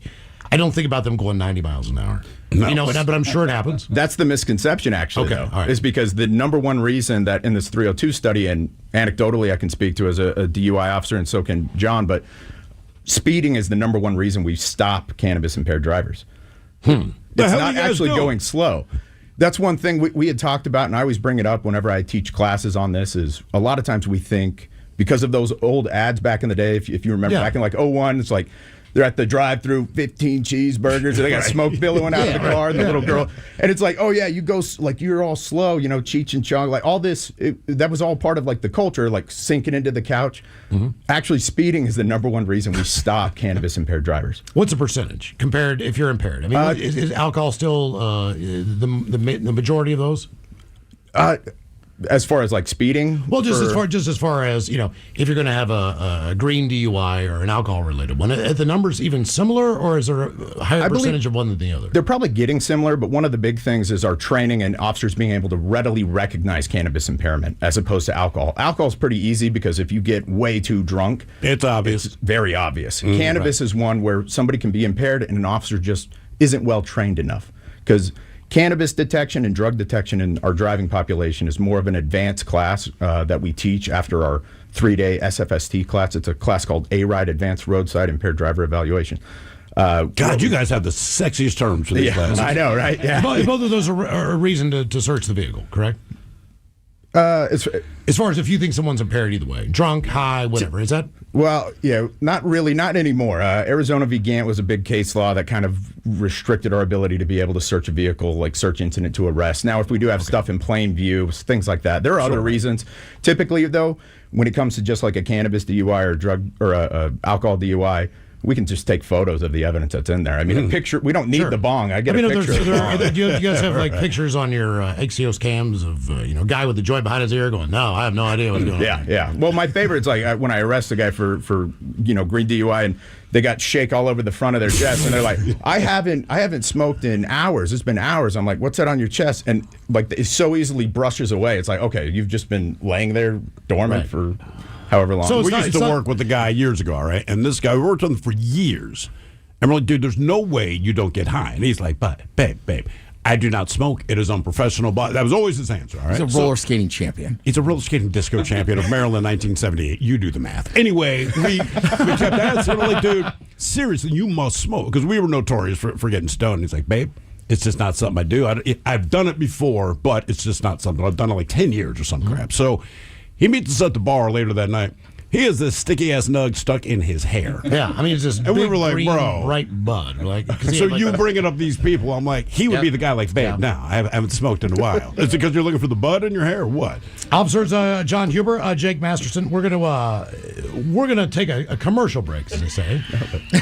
I don't think about them going 90 miles an hour. No. You know, but I'm sure it happens. That's the misconception, actually, Okay, though, all right. is because the number one reason that in this 302 study, and anecdotally I can speak to as a DUI officer, and so can John, but speeding is the number one reason we stop cannabis-impaired drivers. It's hell not you guys actually do? going slow. That's one thing we had talked about, and I always bring it up whenever I teach classes on this, is a lot of times we think, because of those old ads back in the day, if you remember back in like 01, it's like they're at the drive-through, 15 cheeseburgers, and they got smoke billowing out of the car, and the little girl. And it's like, oh yeah, you go, like you're all slow, you know, Cheech and Chong, like all this, that was all part of like the culture, like sinking into the couch. Actually, speeding is the number one reason we stop cannabis-impaired drivers. What's the percentage compared if you're impaired? I mean, is alcohol still the majority of those? As far as like speeding? Well, just as far as, you know, if you're going to have a green DUI or an alcohol related one, are the numbers even similar, or is there a higher percentage of one than the other? They're probably getting similar, but one of the big things is our training and officers being able to readily recognize cannabis impairment as opposed to alcohol. Alcohol is pretty easy because if you get way too drunk, it's obvious. It's very obvious. Cannabis is one where somebody can be impaired and an officer just isn't well trained enough, because cannabis detection and drug detection in our driving population is more of an advanced class that we teach after our 3-day SFST class. It's a class called A-RIDE, Advanced Roadside Impaired Driver Evaluation. God, you guys have the sexiest terms for these classes. I know, right? Yeah. Both of those are a reason to search the vehicle, correct? As far as if you think someone's impaired either way, drunk, high, whatever, is that? Well, yeah, not really, not anymore. Arizona v. Gant was a big case law that kind of restricted our ability to be able to search a vehicle, like search incident to arrest. Now, if we do have stuff in plain view, things like that, there are other reasons. Typically, though, when it comes to just like a cannabis DUI or drug or a alcohol DUI, we can just take photos of the evidence that's in there. I mean, a picture, we don't need the bong. I get a picture. Do you guys have like pictures on your Axios cams of guy with the joint behind his ear going, no, I have no idea what's going on. Yeah. Well, my favorite's like when I arrest a guy for green DUI and they got shake all over the front of their chest and they're like, I haven't smoked in hours. It's been hours. I'm like, what's that on your chest? And like it so easily brushes away. It's like, okay, you've just been laying there dormant for however long. So we used to work with a guy years ago, all right? And this guy, we worked with him for years. And we're like, dude, there's no way you don't get high. And he's like, babe, I do not smoke. It is unprofessional. But that was always his answer, all right? He's a roller skating champion. He's a roller skating disco champion of Maryland, 1978. You do the math. Anyway, we kept asking, we're like, dude, seriously, you must smoke. Because we were notorious for getting stoned. He's like, babe, it's just not something I do. I've done it before, but it's just not something. I've done it like 10 years or some crap. So he meets us at the bar later that night. He has this sticky ass nug stuck in his hair. Yeah, I mean, it's just and we were like, green, bro, bright bud. Like, so you bringing up these people? I'm like, he would be the guy. Like, babe, no, I haven't smoked in a while. Is it because you're looking for the bud in your hair, or what? Officers, John Huber, Jake Masterson. We're gonna take a commercial break, as they say,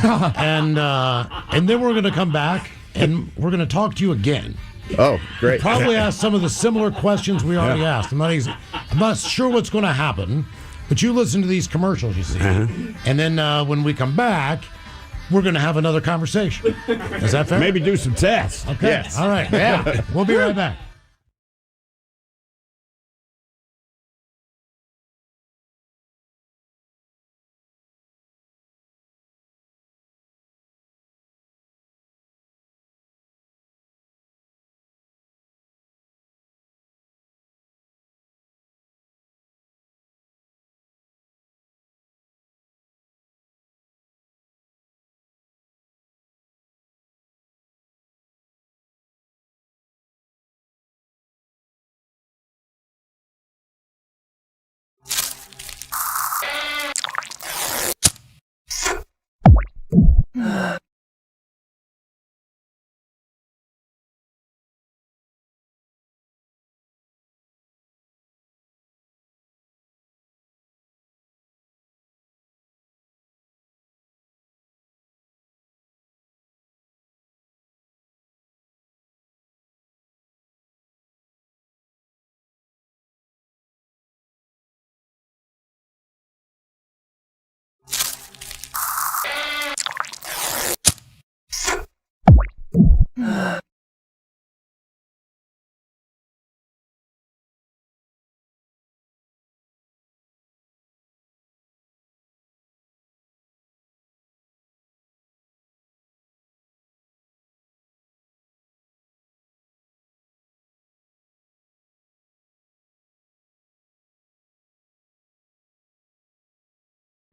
and then we're gonna come back and we're gonna talk to you again. Oh, great! Probably ask some of the similar questions we already asked. I'm not sure what's going to happen, but you listen to these commercials, you see, and then when we come back, we're going to have another conversation. Is that fair? Maybe do some tests. Okay. Yes. All right. Yeah. We'll be right back.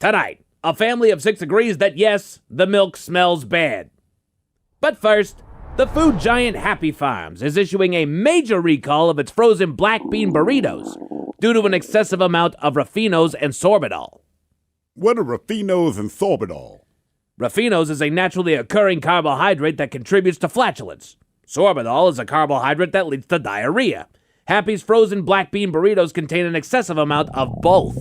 Tonight, a family of 6 agrees that yes, the milk smells bad. But first, the food giant Happy Farms is issuing a major recall of its frozen black bean burritos due to an excessive amount of raffinos and sorbitol. What are raffinos and sorbitol? Raffinos is a naturally occurring carbohydrate that contributes to flatulence. Sorbitol is a carbohydrate that leads to diarrhea. Happy's frozen black bean burritos contain an excessive amount of both.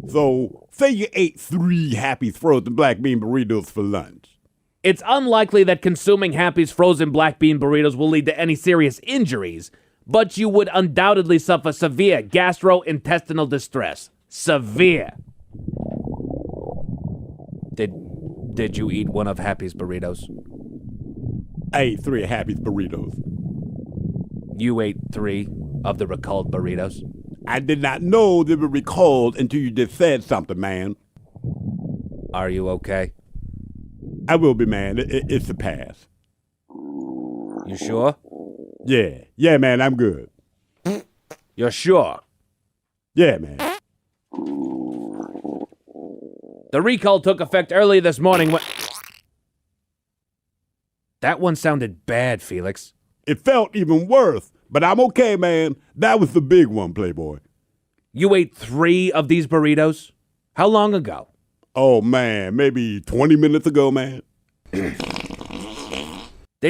So, say you ate 3 Happy's frozen black bean burritos for lunch. It's unlikely that consuming Happy's frozen black bean burritos will lead to any serious injuries, but you would undoubtedly suffer severe gastrointestinal distress. Severe. Did you eat one of Happy's burritos? I ate 3 Happy's burritos. You ate 3 of the recalled burritos? I did not know they were recalled until you just said something, man. Are you okay? I will be, man. It's a pass. You sure? Yeah. Yeah, man, I'm good. You're sure? Yeah, man. The recall took effect early this morning when... That one sounded bad, Felix. It felt even worse, but I'm okay, man. That was the big one, Playboy. You ate 3 of these burritos? How long ago? Oh, man, maybe 20 minutes ago, man. They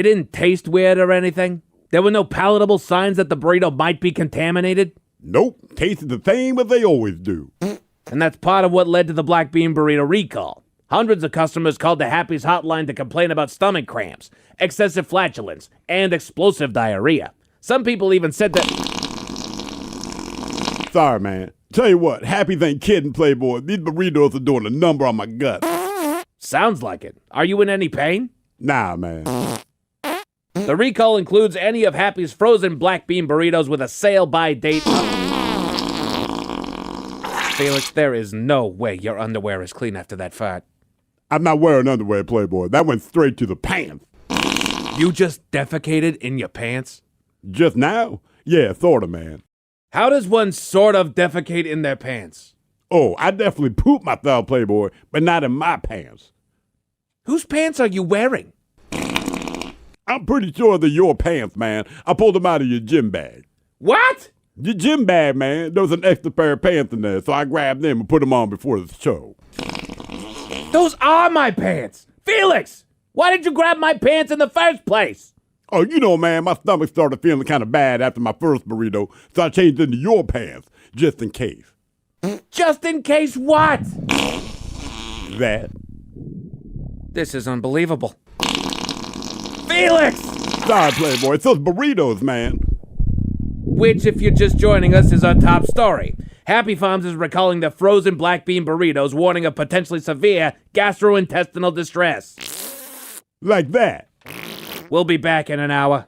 didn't taste weird or anything? There were no palatable signs that the burrito might be contaminated? Nope, tasted the same as they always do. And that's part of what led to the black bean burrito recall. Hundreds of customers called the Happy's hotline to complain about stomach cramps, excessive flatulence, and explosive diarrhea. Some people even said that... Sorry, man. Tell you what, Happy's ain't kidding, Playboy. These burritos are doing a number on my gut. Sounds like it. Are you in any pain? Nah, man. The recall includes any of Happy's frozen black bean burritos with a sale-by date Felix, there is no way your underwear is clean after that fart. I'm not wearing underwear, Playboy. That went straight to the pants. You just defecated in your pants? Just now? Yeah, sorta, man. How does one sort of defecate in their pants? Oh, I definitely pooped myself, Playboy, but not in my pants. Whose pants are you wearing? I'm pretty sure they're your pants, man. I pulled them out of your gym bag. What? Your gym bag, man. There was an extra pair of pants in there, so I grabbed them and put them on before the show. Those are my pants! Felix! Why did you grab my pants in the first place? Oh, you know, man, my stomach started feeling kind of bad after my first burrito, so I changed into your pants, just in case. Just in case what? That. This is unbelievable. Felix! Sorry, Playboy. It's those burritos, man. Which, if you're just joining us, is our top story. Happy Farms is recalling the frozen black bean burritos, warning of potentially severe gastrointestinal distress. Like that. We'll be back in an hour.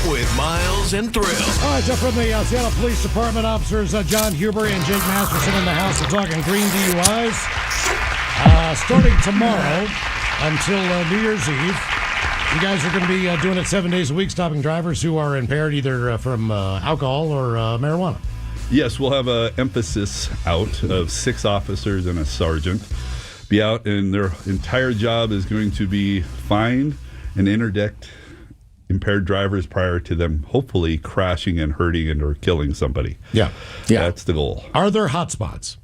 With Miles and Thrill. All right, so from the Seattle Police Department, officers John Huber and Jake Masterson in the house are talking green DUIs. Starting tomorrow until New Year's Eve, you guys are going to be doing it 7 days a week, stopping drivers who are impaired either from alcohol or marijuana. Yes, we'll have an emphasis out of 6 officers and a sergeant. Be out, and their entire job is going to be find and interdict impaired drivers prior to them hopefully crashing and hurting and or killing somebody. Yeah. That's the goal. Are there hot spots?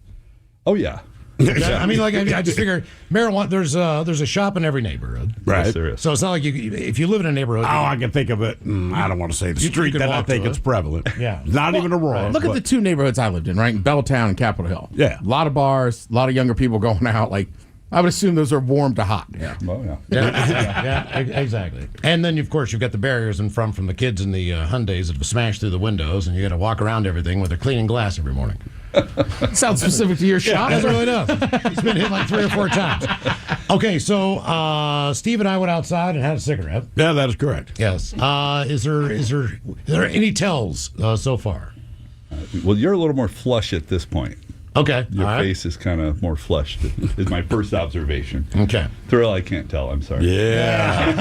Oh, yeah. I mean, I just figured marijuana. There's a shop in every neighborhood, Right. Yes, there is. So it's not like if you live in a neighborhood. Oh, I can think of it. I don't want to say the You street could that I walk think to it's it. prevalent. Yeah. Not even a rural. Look at the 2 neighborhoods I lived in, right? In Belltown and Capitol Hill. Yeah. A lot of bars, a lot of younger people going out. Like, I would assume those are warm to hot. Oh, yeah. Yeah, exactly. And then, of course, you've got the barriers in front from the kids in the Hyundais that have smashed through the windows, and you got to walk around everything with their cleaning glass every morning. Sounds specific to your shop. It really does. It's been hit like 3 or 4 times. Okay, so Steve and I went outside and had a cigarette. Yeah, that is correct. Yes. Is there any tells so far? Well, you're a little more flush at this point. Okay. Your all right. face is kind of more flushed, is my first observation. Okay. Thrill, I can't tell. I'm sorry. Yeah.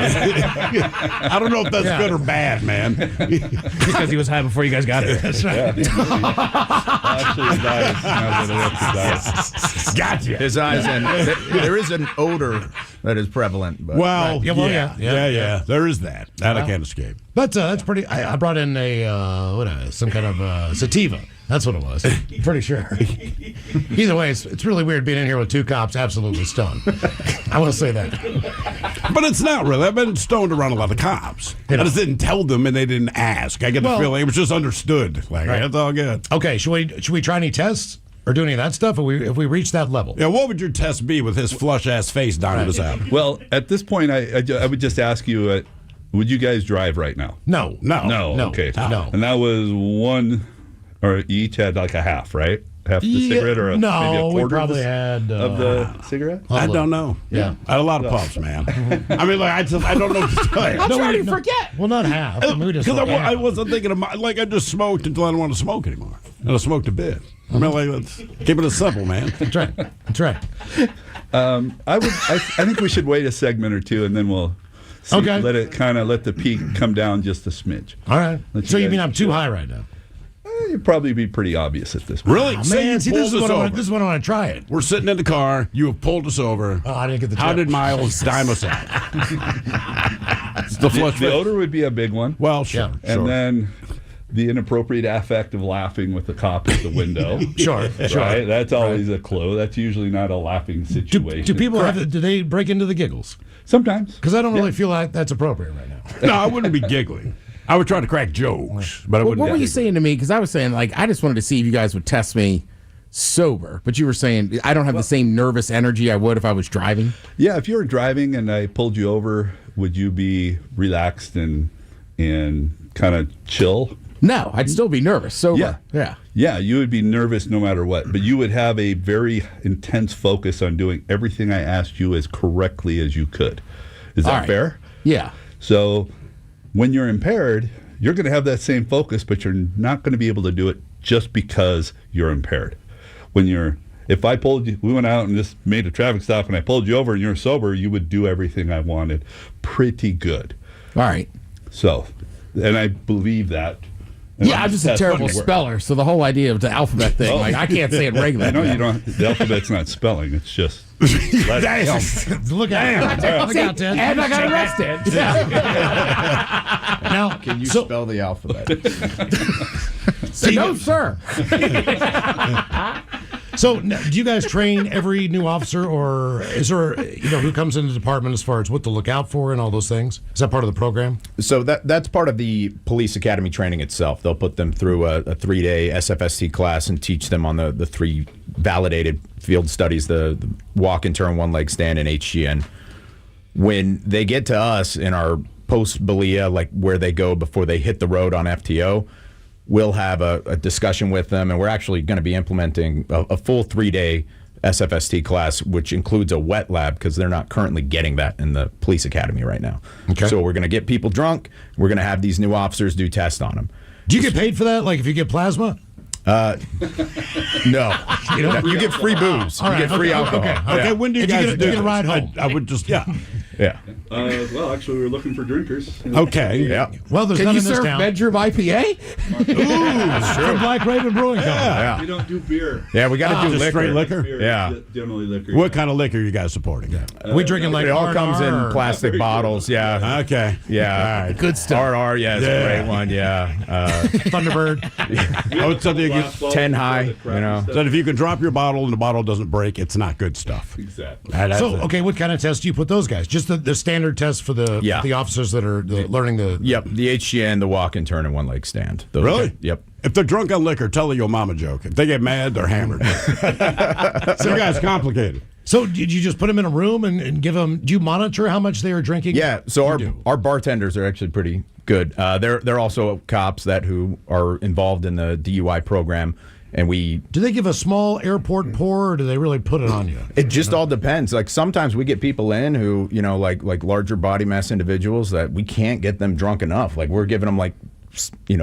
I don't know if that's good or bad, man. Because he was high before you guys got here. That's right. Actually, his eyes. Now that I look at his eyes. Gotcha. His eyes, and there is an odor that is prevalent. But Well, Right. Yeah, yeah. There is that. That I can't escape. But that's pretty. I brought in some kind of sativa. That's what it was. Pretty sure. Either way, it's really weird being in here with 2 cops absolutely stoned. I will say that. But it's not really. I've been stoned around a lot of cops. I just didn't tell them, and they didn't ask. I get the feeling it was just understood. Like, Right. that's all good. Okay, should we try any tests or do any of that stuff if we reach that level? Yeah, what would your test be with his flush-ass face down in his out? Well, at this point, I would just ask you, would you guys drive right now? No. Okay. No. And that was 1, or you each had like a half, right? Half the cigarette, or maybe a no, quarter we probably of had the cigarette? I don't know. Yeah. I had a lot of puffs, man. I mean, like, I don't know what to tell you. I'm trying to forget. Well, not half. I mean, we just Because looked I at it. wasn't thinking of I just smoked until I didn't want to smoke anymore. And I smoked a bit. I mean, like, let's keep it simple, man. That's right. That's right. I think we should wait a segment or 2, and then we'll see, Okay. let the peak come down just a smidge. All right. Let So you guys mean I'm too chill. high right now? It'd probably be pretty obvious at this point. Really? Oh, Say you man, see, pulled this is us what over. this is when I want to try it. We're sitting in the car. You have pulled us over. Oh, I didn't get the How tip. did Miles dime us out? It's the flush The face. odor would be a big one. Well, sure. Yeah. And then the inappropriate affect of laughing with the cop at the window. Sure. Right? That's always a clue. That's usually not a laughing situation. Do people do they break into the giggles? Sometimes. Because I don't really feel like that's appropriate right now. No, I wouldn't be giggling. I would try to crack jokes, but I wouldn't. What were you giggle. saying to me? Because I was saying, like, I just wanted to see if you guys would test me sober. But you were saying I don't have the same nervous energy I would if I was driving. Yeah, if you were driving and I pulled you over, would you be relaxed and kind of chill? No, I'd still be nervous. Sober. Yeah. Yeah, you would be nervous no matter what, but you would have a very intense focus on doing everything I asked you as correctly as you could. Is that All right. fair? Yeah. So when you're impaired, you're going to have that same focus, but you're not going to be able to do it just because you're impaired. If I pulled you, we went out and just made a traffic stop and I pulled you over and you're sober, you would do everything I wanted pretty good. All right. So, and I believe that. And Yeah, I'm just a that's terrible funny. speller, so the whole idea of the alphabet thing, like, I can't say it regularly. No, you don't. The alphabet's not spelling. It's just letters. Damn. Look out! Look out, Ted. And I got arrested. Now, Can you so, spell the alphabet? No, sir. So, do you guys train every new officer, or is there, who comes into the department as far as what to look out for and all those things? Is that part of the program? So that's part of the police academy training itself. They'll put them through a 3-day SFST class and teach them on the 3 validated field studies, the walk and turn, one leg stand, and HGN. When they get to us in our post-BALIA, like where they go before they hit the road on FTO, we'll have a discussion with them, and we're actually going to be implementing a full 3-day SFST class, which includes a wet lab because they're not currently getting that in the police academy right now. Okay. So we're going to get people drunk. We're going to have these new officers do tests on them. Do you get paid for that? Like if you get plasma? No. You don't? You get free booze. All You right, get free okay, alcohol. okay. Okay, when do you Did guys you do get a this? ride home? I would just, yeah. Yeah. Well, actually, we were looking for drinkers. Okay. Yeah. Well, there's Can none you in this serve town. bedroom IPA? From Black Raven Brewing Company. Yeah. We don't do beer. Yeah, we got to do Just liquor. straight liquor? Beer, Yeah. Generally liquor. What kind of liquor are you guys supporting? We drinking like It all R&R comes in or- plastic bottles. Yeah. Okay. Yeah. All right. Good stuff. RR, yeah, it's a great one. Yeah. Thunderbird. Oh, it's something you get 10 high, you know. So if you can drop your bottle and the bottle doesn't break, it's not good stuff. Exactly. That's So, it. okay, what kind of test do you put those guys? Just the standard test for the officers that are learning the... Yep, the HGN, the walk and turn and one leg stand. Those Really? Yep. If they're drunk on liquor, tell your mama joke. If they get mad, they're hammered. So you guys complicated. So did you just put them in a room and give them... Do you monitor how much they are drinking? Yeah, so our bartenders are actually pretty good. They're also cops who are involved in the DUI program. And do they give a small airport pour, or do they really put it on you? It just all depends. Like sometimes we get people in who, like larger body mass individuals that we can't get them drunk enough. Like we're giving them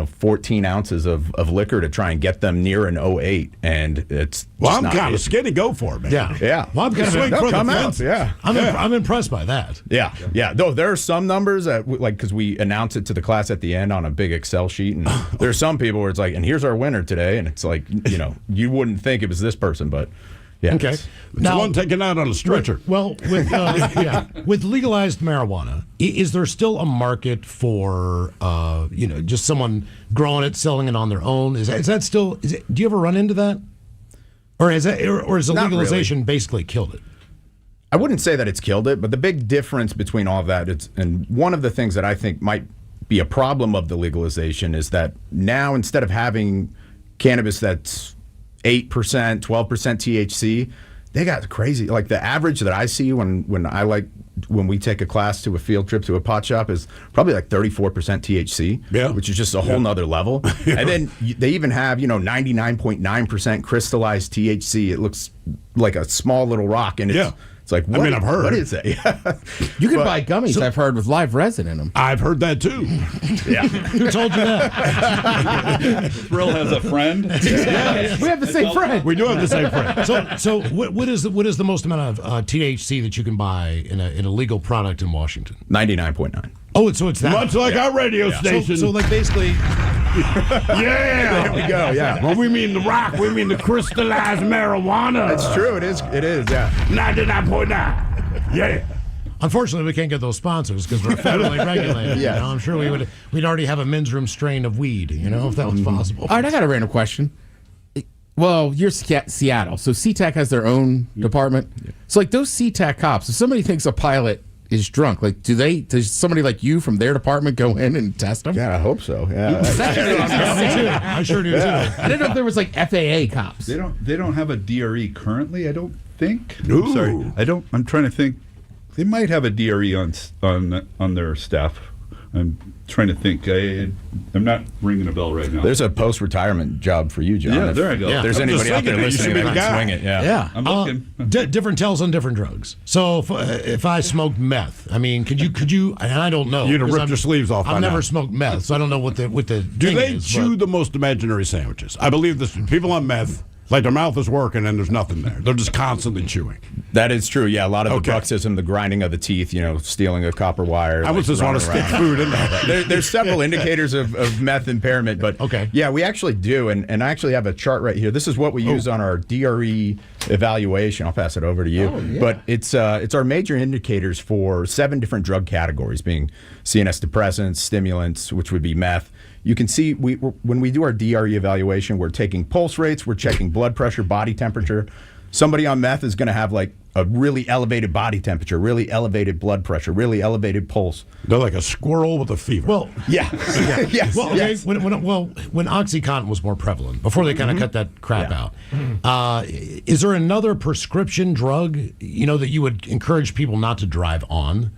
14 ounces of liquor to try and get them near an 08, and it's Well, just I'm not- kind of skinny. Go for it, man. Yeah. Well, I'm kind Swing of for the come out. fence. Yeah. I'm impressed by that. Yeah. Though there are some numbers that, because we announce it to the class at the end on a big Excel sheet, and there are some people where it's like, and here's our winner today, and it's like, you wouldn't think it was this person, but yeah. Okay. It's the one taken out on a stretcher. With with legalized marijuana, is there still a market for just someone growing it, selling it on their own? Is that still? Do you ever run into that, or is the Not legalization really. basically killed it? I wouldn't say that it's killed it, but the big difference between all of that, and one of the things that I think might be a problem of the legalization is that now instead of having cannabis that's 8%, 12% THC, they got crazy. Like the average that I see when we take a class to a field trip to a pot shop is probably like 34% THC, which is just a whole nother level. And then they even have 99.9% crystallized THC. It looks like a small little rock, and it's like, what, I've heard. What is that? You can buy gummies, I've heard, with live resin in them. I've heard that too. Yeah. Who told you that? Thrill has a friend. We have the same friend. We do have the same friend. So what is the most amount of THC that you can buy in a legal product in Washington? 99.9. Oh, so it's that Much like our radio station. So like basically, yeah. There we go. Yeah. When we mean the rock, we mean the crystallized marijuana. That's true. It is. Yeah. 99.9. Yeah. unfortunately, we can't get those sponsors because we're federally regulated. Yeah. I'm sure we'd already have a men's room strain of weed. If that was possible. All right, I got a random question. Well, you're Seattle, so SeaTac has their own department. So, like those SeaTac cops, if somebody thinks a pilot is drunk, like does somebody like you from their department go in and test them? Yeah, I hope so. Yeah, I sure do too. I didn't know if there was like FAA cops. They don't have a DRE currently. I don't think. Ooh. Sorry, I don't. I'm trying to think. They might have a DRE on their staff. I'm trying to think. I'm not ringing a bell right now. There's a post-retirement job for you, John. Yeah, there I go. If there's I'm just anybody out there thinking that you listening should be that the can guy. swing it, Yeah, I'm looking. Different tells on different drugs. So if I smoked meth, I mean, could you? And I don't know. You'd have 'cause ripped your sleeves off by I've never now. smoked meth, so I don't know what the Do thing they is, chew but- the most imaginary sandwiches? I believe this. People on meth, like their mouth is working and there's nothing there. They're just constantly chewing. That is true. Yeah, a lot of Okay. the bruxism, the grinding of the teeth, stealing a copper wire. I would just want to running stick around. food in there. There's several indicators of meth impairment, but Okay. yeah, we actually do, and I actually have a chart right here. This is what we use on our DRE evaluation. I'll pass it over to you. But it's our major indicators for 7 different drug categories, being CNS depressants, stimulants, which would be meth. You can see when we do our DRE evaluation, we're taking pulse rates, we're checking blood pressure, body temperature. Somebody on meth is going to have like a really elevated body temperature, really elevated blood pressure, really elevated pulse. They're like a squirrel with a fever. Well, Yeah. Yes. well, okay. Yes. When OxyContin was more prevalent, before they kind of cut that crap out, is there another prescription drug that you would encourage people not to drive on?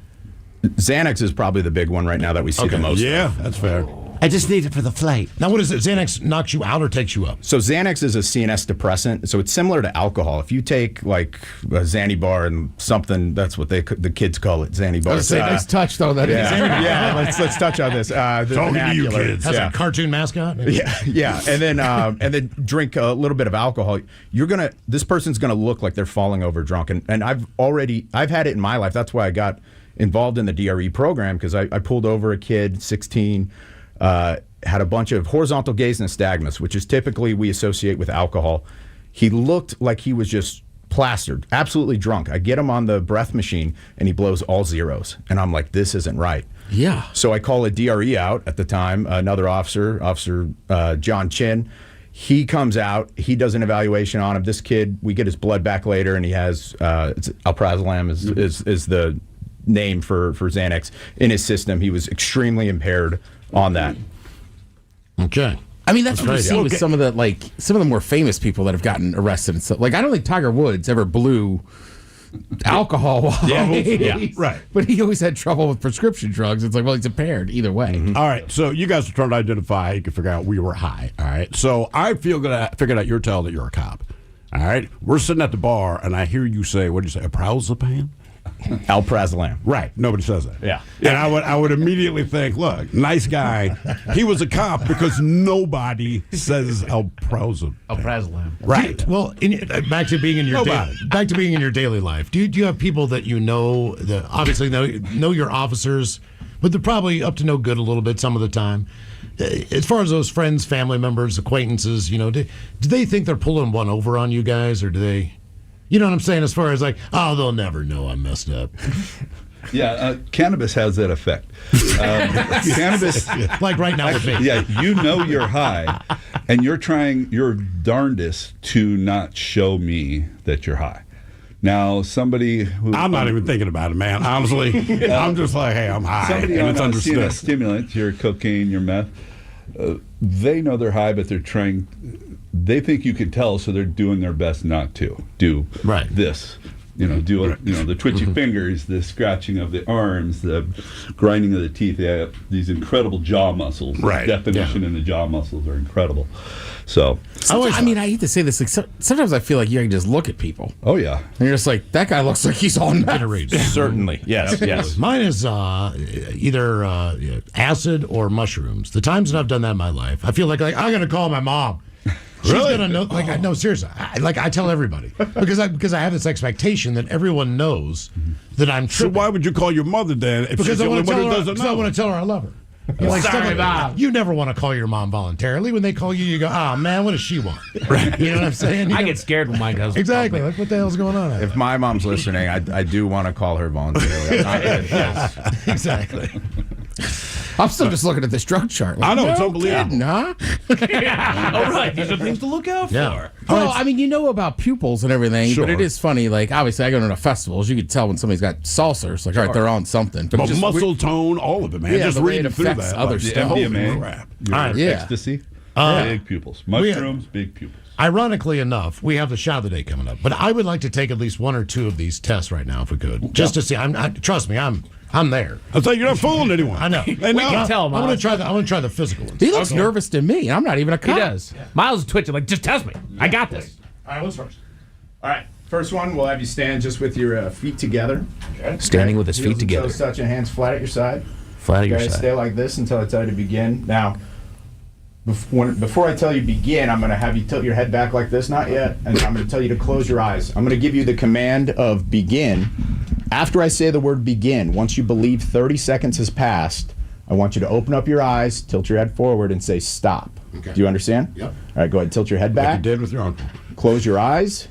Xanax is probably the big one right now that we see the most. yeah, that's fair. I just need it for the flight. Now, what is it? Xanax knocks you out or takes you up? So Xanax is a CNS depressant. So it's similar to alcohol. If you take like a Xannibar and something, that's what the kids call it, Xannibar. Nice touch, though. That is. Yeah, let's touch on this. Talking to you kids. Has a cartoon mascot? Yeah, and then drink a little bit of alcohol. This person's gonna look like they're falling over drunk. And I've had it in my life. That's why I got involved in the DRE program, because I pulled over a kid, 16. Had a bunch of horizontal gaze nystagmus, which is typically we associate with alcohol. He looked like he was just plastered, absolutely drunk. I get him on the breath machine, and he blows all zeros. And I'm like, this isn't right. Yeah. So I call a DRE out at the time, another Officer John Chin. He comes out, he does an evaluation on him. This kid, we get his blood back later, and he has alprazolam is the name for Xanax in his system. He was extremely impaired on that. Okay. I mean, that's what you see with some of the more famous people that have gotten arrested and stuff. Like, I don't think Tiger Woods ever blew alcohol wise. Right. But he always had trouble with prescription drugs. It's like, well, he's impaired either way. All right, so you guys are trying to identify. You can figure out we were high. All right, so I figured out you're telling that you're a cop. All right, we're sitting at the bar, and I hear you say, "What do you say? Alprazolam?" Alprazolam. Right. Nobody says that. Yeah. And I would immediately think, look, nice guy. He was a cop because nobody says alprazolam. Alprazolam. Right. Well, back to being in your daily life. Do you have people that you know that obviously know your officers, but they're probably up to no good a little bit some of the time? As far as those friends, family members, acquaintances, do they think they're pulling one over on you guys, or do they? You know what I'm saying? As far as like, oh, they'll never know I'm messed up. Yeah, cannabis has that effect. Cannabis, like right now with me. Yeah, you're high, and you're trying your darndest to not show me that you're high. Now, somebody who I'm not even thinking about it, man. Honestly, I'm just like, hey, I'm high, somebody and on it's a understood. CNS stimulant, your cocaine, your meth, they know they're high, but they're trying. They think you can tell, so they're doing their best not to do this. The twitchy fingers, the scratching of the arms, the grinding of the teeth. They have these incredible jaw muscles. Right. The definition in the jaw muscles are incredible. So, I hate to say this. Like, sometimes I feel like you can just look at people. Oh yeah, and you're just like, that guy looks like he's on meth. Certainly, yes. Mine is either acid or mushrooms. The times that I've done that in my life, I feel like I'm going to call my mom. She's gonna know. No, seriously. I tell everybody because I have this expectation that everyone knows that I'm tripping. So why would you call your mother then? If Because she's I the only want one who doesn't know? I want to tell her I love her. Sorry, Mom. You never want to call your mom voluntarily. When they call you, you go, "Oh man, what does she want?" Right. You know what I'm saying? I get scared when mine goes. Exactly. Like, what the hell's going on? If my mom's listening, I do want to call her voluntarily. I'm not kidding. Yes. Exactly. I'm still just looking at this drug chart. Like, I know, it's unbelievable. Huh? All right, these are things to look out for. Well, I mean, you know about pupils and everything, Sure. but it is funny. Like, obviously, I go to festivals. You could tell when somebody's got salsa. It's like, all right, they're on something. But just- muscle tone, all of it, man. Yeah, Just the way it reading through affects that. other like, stuff. holy MDMA, crap. your Yeah. ecstasy, big pupils, mushrooms, big pupils. Ironically enough, we have the shot of the day coming up, but I would like to take at least one or two of these tests right now, if we could, just to see. Trust me, I'm there. I thought you're not fooling anyone. I know. We can tell, I Miles. want to try the physical ones. He looks nervous to me. I'm not even a cop. He does. Miles is twitching. Like, just test me. I got this. All right, what's first? All right. First one, we'll have you stand just with your feet together. Standing with his Heels feet and together. Toes touching, hands flat at your side. Flat at your Guys, side. stay like this until I tell you to begin. Now, before I tell you begin, I'm going to have you tilt your head back like this. Not yet. And I'm going to tell you to close your eyes. I'm going to give you the command of begin. After I say the word begin, once you believe 30 seconds has passed, I want you to open up your eyes, tilt your head forward, and say stop. Okay. Do you understand? Yep. All right, go ahead. Tilt your head back. Like you did with your uncle. Close your eyes.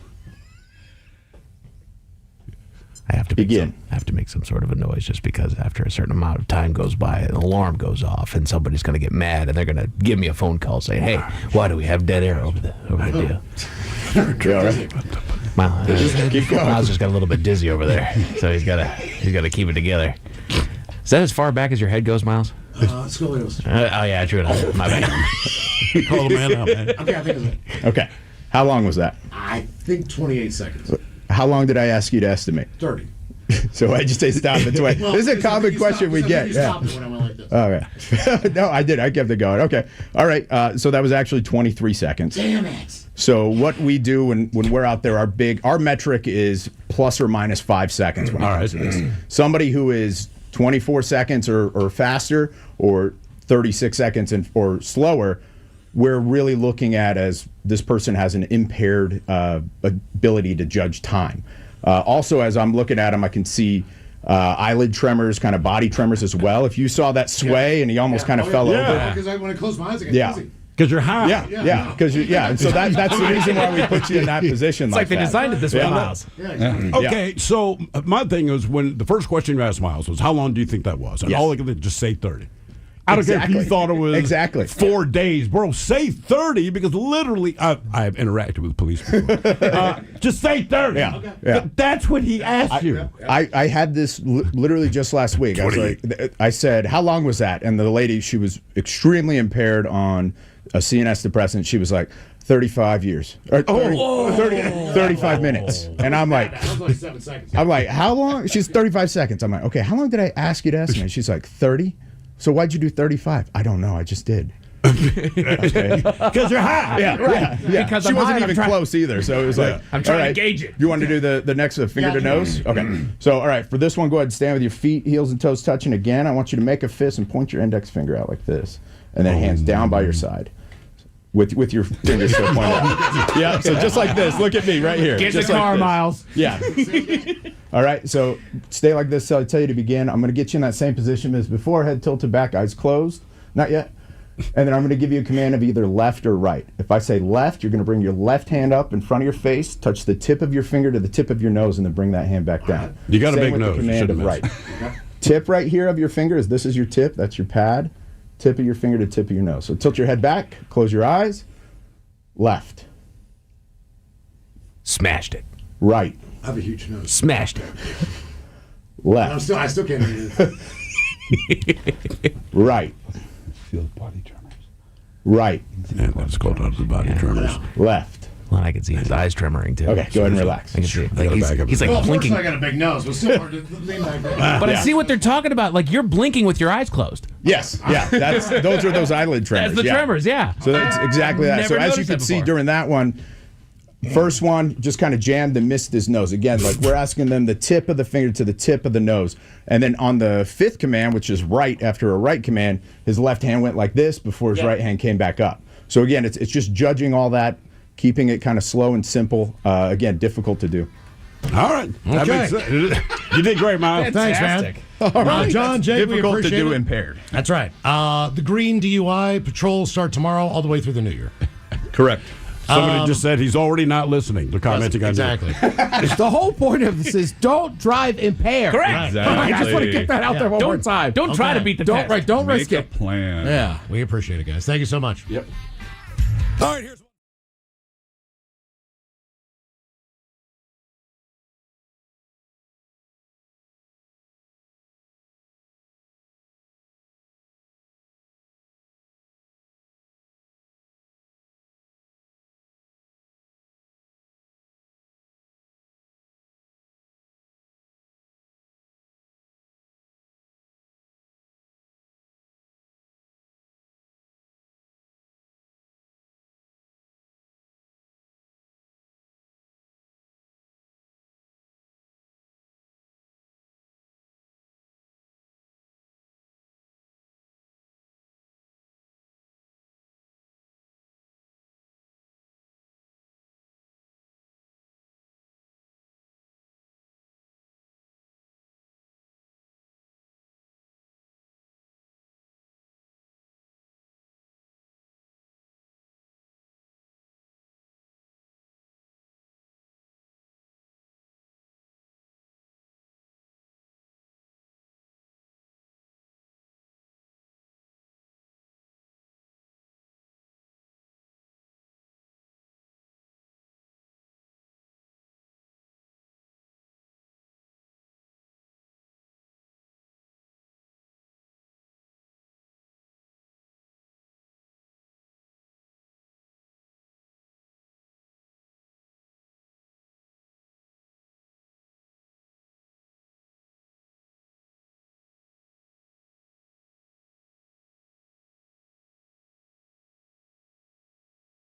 I have to Begin. make some sort of a noise just because after a certain amount of time goes by, an alarm goes off, and somebody's going to get mad, and they're going to give me a phone call saying, "Hey, why do we have dead air over the deal?" Miles just got a little bit dizzy over there, so he's got to keep it together. Is that as far back as your head goes, Miles? Scoliosis. Oh yeah, true enough. My bad. Call the man out, man. Okay, I think of it. Okay. How long was that? I think 28 seconds. How long did I ask you to estimate? 30. So why'd you say stop at 20? This is a common question we get. Yeah. All right. No, I did. I kept it going. Okay. All right. So that was actually 23 seconds. Damn it. So what we do when we're out there, our metric is plus or minus 5 seconds when it comes to this. Somebody who is 24 seconds or faster, or 36 seconds or slower, we're really looking at as this person has an impaired ability to judge time. Also, as I'm looking at him, I can see eyelid tremors, kind of body tremors as well. If you saw that sway and he almost kind of fell over. Because when I close my eyes, I get dizzy. Because you're high. Yeah. Because and so that's the reason why we put you in that position. It's like they designed it this way, Miles. Okay, so my thing is, when the first question you asked Miles was, how long do you think that was? And all I could just say 30. I don't care if you thought it was 4 days. Bro, say 30, because literally, I've interacted with police before. Just say 30. Yeah. That's what he asked you. I had this literally just last week. I said, how long was that? And the lady, she was extremely impaired on a CNS depressant. She was like, 35 years. Or 35 minutes. And I'm like, that was only 7 seconds. I'm like, how long? She's 35 seconds. I'm like, okay, how long did I ask you to estimate? She's like, 30. So why'd you do 35? I don't know. I just did. Because you're high. Yeah. Because she I'm wasn't high, even close either. So it was like, I'm trying all right, to gauge it. You want to do the next finger to nose? Okay. So, all right, for this one, go ahead and stand with your feet, heels, and toes touching again. I want you to make a fist and point your index finger out like this. And then hands down by your side. With your fingers still pointed out. Yeah, so just like this. Look at me right here. Get in just the car, like this. Miles. Yeah. All right, so stay like this till I tell you to begin. I'm going to get you in that same position as before, head tilted back, eyes closed. Not yet. And then I'm going to give you a command of either left or right. If I say left, you're going to bring your left hand up in front of your face, touch the tip of your finger to the tip of your nose, and then bring that hand back down. You got a big with nose. The command of right. Tip right here of your finger this is your tip. That's your pad. Tip of your finger to tip of your nose. So tilt your head back, close your eyes. Left. Smashed it. Right. I have a huge nose. Smashed it. Left. I still can't hear it. Right. Feel the body tremors. Right. Yeah, that's called out the body tremors. Left. Well, I can see his eyes tremoring too. Okay, go ahead and relax. I can see it. Like he's like blinking. I got a big nose, but still hard to lean back there. But I see what they're talking about. Like you're blinking with your eyes closed. Yes, yeah. Those are those eyelid tremors. That's the tremors, yeah. So that's exactly that. Never So as you noticed can that see before. during that one, first one just kind of jammed and missed his nose. Again, like we're asking them the tip of the finger to the tip of the nose. And then on the fifth command, which is right after a right command, his left hand went like this before his right hand came back up. So again, it's just judging all that, keeping it kind of slow and simple. Again, difficult to do. All right. That makes sense. You did great, Miles. Thanks, man. All right, John, Jake, we Difficult to appreciate do it. impaired. That's right. The Green DUI patrols start tomorrow all the way through the new year. Correct. Somebody just said he's already not listening. They're commenting on Exactly. It's the whole point of this is don't drive impaired. Correct. Exactly. I just want to get that out there one more Don't- time. Don't try to beat the test. Don't Make risk a it. plan. Yeah, we appreciate it, guys. Thank you so much. Yep. All right, here's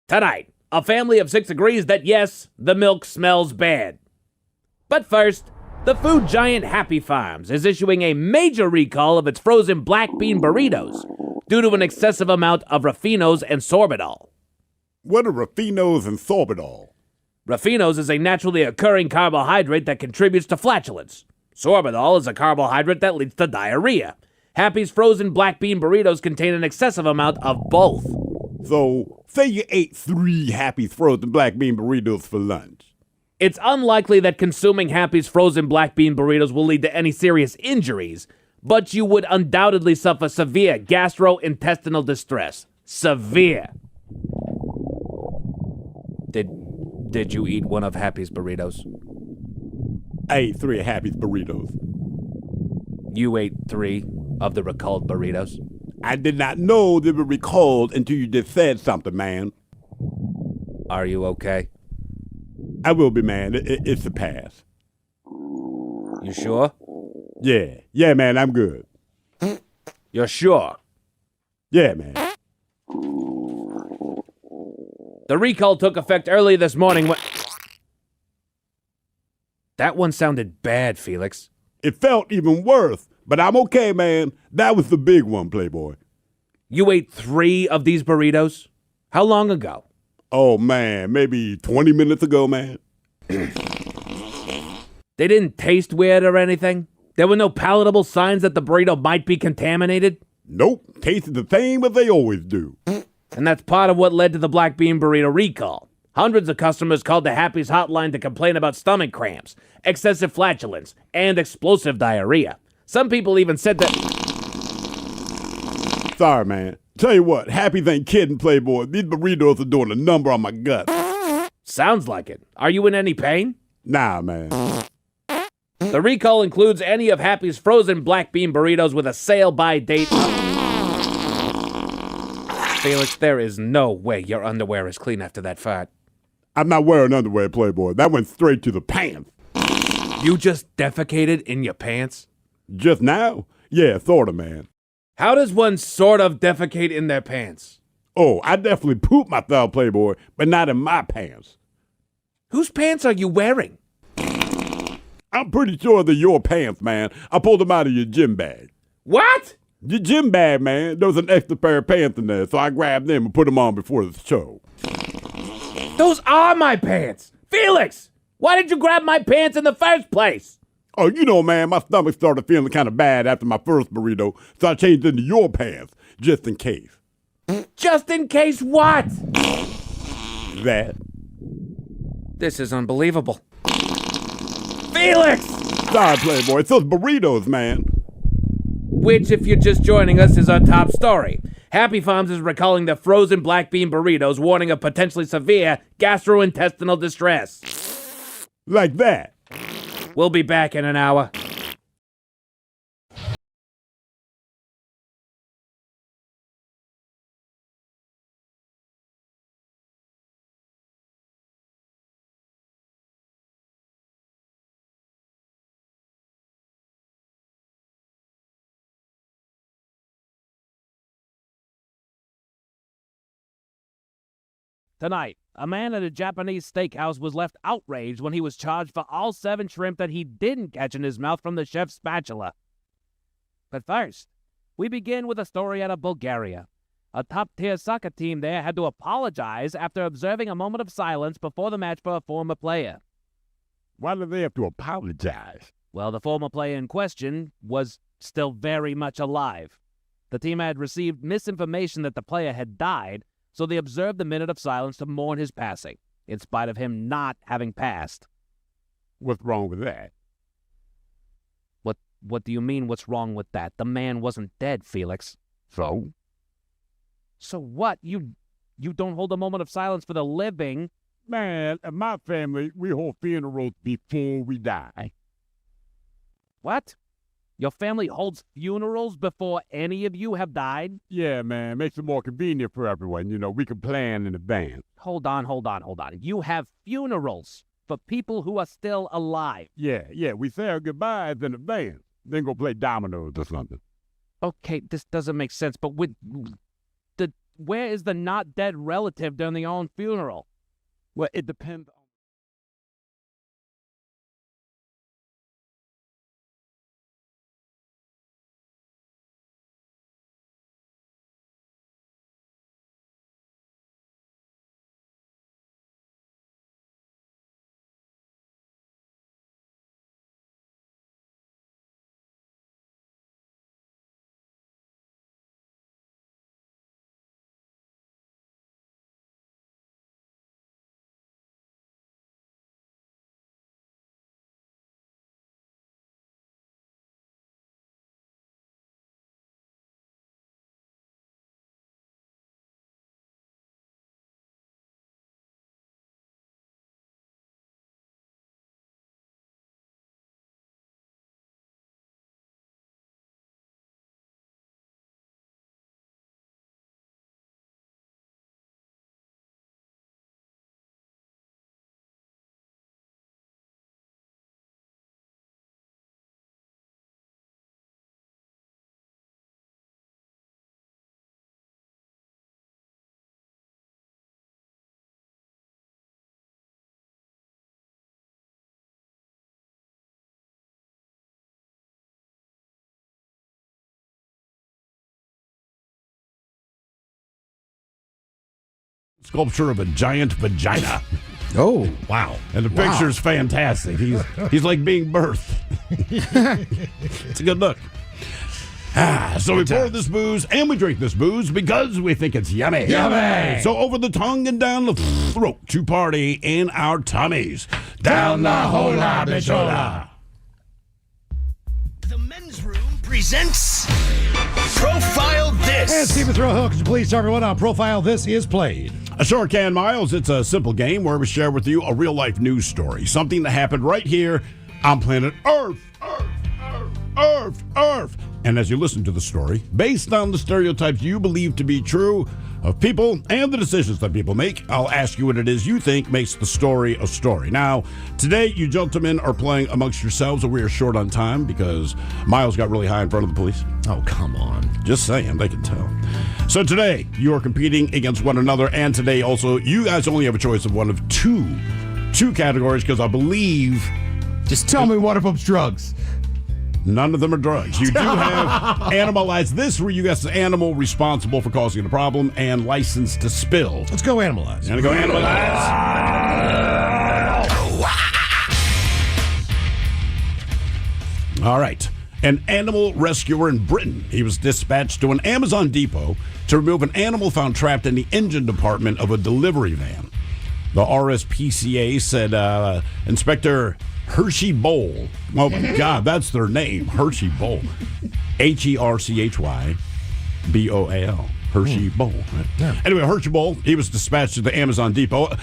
Tonight, a family of 6 agrees that yes, the milk smells bad. But first, the food giant Happy Farms is issuing a major recall of its frozen black bean burritos due to an excessive amount of raffinos and sorbitol. What are raffinos and sorbitol? Raffinos is a naturally occurring carbohydrate that contributes to flatulence. Sorbitol is a carbohydrate that leads to diarrhea. Happy's frozen black bean burritos contain an excessive amount of both. So, say you ate 3 Happy's frozen black bean burritos for lunch. It's unlikely that consuming Happy's frozen black bean burritos will lead to any serious injuries, but you would undoubtedly suffer severe gastrointestinal distress. Severe. Did you eat one of Happy's burritos? I ate 3 of Happy's burritos. You ate 3 of the recalled burritos? I did not know they were recalled until you just said something, man. Are you okay? I will be, man. It's a pass. You sure? Yeah. Yeah, man, I'm good. You're sure? Yeah, man. The recall took effect early this morning when... That one sounded bad, Felix. It felt even worse, but I'm okay, man. That was the big one, Playboy. You ate 3 of these burritos? How long ago? Oh, man, maybe 20 minutes ago, man. They didn't taste weird or anything? There were no palatable signs that the burrito might be contaminated? Nope, tasted the same as they always do. And that's part of what led to the black bean burrito recall. Hundreds of customers called the Happy's hotline to complain about stomach cramps, excessive flatulence, and explosive diarrhea. Some people even said that... Sorry, man. Tell you what, Happy's ain't kidding, Playboy. These burritos are doing a number on my gut. Sounds like it. Are you in any pain? Nah, man. The recall includes any of Happy's frozen black bean burritos with a sale-by date. Felix, there is no way your underwear is clean after that fart. I'm not wearing underwear, Playboy. That went straight to the pants. You just defecated in your pants? Just now? Yeah, sorta, man. How does one sort of defecate in their pants? Oh, I definitely pooped myself, Playboy, but not in my pants. Whose pants are you wearing? I'm pretty sure they're your pants, man. I pulled them out of your gym bag. What? Your gym bag, man. There was an extra pair of pants in there, so I grabbed them and put them on before the show. Those are my pants! Felix! Why did you grab my pants in the first place? Oh, you know, man, my stomach started feeling kind of bad after my first burrito, so I changed into your pants, just in case. Just in case what? That. This is unbelievable. Felix! Sorry, Playboy. It's those burritos, man. Which, if you're just joining us, is our top story. Happy Farms is recalling the frozen black bean burritos, warning of potentially severe gastrointestinal distress. Like that. We'll be back in an hour. Tonight, a man at a Japanese steakhouse was left outraged when he was charged for all 7 shrimp that he didn't catch in his mouth from the chef's spatula. But first, we begin with a story out of Bulgaria. A top-tier soccer team there had to apologize after observing a moment of silence before the match for a former player. Why do they have to apologize? Well, the former player in question was still very much alive. The team had received misinformation that the player had died, so they observed the minute of silence to mourn his passing, in spite of him not having passed. What's wrong with that? What do you mean, what's wrong with that? The man wasn't dead, Felix. So? So what? You don't hold a moment of silence for the living? Man, in my family, we hold funerals before we die. What? Your family holds funerals before any of you have died? Yeah, man. Makes it more convenient for everyone. You know, we can plan in advance. Hold on. You have funerals for people who are still alive. Yeah. We say our goodbyes in advance. Then go play dominoes or something. Okay, this doesn't make sense, but where is the not dead relative during their own funeral? Well, it depends. Sculpture of a giant vagina. Oh, wow. And the picture's fantastic. He's like being birthed. It's a good look. So we pour this booze and we drink this booze because we think it's yummy. Yummy! So over the tongue and down the throat to party in our tummies. Down the hola bichola. The Men's Room presents Profile This. And Stephen Throwhill, could you please tell everyone how Profile This is played? Sure can, Miles. It's a simple game where we share with you a real-life news story. Something that happened right here on planet Earth. Earth. And as you listen to the story, based on the stereotypes you believe to be true of people and the decisions that people make, I'll ask you what it is you think makes the story a story. Now, today, you gentlemen are playing amongst yourselves, and we are short on time because Miles got really high in front of the police. Oh, come on. Just saying, they can tell. So today, you are competing against one another, and today also, you guys only have a choice of one of two categories because I believe... Just tell me one of them's drugs. None of them are drugs. You do have Animalize This, where you guess the animal responsible for causing the problem, and License to Spill. Let's go Animalize. And go Animalize. All right. An animal rescuer in Britain. He was dispatched to an Amazon depot to remove an animal found trapped in the engine compartment of a delivery van. The RSPCA said Inspector Hershey Bowl. Oh my God, that's their name, Hershey Bowl. HERCHYBOAL. Hershey Bowl. Right? Yeah. Anyway, Hershey Bowl, he was dispatched to the Amazon depot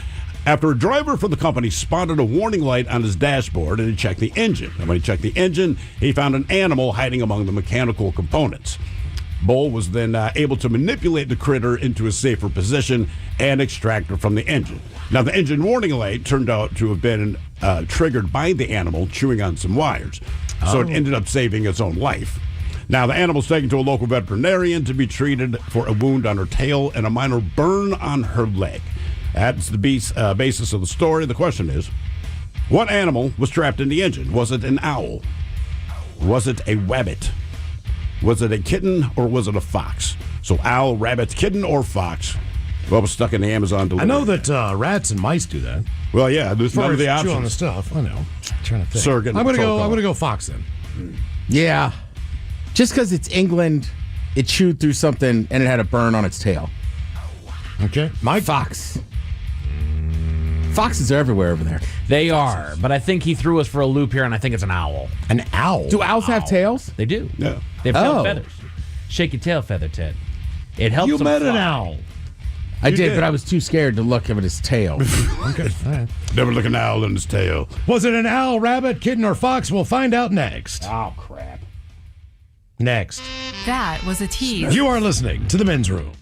after a driver from the company spotted a warning light on his dashboard and he checked the engine. And when he checked the engine, he found an animal hiding among the mechanical components. Bowl was then able to manipulate the critter into a safer position and extract her from the engine. Now, the engine warning light turned out to have been triggered by the animal chewing on some wires. So it ended up saving its own life. Now, the animal's taken to a local veterinarian to be treated for a wound on her tail and a minor burn on her leg. That's the basis of the story. The question is, what animal was trapped in the engine? Was it an owl? Was it a rabbit? Was it a kitten or was it a fox? So owl, rabbit, kitten, or fox? What was stuck in the Amazon delivery? I know that rats and mice do that. Well, yeah, there's none of the options. Chew on the stuff. I know. I'm trying to think. Surrogate I'm gonna go fox then. Yeah. Just because it's England, it chewed through something and it had a burn on its tail. Okay. Mike? Fox. Foxes are everywhere over there. They are, but I think he threw us for a loop here, and I think it's an owl. An owl? Do owls have tails? They do. Yeah. They have tail feathers. Shake your tail feather, Ted. It helps You them met fly. an owl. I did, but I was too scared to look at his tail. Okay. All right. Never look an owl in his tail. Was it an owl, rabbit, kitten, or fox? We'll find out next. Oh, crap. Next. That was a tease. You are listening to The Men's Room.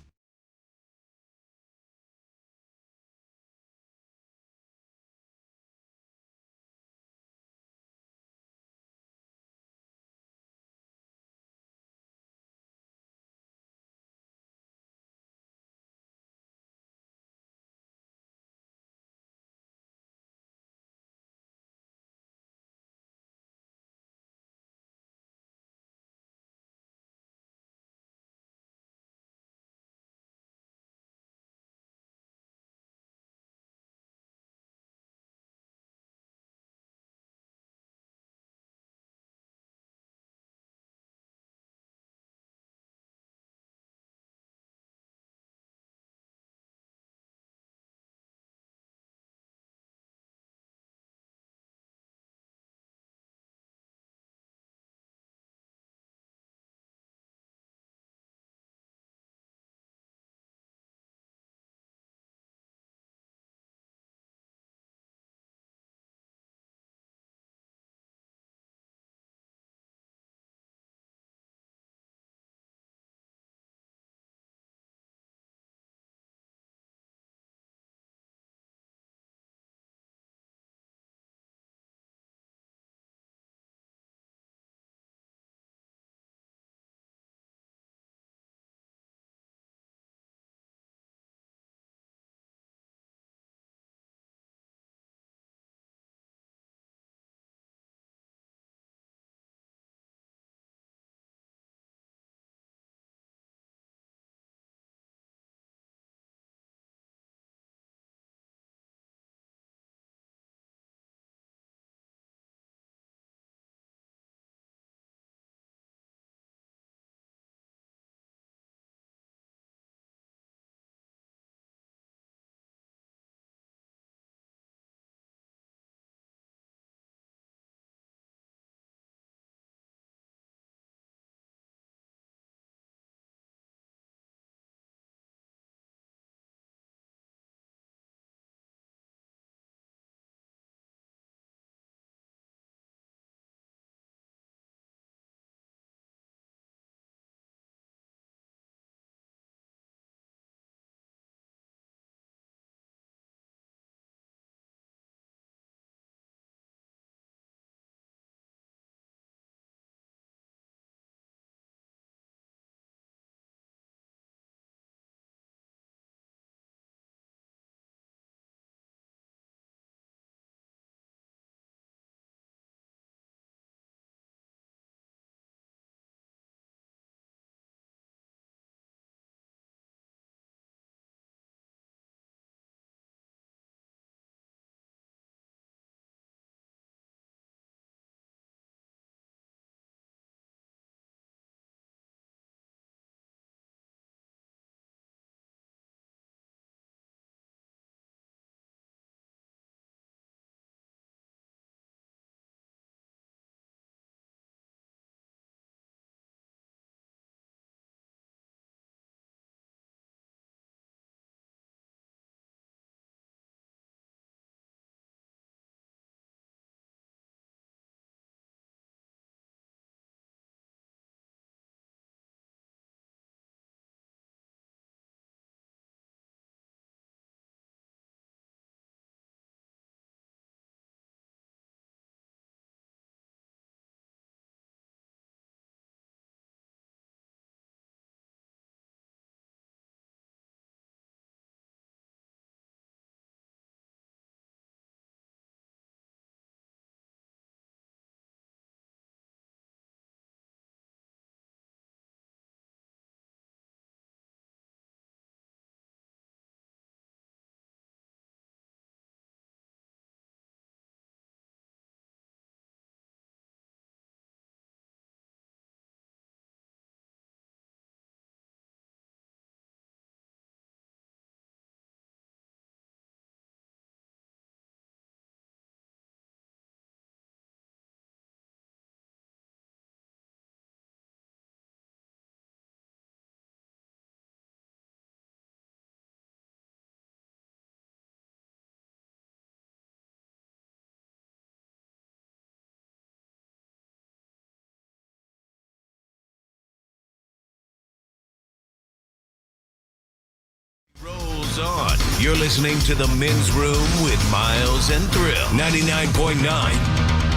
on. You're listening to The Men's Room with Miles and Thrill. 99.9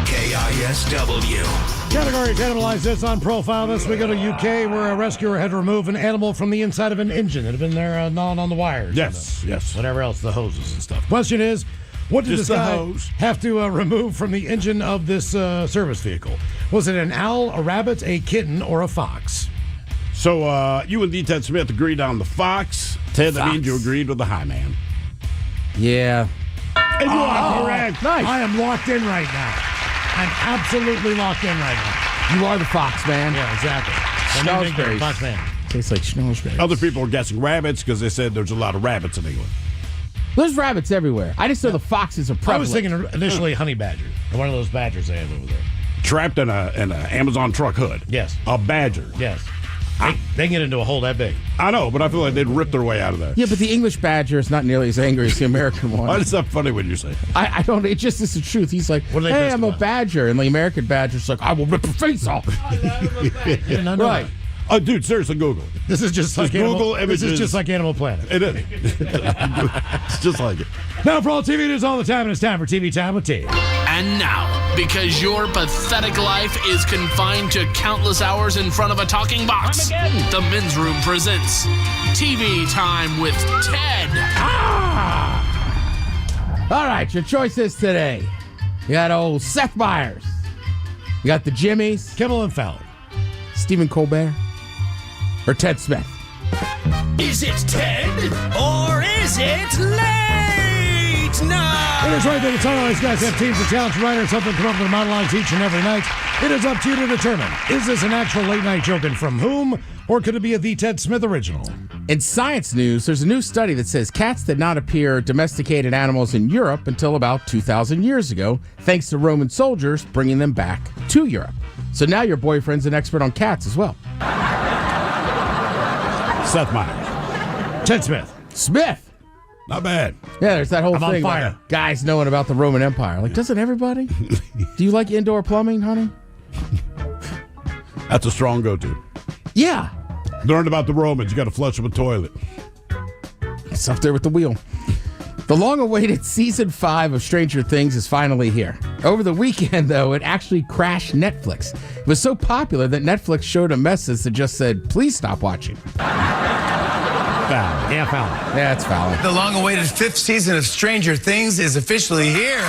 KISW. Category Cannibalize this on Profile This. We go to UK where a rescuer had to remove an animal from the inside of an engine that had been there gnawing on the wires. Yes, yes. Whatever else, the hoses and stuff. Question is, what did Just this the guy hose. have to remove from the engine of this service vehicle? Was it an owl, a rabbit, a kitten, or a fox? So you and D. Ted Smith agreed on the fox. Ted, that means you agreed with the high man. Yeah. And you are correct. Nice. I am locked in right now. I'm absolutely locked in right now. You are the fox, man. Yeah, exactly. Schnozberries. Fox man. Tastes like schnozberries. Other people were guessing rabbits because they said there's a lot of rabbits in England. There's rabbits everywhere. I just know the foxes are prevalent. I was thinking initially honey badger. One of those badgers they have over there. Trapped in an Amazon truck hood. Yes. A badger. Yes. They get into a hole that big. I know, but I feel like they'd rip their way out of there. Yeah, but the English badger is not nearly as angry as the American one. Why is that funny when you say it? I don't. It just is the truth. He's like, What are they hey, pissed I'm a about? badger. And the American badger's like, I will rip your face off. Right. Oh, dude, seriously, Google it. This is just like Google This is images. just like Animal Planet. It is. It's just like it. Now for all TV news all the time, and it's time for TV Time with T. And now, because your pathetic life is confined to countless hours in front of a talking box, the Men's Room presents TV Time with Ted. All right, your choices today. You got old Seth Meyers. You got the Jimmys. Kimmel and Fallon. Stephen Colbert. Or Ted Smith. Is it Ted or is it late night? It is right there. The time these guys have teams of talented writers help them come up with monologues each and every night. It is up to you to determine, is this an actual late night joke and from whom, or could it be a The Ted Smith original? In science news, there's a new study that says cats did not appear domesticated animals in Europe until about 2,000 years ago, thanks to Roman soldiers bringing them back to Europe. So now your boyfriend's an expert on cats as well. Seth Meyers. Ted Smith. Smith. Not bad. Yeah, there's that whole I'm on thing fire. about guys knowing about the Roman Empire. Like, doesn't everybody? Do you like indoor plumbing, honey? That's a strong go-to. Yeah. Learned about the Romans. You got to flush them a toilet. It's up there with the wheel. The long-awaited Season 5 of Stranger Things is finally here. Over the weekend, though, it actually crashed Netflix. It was so popular that Netflix showed a message that just said, please stop watching. Foul. Yeah, Fallon. Yeah, it's foul. The long-awaited 5th season of Stranger Things is officially here.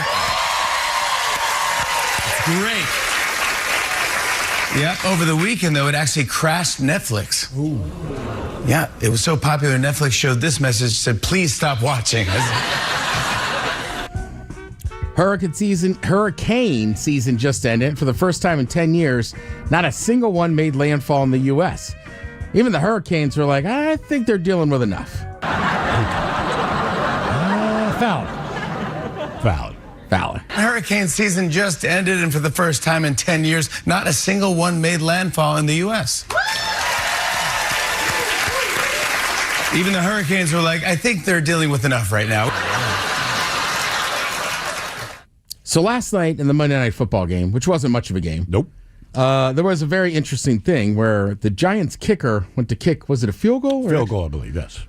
Great. Yep, over the weekend, though, it actually crashed Netflix. Ooh. Yeah, it was so popular, Netflix showed this message, said, please stop watching. Hurricane season just ended. For the first time in 10 years, not a single one made landfall in the U.S. Even the hurricanes were like, I think they're dealing with enough. Fallon. Foul. Fallon. Hurricane season just ended, and for the first time in 10 years, not a single one made landfall in the U.S. Even the hurricanes were like, I think they're dealing with enough right now. So last night in the Monday Night Football game, which wasn't much of a game. Nope. There was a very interesting thing where the Giants kicker went to kick, was it a field goal? Field goal, I believe, yes.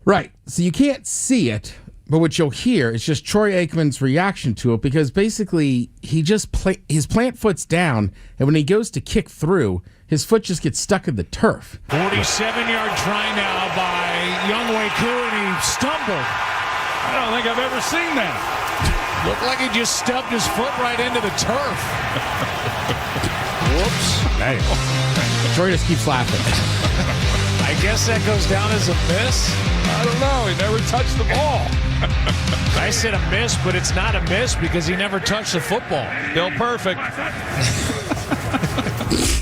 Right. So you can't see it, but what you'll hear is just Troy Aikman's reaction to it, because basically he just his plant foot's down, and when he goes to kick through, his foot just gets stuck in the turf. 47-yard try now by Younghoe Koo, and he stumbled. I don't think I've ever seen that. Looked like he just stubbed his foot right into the turf. Whoops. Damn. Troy just keeps laughing. I guess that goes down as a miss. I don't know. He never touched the ball. I said a miss, but it's not a miss because he never touched the football. Bill Perfect.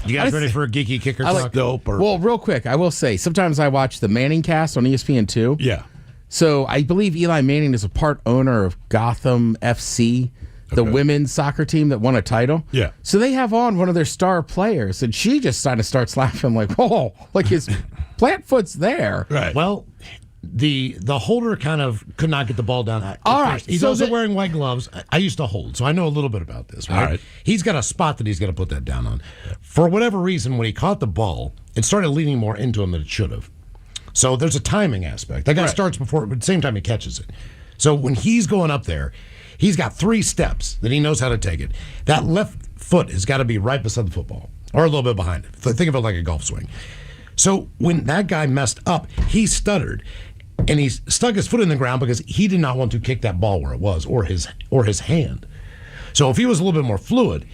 You guys ready for a geeky kicker talk? Well, real quick, I will say, sometimes I watch the Manning cast on ESPN2. Yeah. So I believe Eli Manning is a part owner of Gotham FC, the women's soccer team that won a title. Yeah. So they have on one of their star players, and she just kind of starts laughing like, oh, like his plant foot's there. Right. Well, the holder kind of could not get the ball down. All right. He's so also wearing white gloves. I used to hold, so I know a little bit about this. Right? All right. He's got a spot that he's going to put that down on. For whatever reason, when he caught the ball, it started leaning more into him than it should have. So there's a timing aspect. That guy starts before, but at the same time he catches it. So when he's going up there, he's got 3 steps that he knows how to take it. That left foot has got to be right beside the football or a little bit behind it. Think of it like a golf swing. So when that guy messed up, he stuttered. And he stuck his foot in the ground because he did not want to kick that ball where it was, or his hand. So if he was a little bit more fluid.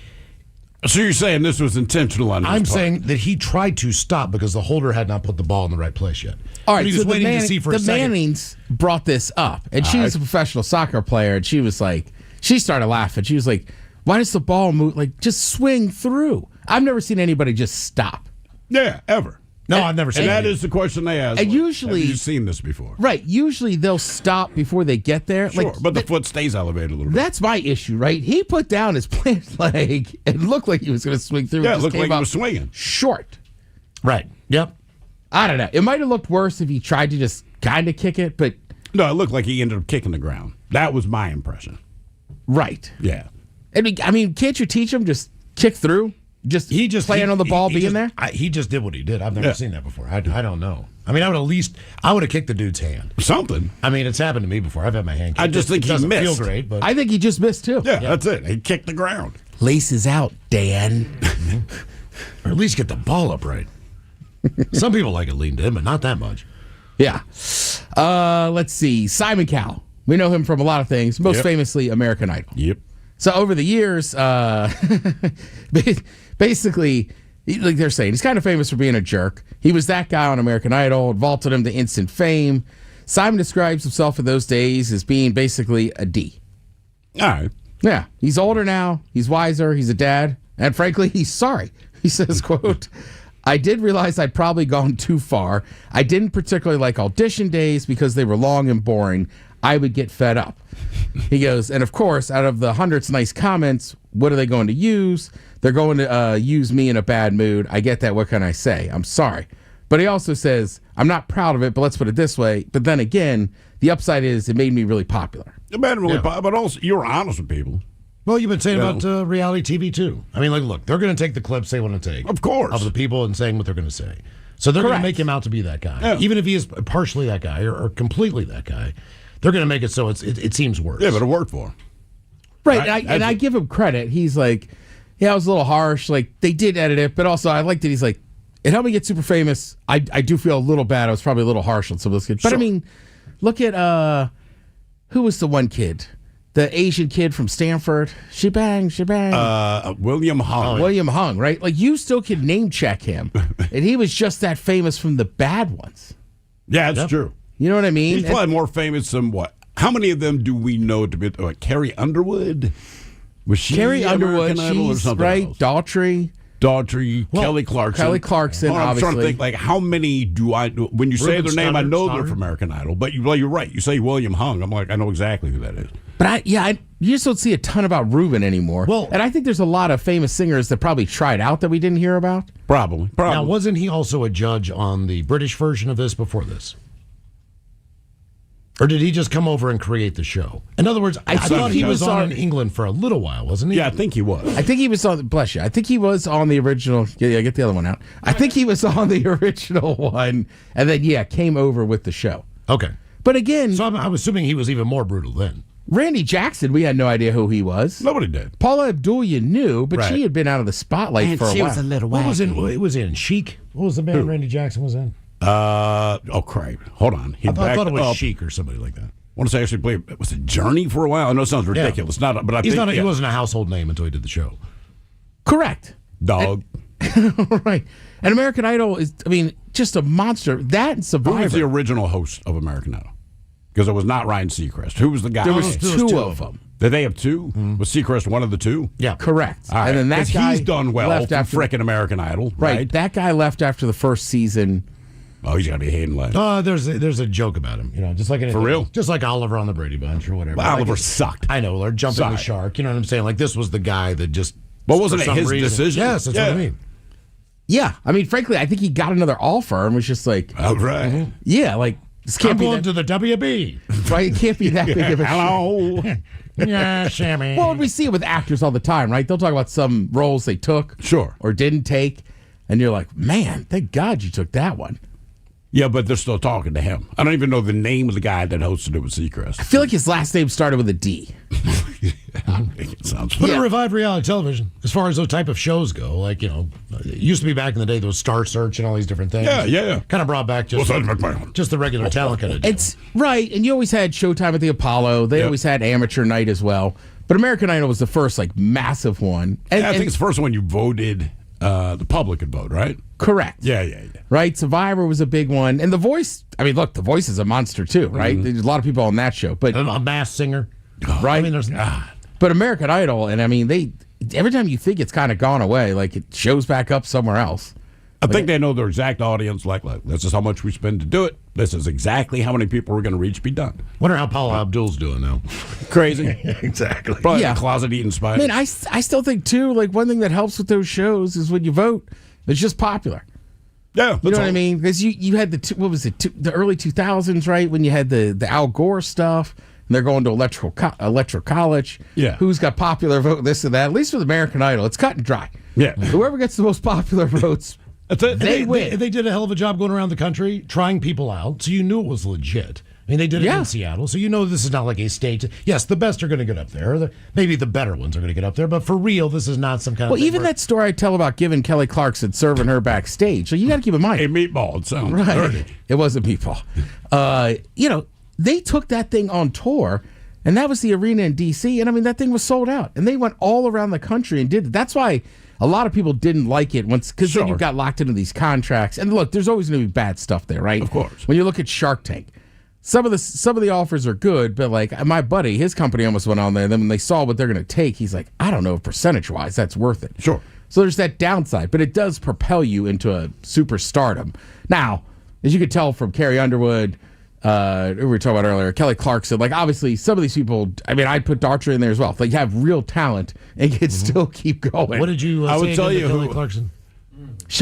So you're saying this was intentional on his I'm part? saying that he tried to stop because the holder had not put the ball in the right place yet. All right, but he was waiting to see for a the second. Mannings brought this up, and she was a professional soccer player, and she was like, she started laughing. She was like, why does the ball move? Like, just swing through. I've never seen anybody just stop. Yeah, ever. No, I've never seen it. it. And that is the question they ask. And usually, have you seen this before? Right. Usually they'll stop before they get there. Sure, like, but the foot stays elevated a little bit. That's my issue, right? He put down his plant leg and looked like he was going to swing through. Yeah, It it just looked came like he out was swinging. short. Right. Yep. I don't know. It might have looked worse if he tried to just kind of kick it, but No, it looked like he ended up kicking the ground. That was my impression. right. Yeah. I mean, can't you teach him just kick through? He just playing on the ball, being there. He just did what he did. I've never seen that before. I don't know. I mean, I would have kicked the dude's hand. Something. I mean, it's happened to me before. I've had my hand kicked. I just think it he doesn't missed. feel great, but I think he just missed too. Yeah, that's it. He kicked the ground. Laces out, Dan. or at least get the ball upright. Some people like it leaned in, but not that much. Yeah. Let's see. Simon Cowell. We know him from a lot of things, most famously American Idol. Yep. So over the years, basically, like they're saying, he's kind of famous for being a jerk. He was that guy on American Idol, vaulted him to instant fame. Simon describes himself in those days as being basically a D. All right. Yeah. He's older now. He's wiser. He's a dad. And frankly, he's sorry. He says, quote, I did realize I'd probably gone too far. I didn't particularly like audition days because they were long and boring. I would get fed up. He goes, and of course, out of the hundreds of nice comments, what are they going to use? They're going to use me in a bad mood. I get that. What can I say? I'm sorry. But he also says, I'm not proud of it, but let's put it this way. But then again, the upside is it made me really popular. It made him really popular, but also you were honest with people. Well, you've been saying about reality TV, too. I mean, look, they're going to take the clips they want to take. Of course. Of the people and saying what they're going to say. So they're going to make him out to be that guy. Yeah. Even if he is partially that guy or completely that guy, they're going to make it so it seems worse. Yeah, but it worked for him. Right. And I give him credit. He's like, yeah, it was a little harsh. Like, they did edit it, but also I liked it. He's like, it helped me get super famous. I do feel a little bad. I was probably a little harsh on some of those kids. But I mean, look at, who was the one kid? The Asian kid from Stanford. Shebang. William Hung. William Hung, right? Like, you still could name check him. And he was just that famous from the bad ones. Yeah, that's true. You know what I mean? He's probably more famous than what? How many of them do we know to be? Carrie Underwood? Was she Carrie Underwood, American Idol or she's something right. else? Daughtry. Kelly Clarkson. Kelly Clarkson, I'm obviously. trying to think, like, how many do I know? When you say Ruben their name, I know Studdard. they're from American Idol. But you're right. You say William Hung. I'm like, I know exactly who that is. But you just don't see a ton about Ruben anymore. Well, and I think there's a lot of famous singers that probably tried out that we didn't hear about. Probably. Now, wasn't he also a judge on the British version of this before this? Or did he just come over and create the show? In other words, I thought he was on in England for a little while, wasn't he? Yeah, I think he was. I think he was on. Bless you. I think he was on the original. Yeah, get the other one out. I think he was on the original one, and then came over with the show. Okay. But again, so I'm assuming he was even more brutal then. Randy Jackson, we had no idea who he was. Nobody did. Paula Abdul, you knew, but Right. she had been out of the spotlight for a while. little What was in? It was in Chic. What was the band Randy Jackson was in? Crap. Hold on. He I thought it was up. Chic or somebody like that. I want to say actually played. Was it Journey for a while? I know it sounds ridiculous. Yeah. Not, but I He's think not. He wasn't a household name until he did the show. Correct. Dog. Right. And American Idol is, just a monster. That and Who Survivor. was the original host of American Idol? Because it was not Ryan Seacrest. Who was the guy? There was two of them. Did they have two? Was Seacrest one of the two? Yeah. Correct. All right. And then that 'Cause guy he's done well left from after frickin' American Idol. Right. That guy left after the first season. Oh, he's got to be hating life. There's a joke about him, just like anything. For real? Just like Oliver on the Brady Bunch or whatever. Well, Oliver sucked. I know, or jumping the Sorry. shark. You know what I'm saying? Like this was the guy that just. But wasn't for it some his reason- decision? Yes, that's what I mean. Yeah. Frankly, I think he got another offer and was just like, All right. yeah, like, this can't I'm be going that, to the WB. right? It can't be that big of a Hello. Yeah, Sammy. Well, we see it with actors all the time, right? They'll talk about some roles they took Sure. or didn't take, and you're like, man, thank God you took that one. Yeah, but they're still talking to him. I don't even know the name of the guy that hosted it with Seacrest. I feel like his last name started with a D. It sounds But it revived reality television as far as those type of shows go. Like, it used to be back in the day, there was Star Search and all these different things. Yeah. Kind of brought back just the regular talent kind of deal. It's right, and you always had Showtime at the Apollo. They always had Amateur Night as well. But American Idol was the first massive one. And, I think it's the first one you voted. The public could vote, right? Correct. Yeah. Right? Survivor was a big one. And The Voice, I mean, look, The Voice is a monster too, right? There's a lot of people on that show. But a Masked Singer. Right? I mean, there's... But American Idol, and I mean, every time you think it's kind of gone away, it shows back up somewhere else. I think they know their exact audience. Like, this is how much we spend to do it. This is exactly how many people we're going to reach. Be done. Wonder how Paula Abdul's doing now. Crazy. Exactly. Probably closet eating spider. I mean, I still think too. One thing that helps with those shows is when you vote, it's just popular. Yeah, you know what I mean? Because you had the early 2000s, right? When you had the Al Gore stuff. And they're going to electoral college. Yeah. Who's got popular vote, this and that. At least with American Idol, it's cut and dry. Yeah. Whoever gets the most popular votes, they win. They did a hell of a job going around the country, trying people out, so you knew it was legit. I mean, they did it in Seattle, so you know this is not like a state. Yes, the best are going to get up there. Maybe the better ones are going to get up there, but for real, this is not some kind of... Well, even that story I tell about giving Kelly Clarkson serving her backstage, so you got to keep in mind. A meatball, it sounds right. dirty. It was a meatball. They took that thing on tour, and that was the arena in D.C., and I mean, that thing was sold out. And they went all around the country and did it. That's why a lot of people didn't like it because then you got locked into these contracts. And look, there's always going to be bad stuff there, right? Of course. When you look at Shark Tank, some of the offers are good, but my buddy, his company almost went on there. And then when they saw what they're going to take, he's like, I don't know if percentage-wise that's worth it. Sure. So there's that downside, but it does propel you into a superstardom. Now, as you could tell from Carrie Underwood, we were talking about earlier, Kelly Clarkson, obviously some of these people, I mean, I'd put Darcher in there as well. They have real talent and can still keep going. What did you I would tell you Kelly Clarkson?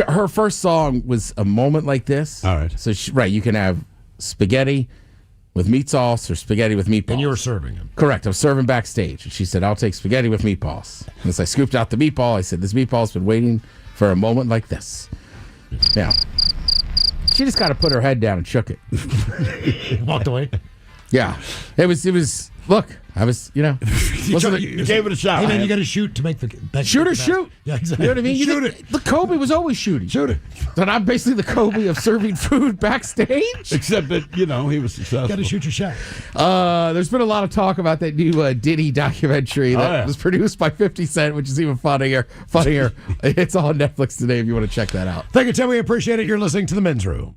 Her first song was A Moment Like This. All right. So, you can have spaghetti with meat sauce or spaghetti with meatballs. And you were serving him. Correct. I was serving backstage. And she said, I'll take spaghetti with meatballs. And as I scooped out the meatball, I said, this meatball's been waiting for a moment like this. Yeah. She just got to put her head down and shook it. Walked away. Yeah. It was, look, I was, you gave it a shot. Hey, man, you got to shoot to make the... Shoot or shoot. Yeah, exactly. You know what I mean? Shoot it. The Kobe was always shooting. Shoot it. But I'm basically the Kobe of serving food backstage. Except that, he was successful. Got to shoot your shot. There's been a lot of talk about that new Diddy documentary that was produced by 50 Cent, which is even funnier. It's on Netflix today if you want to check that out. Thank you, Tim. We appreciate it. You're listening to The Men's Room.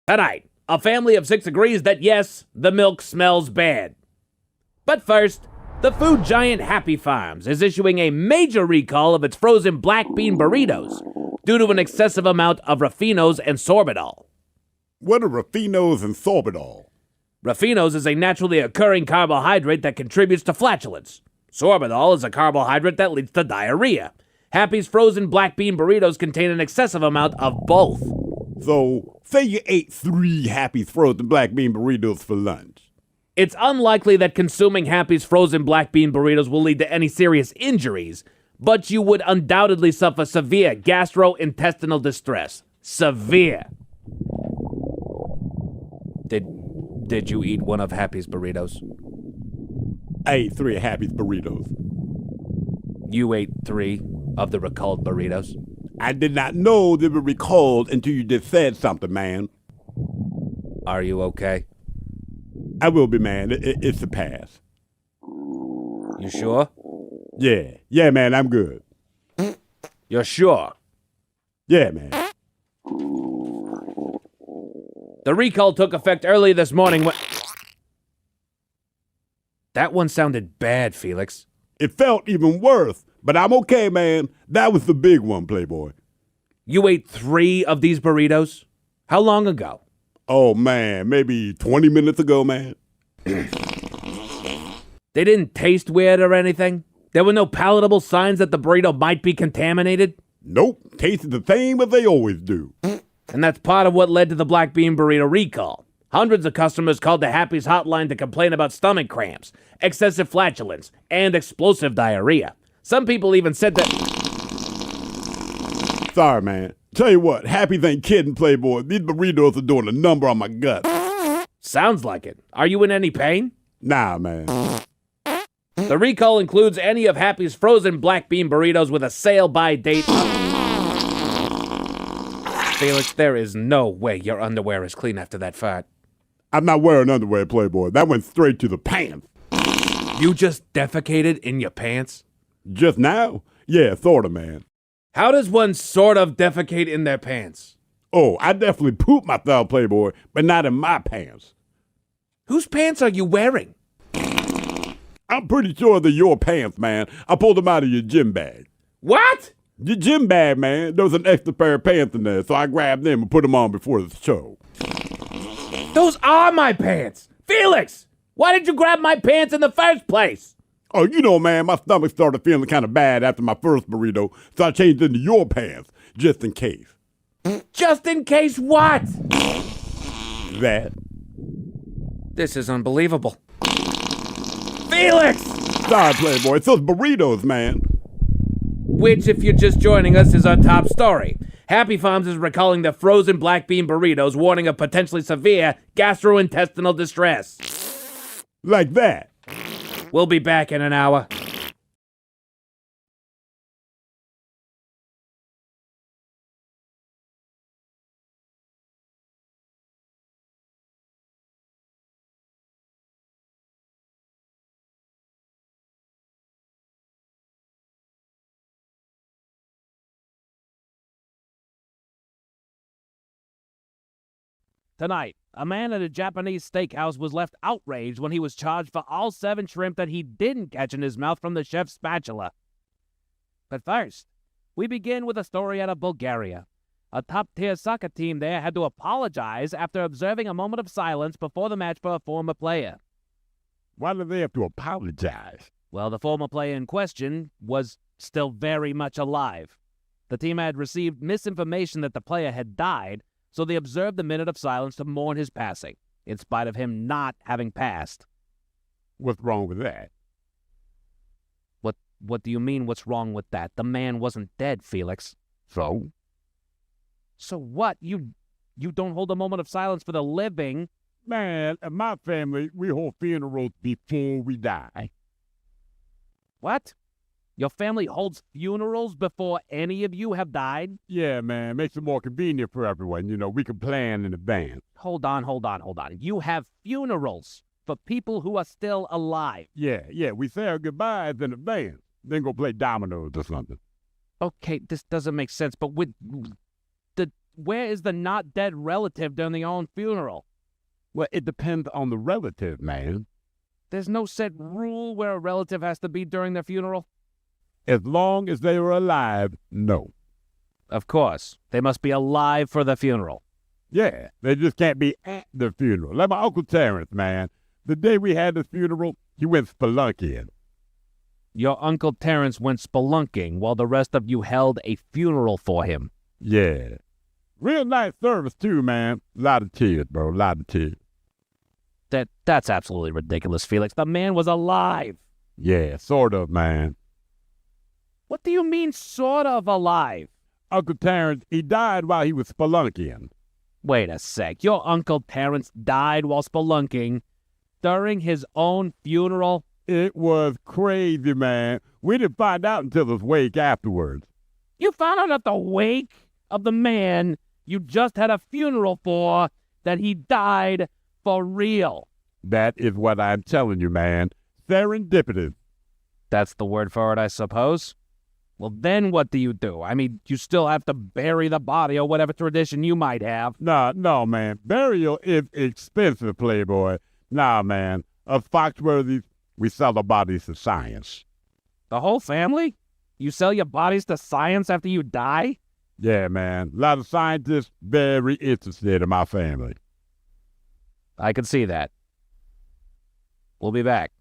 Tonight, a family of 6 agrees that yes, the milk smells bad. But first, the food giant Happy Farms is issuing a major recall of its frozen black bean burritos due to an excessive amount of raffinos and sorbitol. What are raffinos and sorbitol? Raffinos is a naturally occurring carbohydrate that contributes to flatulence. Sorbitol is a carbohydrate that leads to diarrhea. Happy's frozen black bean burritos contain an excessive amount of both. So, say you ate 3 Happy's frozen black bean burritos for lunch. It's unlikely that consuming Happy's frozen black bean burritos will lead to any serious injuries, but you would undoubtedly suffer severe gastrointestinal distress. Severe. Did you eat one of Happy's burritos? I ate 3 Happy's burritos. You ate 3 of the recalled burritos? I did not know they were recalled until you just said something, man. Are you okay? I will be, man. It's a pass. You sure? Yeah. Yeah, man, I'm good. You're sure? Yeah, man. The recall took effect early this morning when... That one sounded bad, Felix. It felt even worse, but I'm okay, man. That was the big one, Playboy. You ate 3 of these burritos? How long ago? Oh, man, maybe 20 minutes ago, man. They didn't taste weird or anything? There were no palatable signs that the burrito might be contaminated? Nope, tasted the same as they always do. And that's part of what led to the black bean burrito recall. Hundreds of customers called the Happy's hotline to complain about stomach cramps, excessive flatulence, and explosive diarrhea. Some people even said that... Sorry, man. Tell you what, Happy's ain't kidding, Playboy. These burritos are doing a number on my gut. Sounds like it. Are you in any pain? Nah, man. The recall includes any of Happy's frozen black bean burritos with a sale-by date. Felix, there is no way your underwear is clean after that fart. I'm not wearing underwear, Playboy. That went straight to the pants. You just defecated in your pants? Just now? Yeah, sorta, man. How does one sort of defecate in their pants? Oh, I definitely pooped myself, Playboy, but not in my pants. Whose pants are you wearing? I'm pretty sure they're your pants, man. I pulled them out of your gym bag. What? Your gym bag, man. There was an extra pair of pants in there, so I grabbed them and put them on before the show. Those are my pants! Felix! Why did you grab my pants in the first place? Oh, you know, man, my stomach started feeling kind of bad after my first burrito, so I changed into your pants, just in case. Just in case what? That. This is unbelievable. Felix! Sorry, Playboy. It's those burritos, man. Which, if you're just joining us, is our top story. Happy Farms is recalling the frozen black bean burritos, warning of potentially severe gastrointestinal distress. Like that. We'll be back in an hour. Tonight, a man at a Japanese steakhouse was left outraged when he was charged for all 7 shrimp that he didn't catch in his mouth from the chef's spatula. But first, we begin with a story out of Bulgaria. A top-tier soccer team there had to apologize after observing a moment of silence before the match for a former player. Why do they have to apologize? Well, the former player in question was still very much alive. The team had received misinformation that the player had died, so they observed the minute of silence to mourn his passing, in spite of him not having passed. What's wrong with that? What do you mean, what's wrong with that? The man wasn't dead, Felix. So? So what? You don't hold a moment of silence for the living? Man, in my family, we hold funerals before we die. What? Your family holds funerals before any of you have died? Yeah, man. Makes it more convenient for everyone. You know, we can plan in advance. Hold on. You have funerals for people who are still alive. Yeah. We say our goodbyes in advance. Then go play dominoes or something. Okay, this doesn't make sense, but where is the not dead relative during their own funeral? Well, it depends on the relative, man. There's no set rule where a relative has to be during their funeral? As long as they are alive, no. Of course. They must be alive for the funeral. Yeah, they just can't be at the funeral. Like my Uncle Terrence, man. The day we had the funeral, he went spelunking. Your Uncle Terrence went spelunking while the rest of you held a funeral for him. Yeah. Real nice service, too, man. A lot of tears, bro. A lot of tears. That's absolutely ridiculous, Felix. The man was alive. Yeah, sort of, man. What do you mean, sort of alive? Uncle Terrence, he died while he was spelunking. Wait a sec. Your Uncle Terrence died while spelunking during his own funeral? It was crazy, man. We didn't find out until his wake afterwards. You found out at the wake of the man you just had a funeral for that he died for real. That is what I'm telling you, man. Serendipitous. That's the word for it, I suppose. Well, then what do? I mean, you still have to bury the body or whatever tradition you might have. No, man. Burial is expensive, Playboy. Nah, man. Us Foxworthies, we sell the bodies to science. The whole family? You sell your bodies to science after you die? Yeah, man. A lot of scientists very interested in my family. I can see that. We'll be back.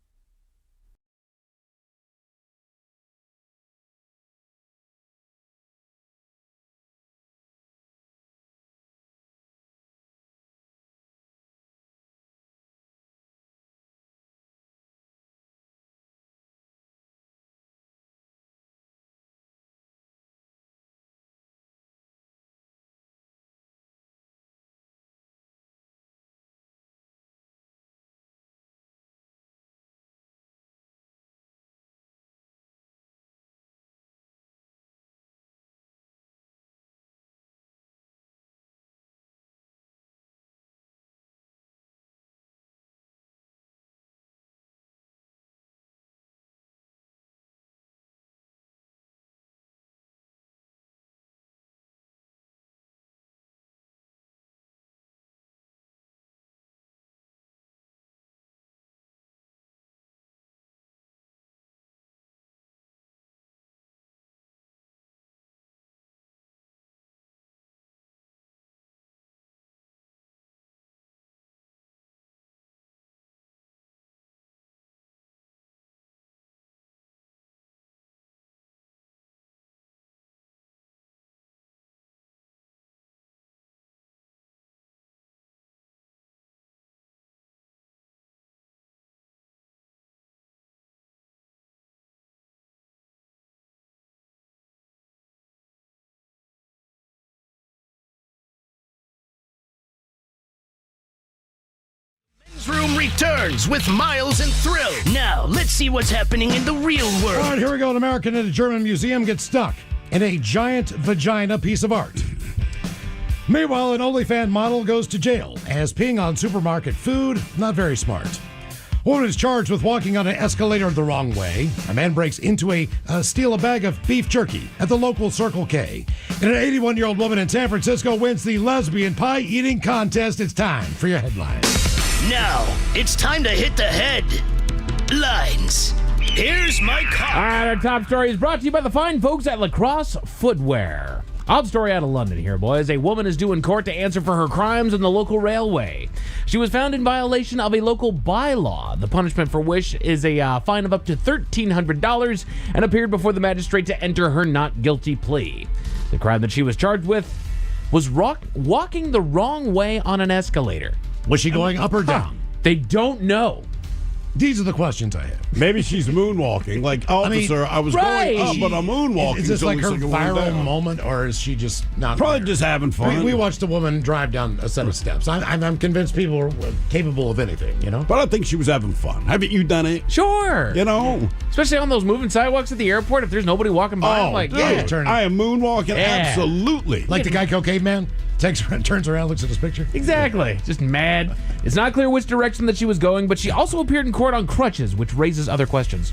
Room returns with Miles and Thrill. Now, let's see what's happening in the real world. All right, here we go. An American in a German museum gets stuck in a giant vagina piece of art. Meanwhile, an OnlyFans model goes to jail as peeing on supermarket food, not very smart. A woman is charged with walking on an escalator the wrong way. A man breaks into steal a bag of beef jerky at the local Circle K. And an 81-year-old woman in San Francisco wins the lesbian pie eating contest. It's time for your headlines. Now, it's time to hit the headlines. Here's my cop. All right, our top story is brought to you by the fine folks at Lacrosse Footwear. Odd story out of London here, boys. A woman is due in court to answer for her crimes on the local railway. She was found in violation of a local bylaw, the punishment for which is a fine of up to $1,300, and appeared before the magistrate to enter her not guilty plea. The crime that she was charged with was walking the wrong way on an escalator. Was she going up or down? They don't know. These are the questions I have. Maybe she's moonwalking. Like, officer, I was going up, but I'm moonwalking. Is this like her viral down. moment, or is she just not Probably there? just having fun. We watched a woman drive down a set of steps. I'm convinced people are capable of anything, you know? But I think she was having fun. Haven't you done it? Sure. You know? Especially on those moving sidewalks at the airport, if there's nobody walking by, I'm like, dude, I am moonwalking, absolutely. Like the Geico caveman? Turns around, looks at his picture. Exactly. Just mad. It's not clear which direction that she was going, but she also appeared in court on crutches, which raises other questions.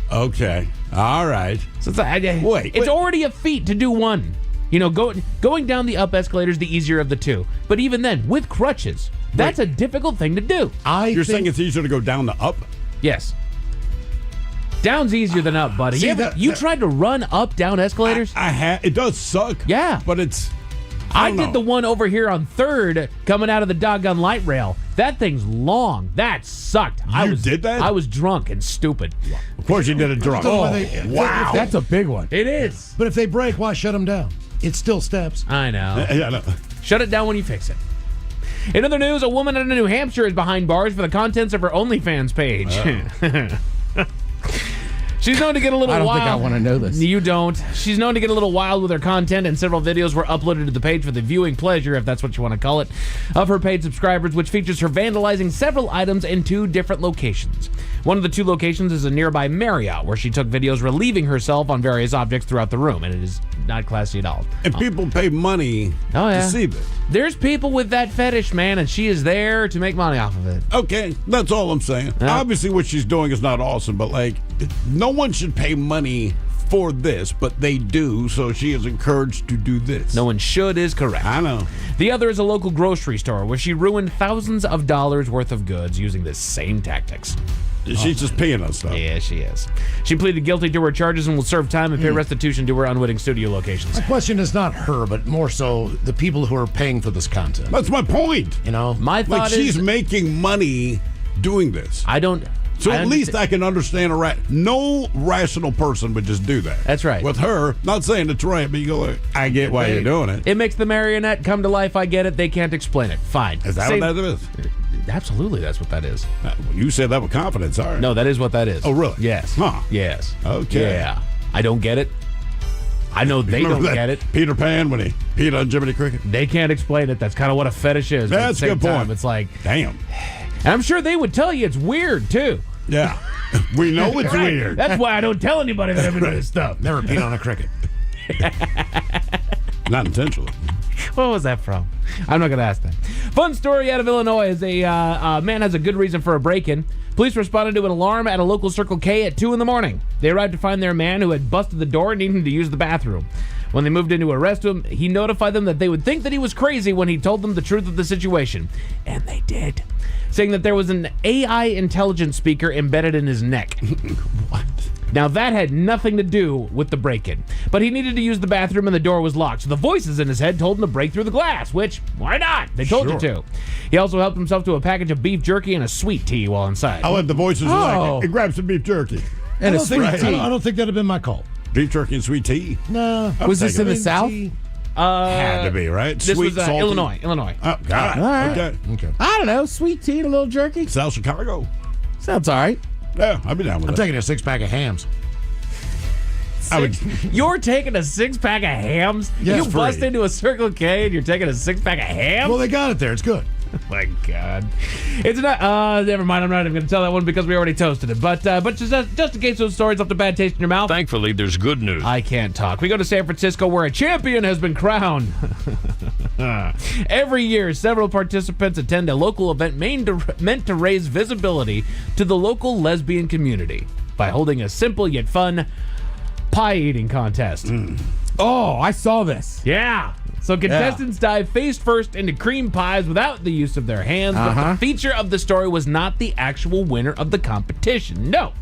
Okay. All right. So it's already a feat to do one. You know, going down the up escalator is the easier of the two. But even then, with crutches, that's a difficult thing to do. You're saying it's easier to go down the up? Yes. Down's easier than up, buddy. You tried to run up down escalators? It does suck. Yeah. But it's... I did the one over here on 3rd coming out of the doggone light rail. That thing's long. That sucked. You did that? I was drunk and stupid. Of course you did it drunk. Wow. That's a big one. It is. But if they break, why shut them down? It's still steps. I know. Yeah, no. Shut it down when you fix it. In other news, a woman in New Hampshire is behind bars for the contents of her OnlyFans page. She's known to get a little wild. I don't think I want to know this. You don't. She's known to get a little wild with her content, and several videos were uploaded to the page for the viewing pleasure, if that's what you want to call it, of her paid subscribers, which features her vandalizing several items in 2 different locations. One of the 2 locations is a nearby Marriott, where she took videos relieving herself on various objects throughout the room, and it is not classy at all. And people pay money to see this. There's people with that fetish, man, and she is there to make money off of it. Okay, that's all I'm saying. Obviously, what she's doing is not awesome, but like, no one should pay money for this, but they do, so she is encouraged to do this. No one should is correct. I know. The other is a local grocery store where she ruined thousands of dollars worth of goods using the same tactics. She's just peeing on stuff. Yeah, she is. She pleaded guilty to her charges and will serve time and pay restitution to her unwitting studio locations. My question is not her, but more so the people who are paying for this content. That's my point. You know, my thought she's making money doing this. I don't. So at least I can understand no rational person would just do that. That's right. With her, not saying it's right, but you go like, I get why you're doing it. It makes the marionette come to life. I get it. They can't explain it. Fine. Is that what that is? Absolutely, that's what that is. You said that with confidence. All right. No, that is what that is. Oh, really? Yes. Huh. Yes. Okay. Yeah. I don't get it. I know they don't get it. Peter Pan when he peed on Jiminy Cricket. They can't explain it. That's kind of what a fetish is. But That's at the a good same time, point. It's like, damn. And I'm sure they would tell you it's weird too. Yeah. We know it's Right. weird. That's why I don't tell anybody that I'm into this stuff. Never peed on a cricket. Not intentionally. What was that from? I'm not going to ask that. Fun story out of Illinois is a man has a good reason for a break-in. Police responded to an alarm at a local Circle K at 2 in the morning. They arrived to find their man who had busted the door needing to use the bathroom. When they moved in to arrest him, he notified them that they would think that he was crazy when he told them the truth of the situation. And they did. Saying that there was an AI intelligence speaker embedded in his neck. What? Now, that had nothing to do with the break-in. But he needed to use the bathroom and the door was locked. So the voices in his head told him to break through the glass, which, why not? They told you to. He also helped himself to a package of beef jerky and a sweet tea while inside. I let the voices like, hey, grab some beef jerky. And a sweet tea. I don't think that would have been my call. Beef jerky and sweet tea? No. Was this in the South? Had to be, right? This Sweet, was salty. Illinois. Oh, God. All right. Okay. I don't know. Sweet tea and a little jerky. South Chicago. Sounds all right. Yeah, I'd be down with I'm that. taking a 6-pack of hams. You're taking a 6-pack of hams? Yes, you bust free. into a Circle K and you're taking a 6-pack of hams? Well, they got it there. It's good. Oh my God. It's not, never mind. I'm not even going to tell that one because we already toasted it. But just in case those stories left a bad taste in your mouth. Thankfully, there's good news. I can't talk. We go to San Francisco where a champion has been crowned. Every year, several participants attend a local event meant to raise visibility to the local lesbian community by holding a simple yet fun pie eating contest. Oh, I saw this. Yeah. So contestants dive face first into cream pies without the use of their hands. But the feature of the story was not the actual winner of the competition. No.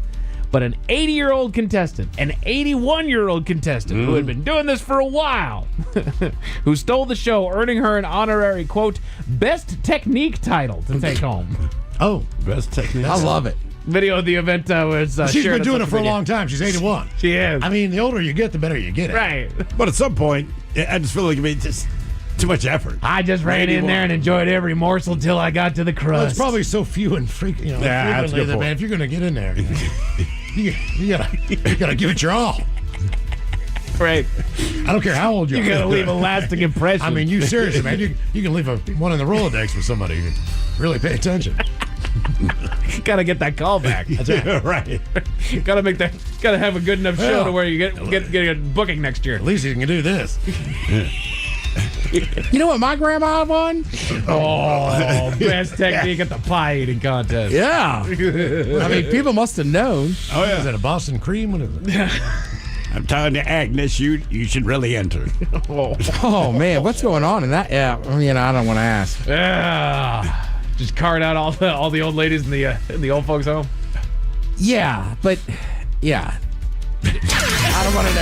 But an 80-year-old contestant, an 81-year-old contestant who had been doing this for a while, who stole the show, earning her an honorary, quote, best technique title to take home. Oh. Best technique. I love it. Video of the event was she's shared been on doing it social for a media. long time. She's 81. She is. I mean, the older you get, the better you get it. Right. But at some point, I just feel like it just too much effort. I just ran in there and enjoyed every morsel till I got to the crust. Well, it's probably so few and frequently, Yeah, that's a frequently good that, point. man, if you're going to get in there, you gotta give it your all. Right. I don't care how old you are. You gotta leave a lasting impression. I mean, you seriously, man. You can leave one in the Rolodex with somebody who can really pay attention. Gotta get that call back. That's right. Yeah, right. Gotta have a good enough show Yeah. to where you get a booking next year. At least you can do this. You know what my grandma won? Oh, best technique at the pie eating contest. Yeah. I mean, people must have known. Oh, yeah. Is that a Boston cream? What is it? I'm telling you, Agnes, you should really enter. Oh, man. What's going on in that? Yeah. I don't want to ask. Yeah. Just card out all the old ladies in the old folks home. Yeah, but yeah. I don't want to know.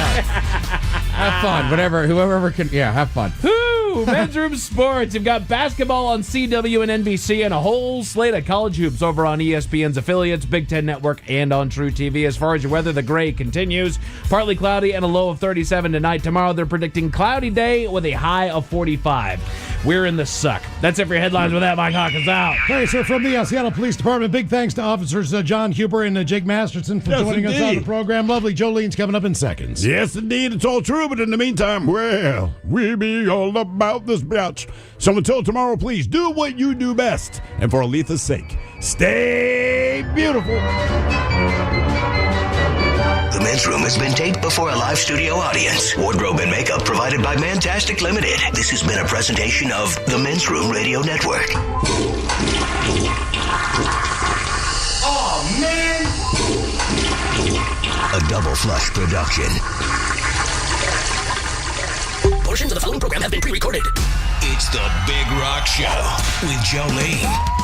Have fun. Whoever can. Yeah, have fun. Woo! Woo! Men's Room Sports. You've got basketball on CW and NBC and a whole slate of college hoops over on ESPN's affiliates, Big Ten Network, and on True TV. As far as your weather, the gray continues. Partly cloudy and a low of 37 tonight. Tomorrow they're predicting cloudy day with a high of 45. We're in the suck. That's it for your headlines. With that, Mike Hawkins out. Hey, sir, from the Seattle Police Department, big thanks to officers John Huber and Jake Masterson for joining us on the program. Lovely Jolene's coming up in seconds. Yes, indeed. It's all true, but in the meantime, well, we be all about this bitch. So until tomorrow, please do what you do best. And for Aletha's sake, stay beautiful. The Men's Room has been taped before a live studio audience. Wardrobe and makeup provided by Mantastic Limited. This has been a presentation of the Men's Room Radio Network. Oh, man! A Double Flush production. Portions of the following program have been pre-recorded. It's the Big Rock Show with Jolene.